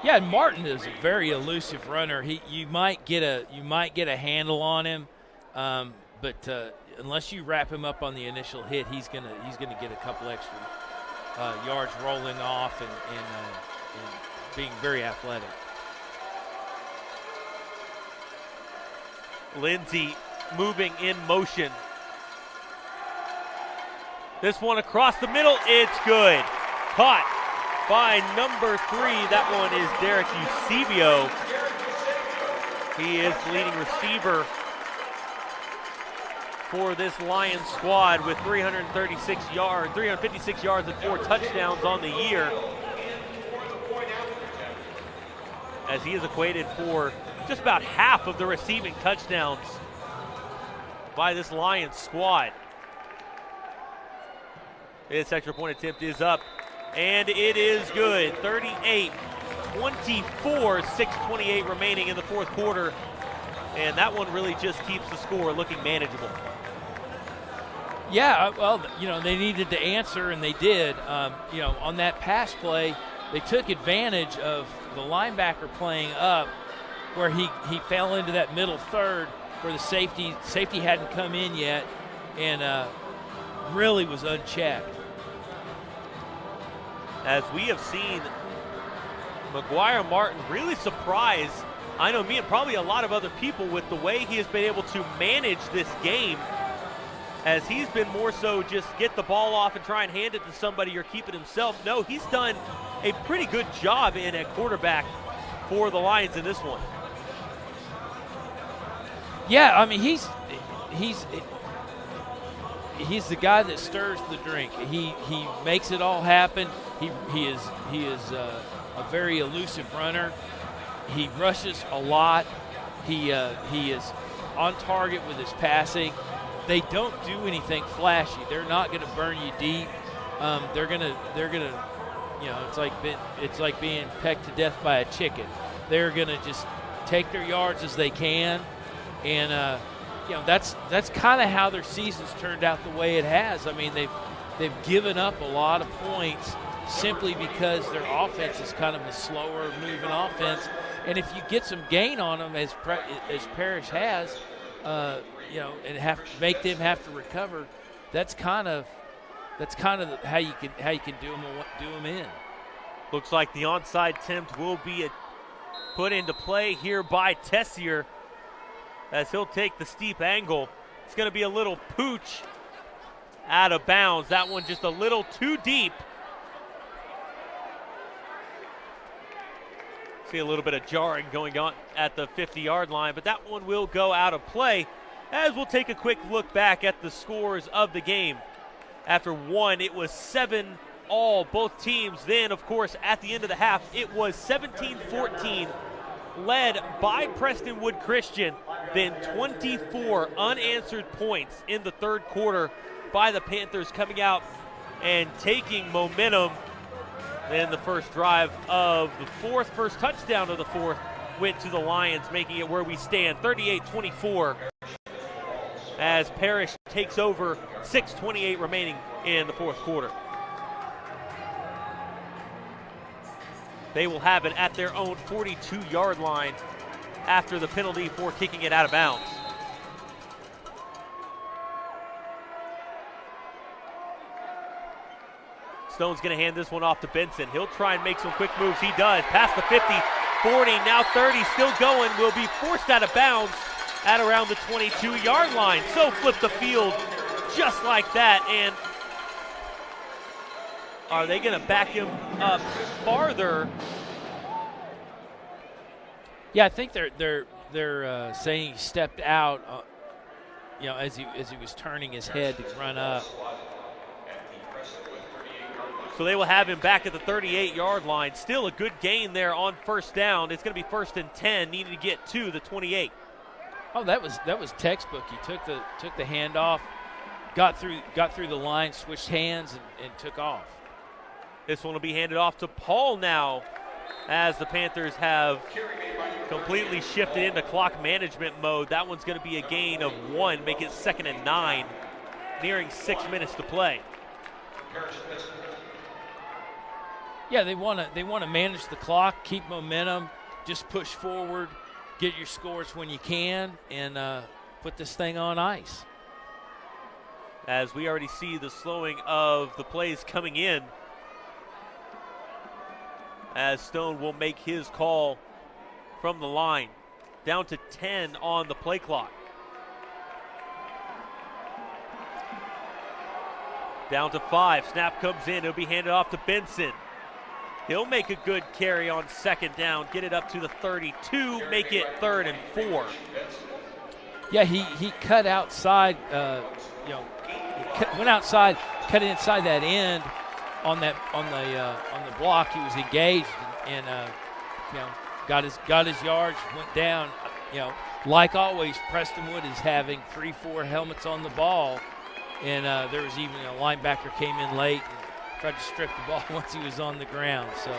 Yeah, and Martin is a very elusive runner. You might get a handle on him, but unless you wrap him up on the initial hit, he's gonna get a couple extra yards rolling off and being very athletic. Lindsey moving in motion. This one across the middle, it's good. Caught by number 3. That one is Derek Eusebio. He is the leading receiver for this Lions squad with 356 yards and 4 touchdowns on the year, as he is equated for just about half of the receiving touchdowns by this Lions squad. This extra point attempt is up, and it is good. 38-24, 6:28 remaining in the fourth quarter, and that one really just keeps the score looking manageable. Yeah, well, they needed to answer, and they did. On that pass play, they took advantage of the linebacker playing up, where he fell into that middle third where the safety hadn't come in yet, and really was unchecked. As we have seen McGuire Martin really surprise, I know me and probably a lot of other people, with the way he has been able to manage this game, as he's been more so just get the ball off and try and hand it to somebody or keep it himself. No, he's done a pretty good job in at quarterback for the Lions in this one. Yeah, I mean, he's the guy that stirs the drink. He makes it all happen. He is a very elusive runner. He rushes a lot. He is on target with his passing. They don't do anything flashy. They're not going to burn you deep. They're gonna it's like being pecked to death by a chicken. They're gonna just take their yards as they can, and that's kind of how their season's turned out the way it has. I mean, they've given up a lot of points simply because their offense is kind of a slower moving offense, and if you get some gain on them, as Parish has, and make them have to recover, that's kind of that's kind of how you can do them in. Looks like the onside attempt will be put into play here by Tessier as he'll take the steep angle. It's going to be a little pooch out of bounds. That one just a little too deep. See a little bit of jarring going on at the 50-yard line, but that one will go out of play as we'll take a quick look back at the scores of the game. After one, it was 7-all, both teams. Then, of course, at the end of the half, it was 17-14, led by Prestonwood Christian. Then 24 unanswered points in the third quarter by the Panthers, coming out and taking momentum. Then the first drive of the fourth, first touchdown of the fourth, went to the Lions, making it where we stand, 38-24, as Parish takes over, 6:28 remaining in the fourth quarter. They will have it at their own 42-yard line after the penalty for kicking it out of bounds. Stone's going to hand this one off to Benson. He'll try and make some quick moves. He does. Past the 50, 40, now 30, still going. Will be forced out of bounds at around the 22-yard line. So flip the field just like that. And are they going to back him up farther? Yeah, I think they're saying he stepped out, as he was turning his head to run up. So they will have him back at the 38-yard line. Still a good gain there on first down. It's going to be 1st and 10, needing to get to the 28. Oh, that was textbook. He took the handoff, got through the line, switched hands, and took off. This one will be handed off to Paul now, as the Panthers have completely shifted into clock management mode. That one's going to be a gain of 1, make it 2nd and 9, nearing 6 minutes to play. Yeah, they want to manage the clock, keep momentum, just push forward, get your scores when you can, and put this thing on ice. As we already see the slowing of the plays coming in, as Stone will make his call from the line. Down to 10 on the play clock. Down to 5. Snap comes in. It'll be handed off to Benson. He'll make a good carry on second down, get it up to the 32, make it 3rd and 4. Yeah, he cut outside, went outside, cut inside that end on the block. He was engaged and got his yards, went down. Like always, Prestonwood is having 3-4 helmets on the ball, and there was even a linebacker came in late and tried to strip the ball once he was on the ground. So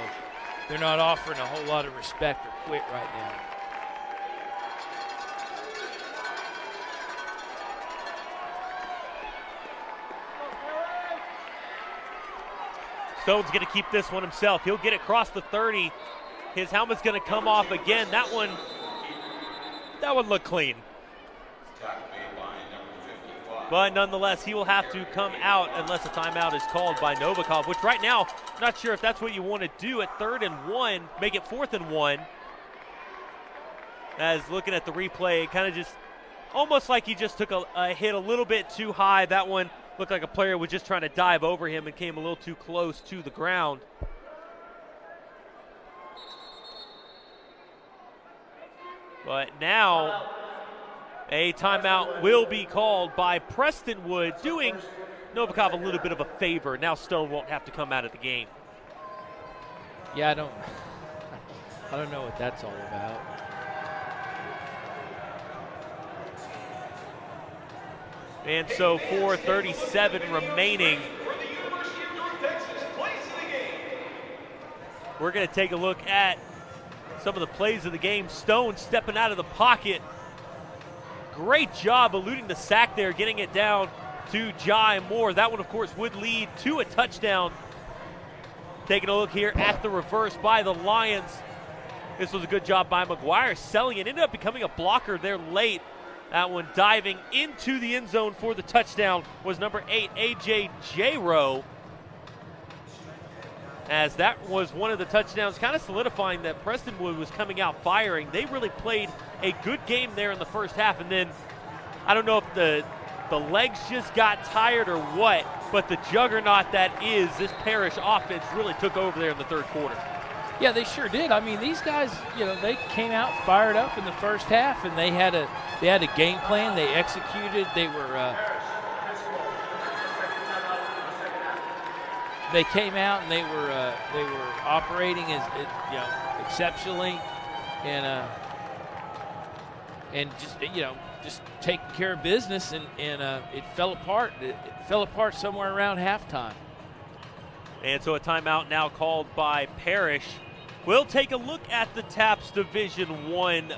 they're not offering a whole lot of respect or quit right now. Stone's going to keep this one himself. He'll get it across the 30. His helmet's going to come off again. That one looked clean. But nonetheless, he will have to come out unless a timeout is called by Novikov, which right now, I'm not sure if that's what you want to do at 3rd and 1, make it 4th and 1. As looking at the replay, it kind of just, almost like he just took a hit a little bit too high. That one looked like a player was just trying to dive over him and came a little too close to the ground. But now a timeout will be called by Prestonwood, doing Novikov a little bit of a favor. Now Stone won't have to come out of the game. Yeah, I don't know what that's all about. And so 4:37 remaining. We're going to take a look at some of the plays of the game. Stone stepping out of the pocket. Great job eluding the sack there, getting it down to Jai Moore. That one, of course, would lead to a touchdown. Taking a look here at the reverse by the Lions. This was a good job by McGuire selling it. Ended up becoming a blocker there late That one diving into the end zone for the touchdown was number 8, A.J. J-Rowe. As that was one of the touchdowns, kind of solidifying that Prestonwood was coming out firing. They really played a good game there in the first half, and then I don't know if the legs just got tired or what, but the juggernaut that is this Parish offense really took over there in the third quarter. Yeah, they sure did. I mean, these guys, they came out fired up in the first half, and they had a game plan. They executed. They came out and they were operating exceptionally, and just taking care of business, and it fell apart. It fell apart somewhere around halftime. And so a timeout now called by Parish. We'll take a look at the TAPS Division I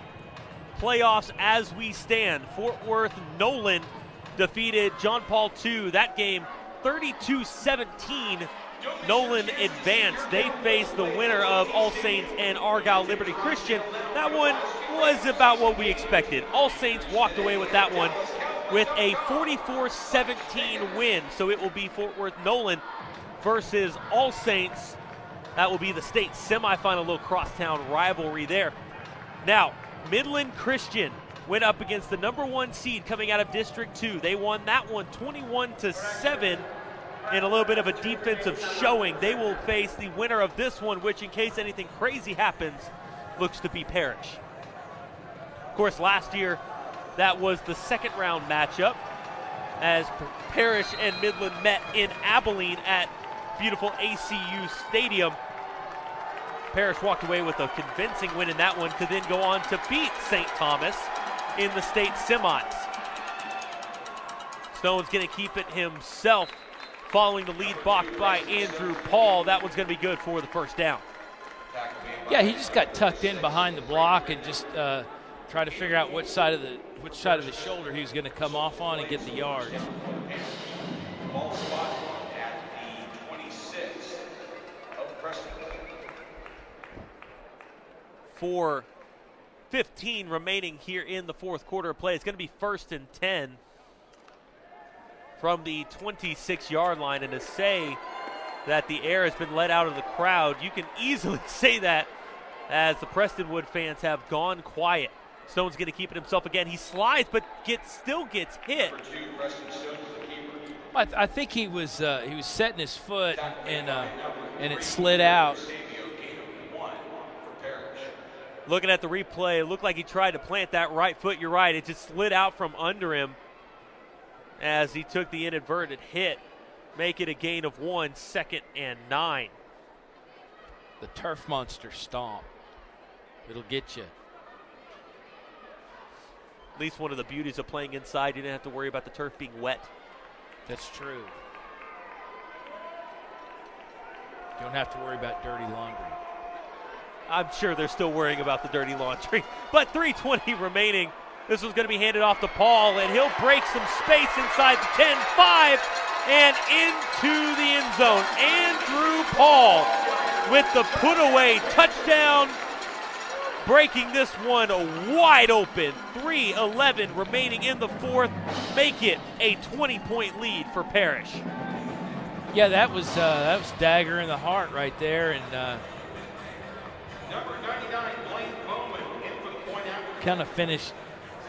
playoffs as we stand. Fort Worth Nolan defeated John Paul II. That game 32-17. Nolan advanced. They faced the winner of All Saints and Argyle Liberty Christian. That one was about what we expected. All Saints walked away with that one with a 44-17 win. So it will be Fort Worth Nolan versus All Saints. That will be the state semifinal, little crosstown rivalry there. Now, Midland Christian went up against the number 1 seed coming out of District 2. They won that one 21-7 in a little bit of a defensive showing. They will face the winner of this one, which in case anything crazy happens, looks to be Parish. Of course, last year, that was the second round matchup as Parish and Midland met in Abilene at beautiful ACU Stadium. Parish walked away with a convincing win in that one to then go on to beat St. Thomas in the state semis. Stone's going to keep it himself following the lead blocked by Andrew Paul. That one's going to be good for the first down. Yeah, he just got tucked in behind the block and just tried to figure out which side of the shoulder he was going to come off on and get the yards. Ball spot at the 26 of Preston. 4:15 remaining here in the fourth quarter of play. It's going to be 1st and 10 from the 26-yard line. And to say that the air has been let out of the crowd, you can easily say that as the Prestonwood fans have gone quiet. Stone's going to keep it himself again. He slides, but still gets hit. I think he was setting his foot and it slid out. Looking at the replay, it looked like he tried to plant that right foot. You're right. It just slid out from under him as he took the inadvertent hit. Make it a gain of 1, 2nd and 9. The turf monster stomp. It'll get you. At least one of the beauties of playing inside, you didn't have to worry about the turf being wet. That's true. You don't have to worry about dirty laundry. I'm sure they're still worrying about the dirty laundry. But 3:20 remaining. This was going to be handed off to Paul, and he'll break some space inside the 10-5 and into the end zone. Andrew Paul with the put-away touchdown, breaking this one wide open. 3:11 remaining in the fourth. Make it a 20-point lead for Parish. Yeah, that was dagger in the heart right there, and Number 99, Blaine Bowman, in for the point after. kind of finish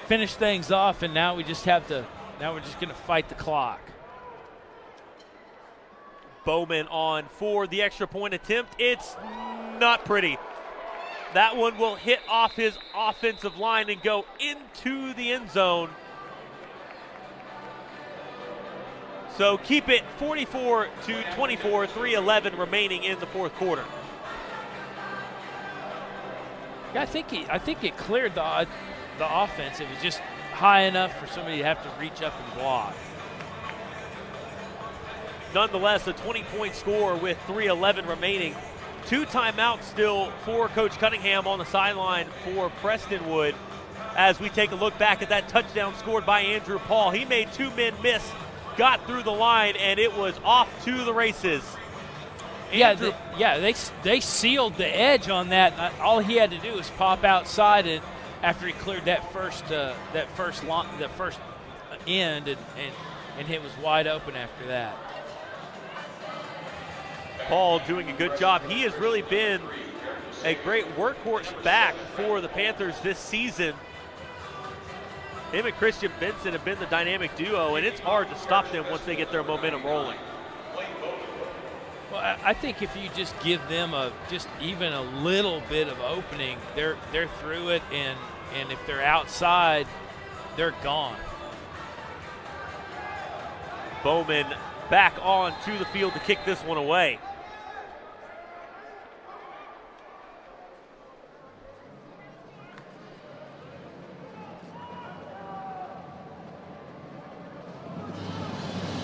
things off, and now we're just going to fight the clock. Bowman on for the extra point attempt. It's not pretty. That one will hit off his offensive line and go into the end zone. So keep it 44-24, 3:11 remaining in the fourth quarter. Yeah, I think it cleared the offense. It was just high enough for somebody to have to reach up and block. Nonetheless, a 20-point score with 3:11 remaining. 2 timeouts still for Coach Cunningham on the sideline for Prestonwood. As we take a look back at that touchdown scored by Andrew Paul. He made 2 men miss, got through the line, and it was off to the races. They sealed the edge on that. All he had to do was pop outside after he cleared that first end and it was wide open after that. Paul doing a good job. He has really been a great workhorse back for the Panthers this season. Him and Christian Benson have been the dynamic duo, and it's hard to stop them once they get their momentum rolling. Well, I think if you just give them just even a little bit of opening, they're through it, and if they're outside, they're gone. Bowman back on to the field to kick this one away.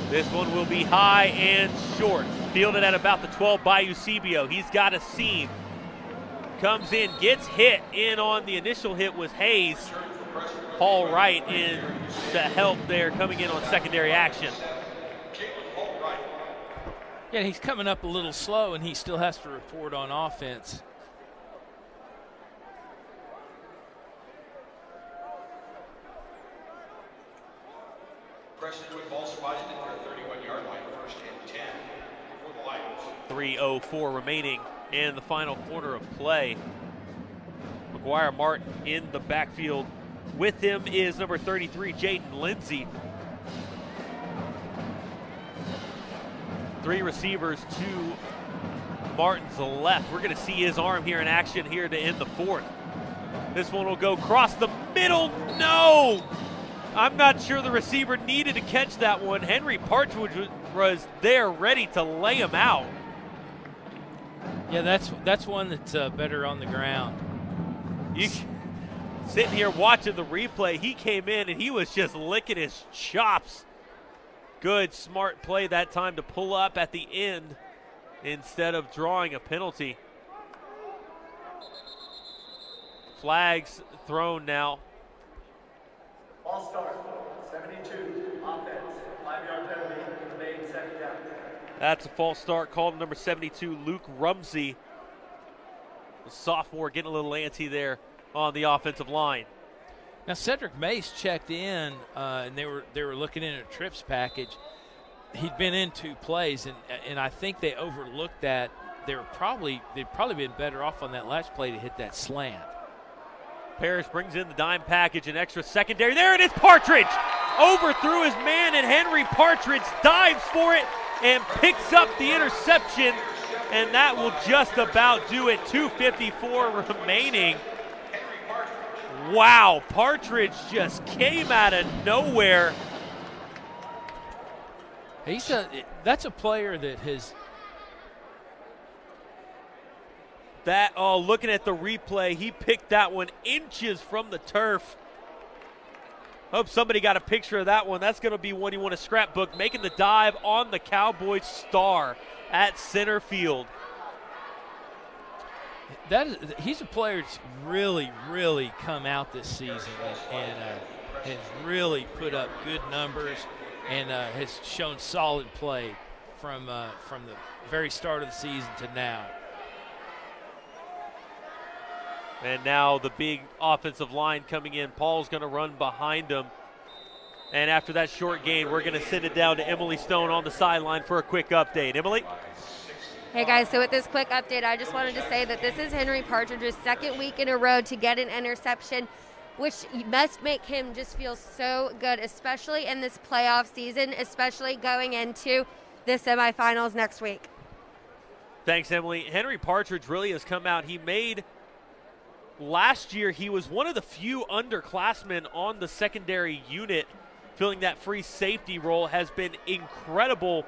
This one will be high and short. Fielded at about the 12 by Eusebio. He's got a seam. Comes in, gets hit. In on the initial hit was Hayes. Paul Wright in to help there, coming in on secondary action. Yeah, he's coming up a little slow, and he still has to report on offense. Prestonwood ball spotted at their 31-yard line, first and 10 for the Lions. 3:04 remaining in the final quarter of play. McGuire Martin in the backfield. With him is number 33, Jaden Lindsay. 3 receivers to Martin's left. We're going to see his arm here in action here to end the fourth. This one will go across the middle. No! I'm not sure the receiver needed to catch that one. Henry Partridge was there ready to lay him out. Yeah, that's one that's better on the ground. Sitting here watching the replay, he came in and he was just licking his chops. Good, smart play that time to pull up at the end instead of drawing a penalty. Flags thrown now. Ball start, 72, offense, 5-yard penalty, made second down. That's a false start called to number 72, Luke Rumsey. The sophomore getting a little antsy there on the offensive line. Now Cedric Mace checked in, and they were looking in at Tripp's package. He'd been in 2 plays, and I think they overlooked that. They'd probably been better off on that last play to hit that slant. Parish brings in the dime package, an extra secondary. There it is, Partridge! Overthrew his man, and Henry Partridge dives for it and picks up the interception, and that will just about do it. 2:54 remaining. Wow, Partridge just came out of nowhere. That's a player that has. Looking at the replay, he picked that one inches from the turf. Hope somebody got a picture of that one. That's going to be one you want to scrapbook. Making the dive on the Cowboys star at center field. He's a player that's really, really come out this season and has really put up good numbers and has shown solid play from the very start of the season to now. And now the big offensive line coming in. Paul's going to run behind him. And after that short gain, we're going to send it down to Emily Stone on the sideline for a quick update. Emily? Hey guys, so with this quick update, I just wanted to say that this is Henry Partridge's second week in a row to get an interception, which must make him just feel so good, especially in this playoff season, especially going into the semifinals next week. Thanks, Emily. Henry Partridge really has come out. Last year, he was one of the few underclassmen on the secondary unit, filling that free safety role. Has been incredible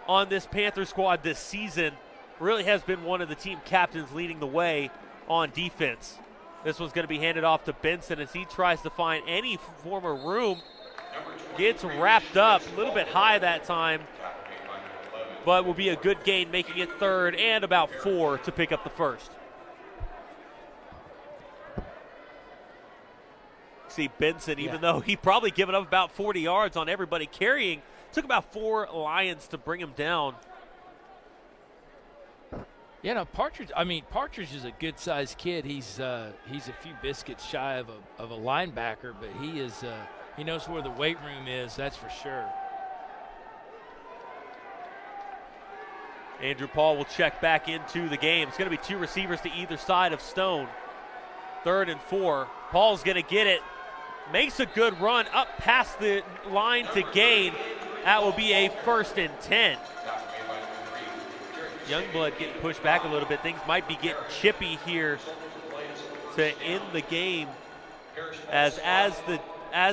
on this Panther squad this season. Really has been one of the team captains leading the way on defense. This one's going to be handed off to Benson as he tries to find any form of room. Gets wrapped up a little bit high that time, but will be a good gain, making it 3rd and about 4 to pick up the first. See Benson, even though he probably given up about 40 yards on everybody carrying, took about 4 Lions to bring him down. Yeah, no, Partridge is a good-sized kid. He's a few biscuits shy of a linebacker, but he knows where the weight room is, that's for sure. Andrew Paul will check back into the game. It's going to be 2 receivers to either side of Stone. 3rd and 4. Paul's going to get it. Makes a good run up past the line to gain. That will be a 1st and 10. Youngblood getting pushed back a little bit. Things might be getting chippy here to end the game. As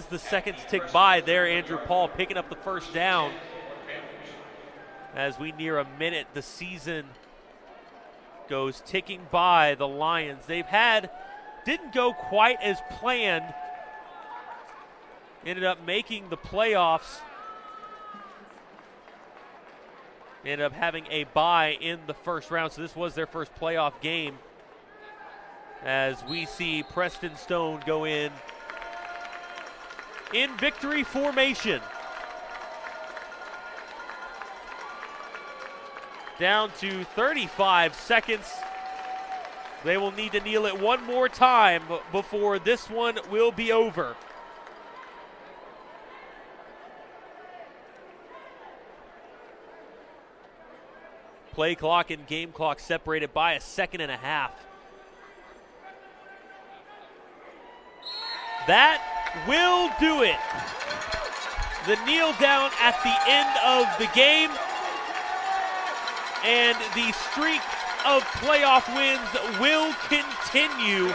the seconds tick by there, Andrew Paul picking up the 1st down. As we near a minute, the season goes ticking by the Lions. Didn't go quite as planned. Ended up making the playoffs. Ended up having a bye in the 1st round, so this was their first playoff game. As we see Preston Stone go in victory formation. Down to 35 seconds. They will need to kneel it one more time before this one will be over. Play clock and game clock separated by a 1.5 seconds. That will do it. The kneel down at the end of the game. And the streak of playoff wins will continue.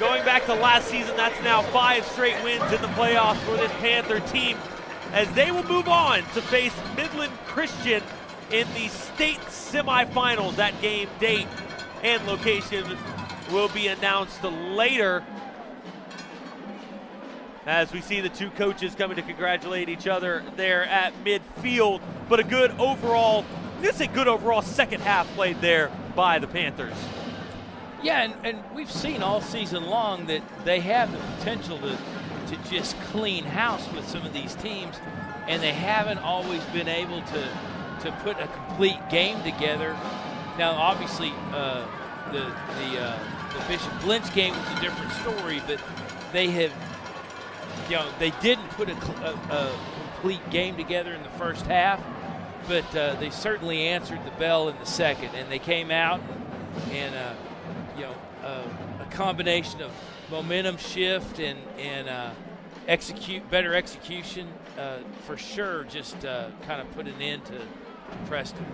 Going back to last season, that's now 5 straight wins in the playoffs for this Panther team, as they will move on to face Midland Christian in the state semifinals. That game date and location will be announced later, as we see the 2 coaches coming to congratulate each other there at midfield. But a good overall second half played there by the Panthers. Yeah, and we've seen all season long that they have the potential to just clean house with some of these teams, and they haven't always been able to put a complete game together. Now, obviously, the Bishop Lynch game was a different story, but they didn't put a complete game together in the first half, but they certainly answered the bell in the second, and they came out and a combination of momentum shift and better execution for sure just kind of put an end to Preston.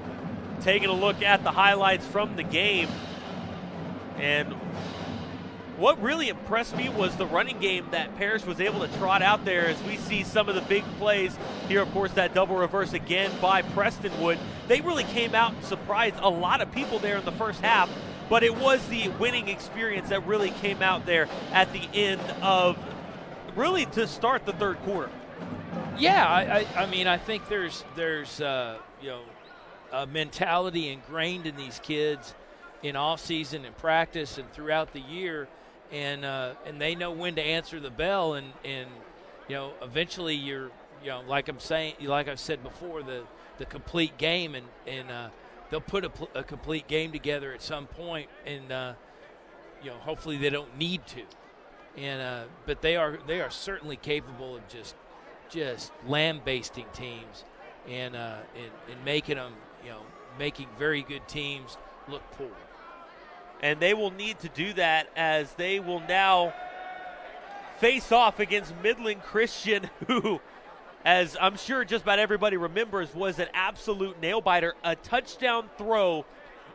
Taking a look at the highlights from the game, and what really impressed me was the running game that Parish was able to trot out there, as we see some of the big plays here. Of course, that double reverse again by Prestonwood. They really came out and surprised a lot of people there in the first half, but it was the winning experience that really came out there at the end of, really to start the 3rd quarter. Yeah, I mean, I think there's a mentality ingrained in these kids in off season and practice and throughout the year, and they know when to answer the bell, and eventually you're like I've said before, the complete game, and they'll put a complete game together at some point, and hopefully they don't need to, but they are certainly capable of just lambasting teams and making them making very good teams look poor. And they will need to do that, as they will now face off against Midland Christian, who, as I'm sure just about everybody remembers, was an absolute nail-biter. A touchdown throw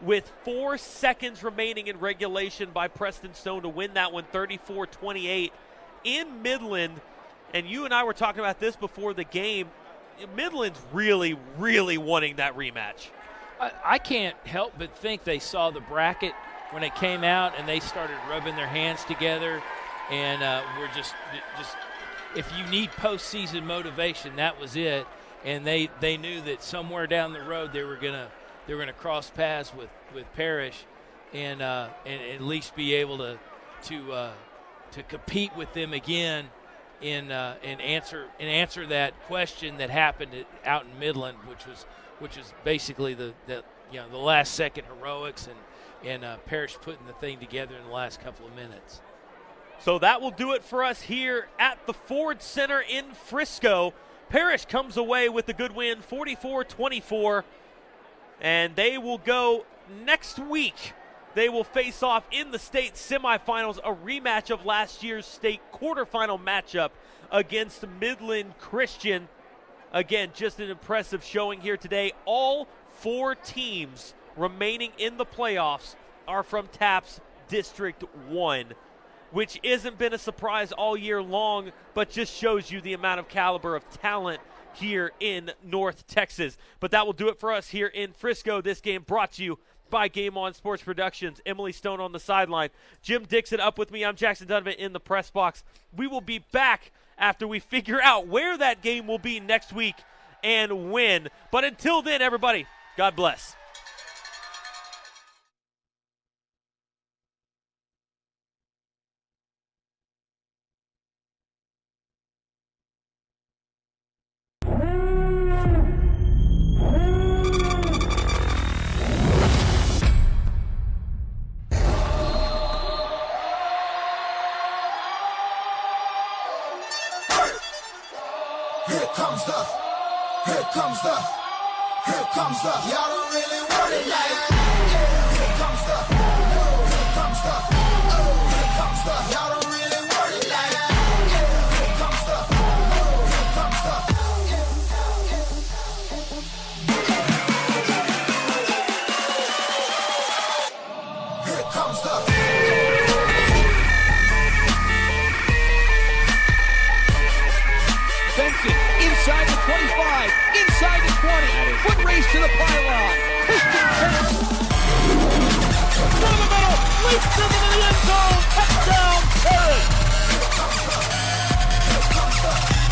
with 4 seconds remaining in regulation by Preston Stone to win that one 34-28 in Midland. And you and I were talking about this before the game. Midland's really, really wanting that rematch. I can't help but think they saw the bracket when it came out, and they started rubbing their hands together, and we're just if you need postseason motivation, that was it. And they knew that somewhere down the road they were gonna cross paths with Parish, and at least be able to compete with them again and answer that question that happened out in Midland, which was basically the the last-second heroics and Parish putting the thing together in the last couple of minutes. So that will do it for us here at the Ford Center in Frisco. Parish comes away with a good win, 44-24, and they will go next week. They will face off in the state semifinals, a rematch of last year's state quarterfinal matchup against Midland Christian. Again, just an impressive showing here today. All 4 teams remaining in the playoffs are from TAPS District 1, which hasn't been a surprise all year long, but just shows you the amount of caliber of talent here in North Texas. But that will do it for us here in Frisco. This game brought to you by Game On Sports Productions. Emily Stone on the sideline. Jim Dixon up with me. I'm Jackson Donovan in the press box. We will be back after we figure out where that game will be next week and when. But until then, everybody, God bless. Here comes the, y'all don't really want it like, here comes the, here comes the, here comes the, y'all don't really want it like, here comes the, here comes the. Here comes the. Benson inside the 25, inside the 20, foot race to the pylon. Christian Parish through the middle, leaps into the end zone, touchdown Parish. Here comes the.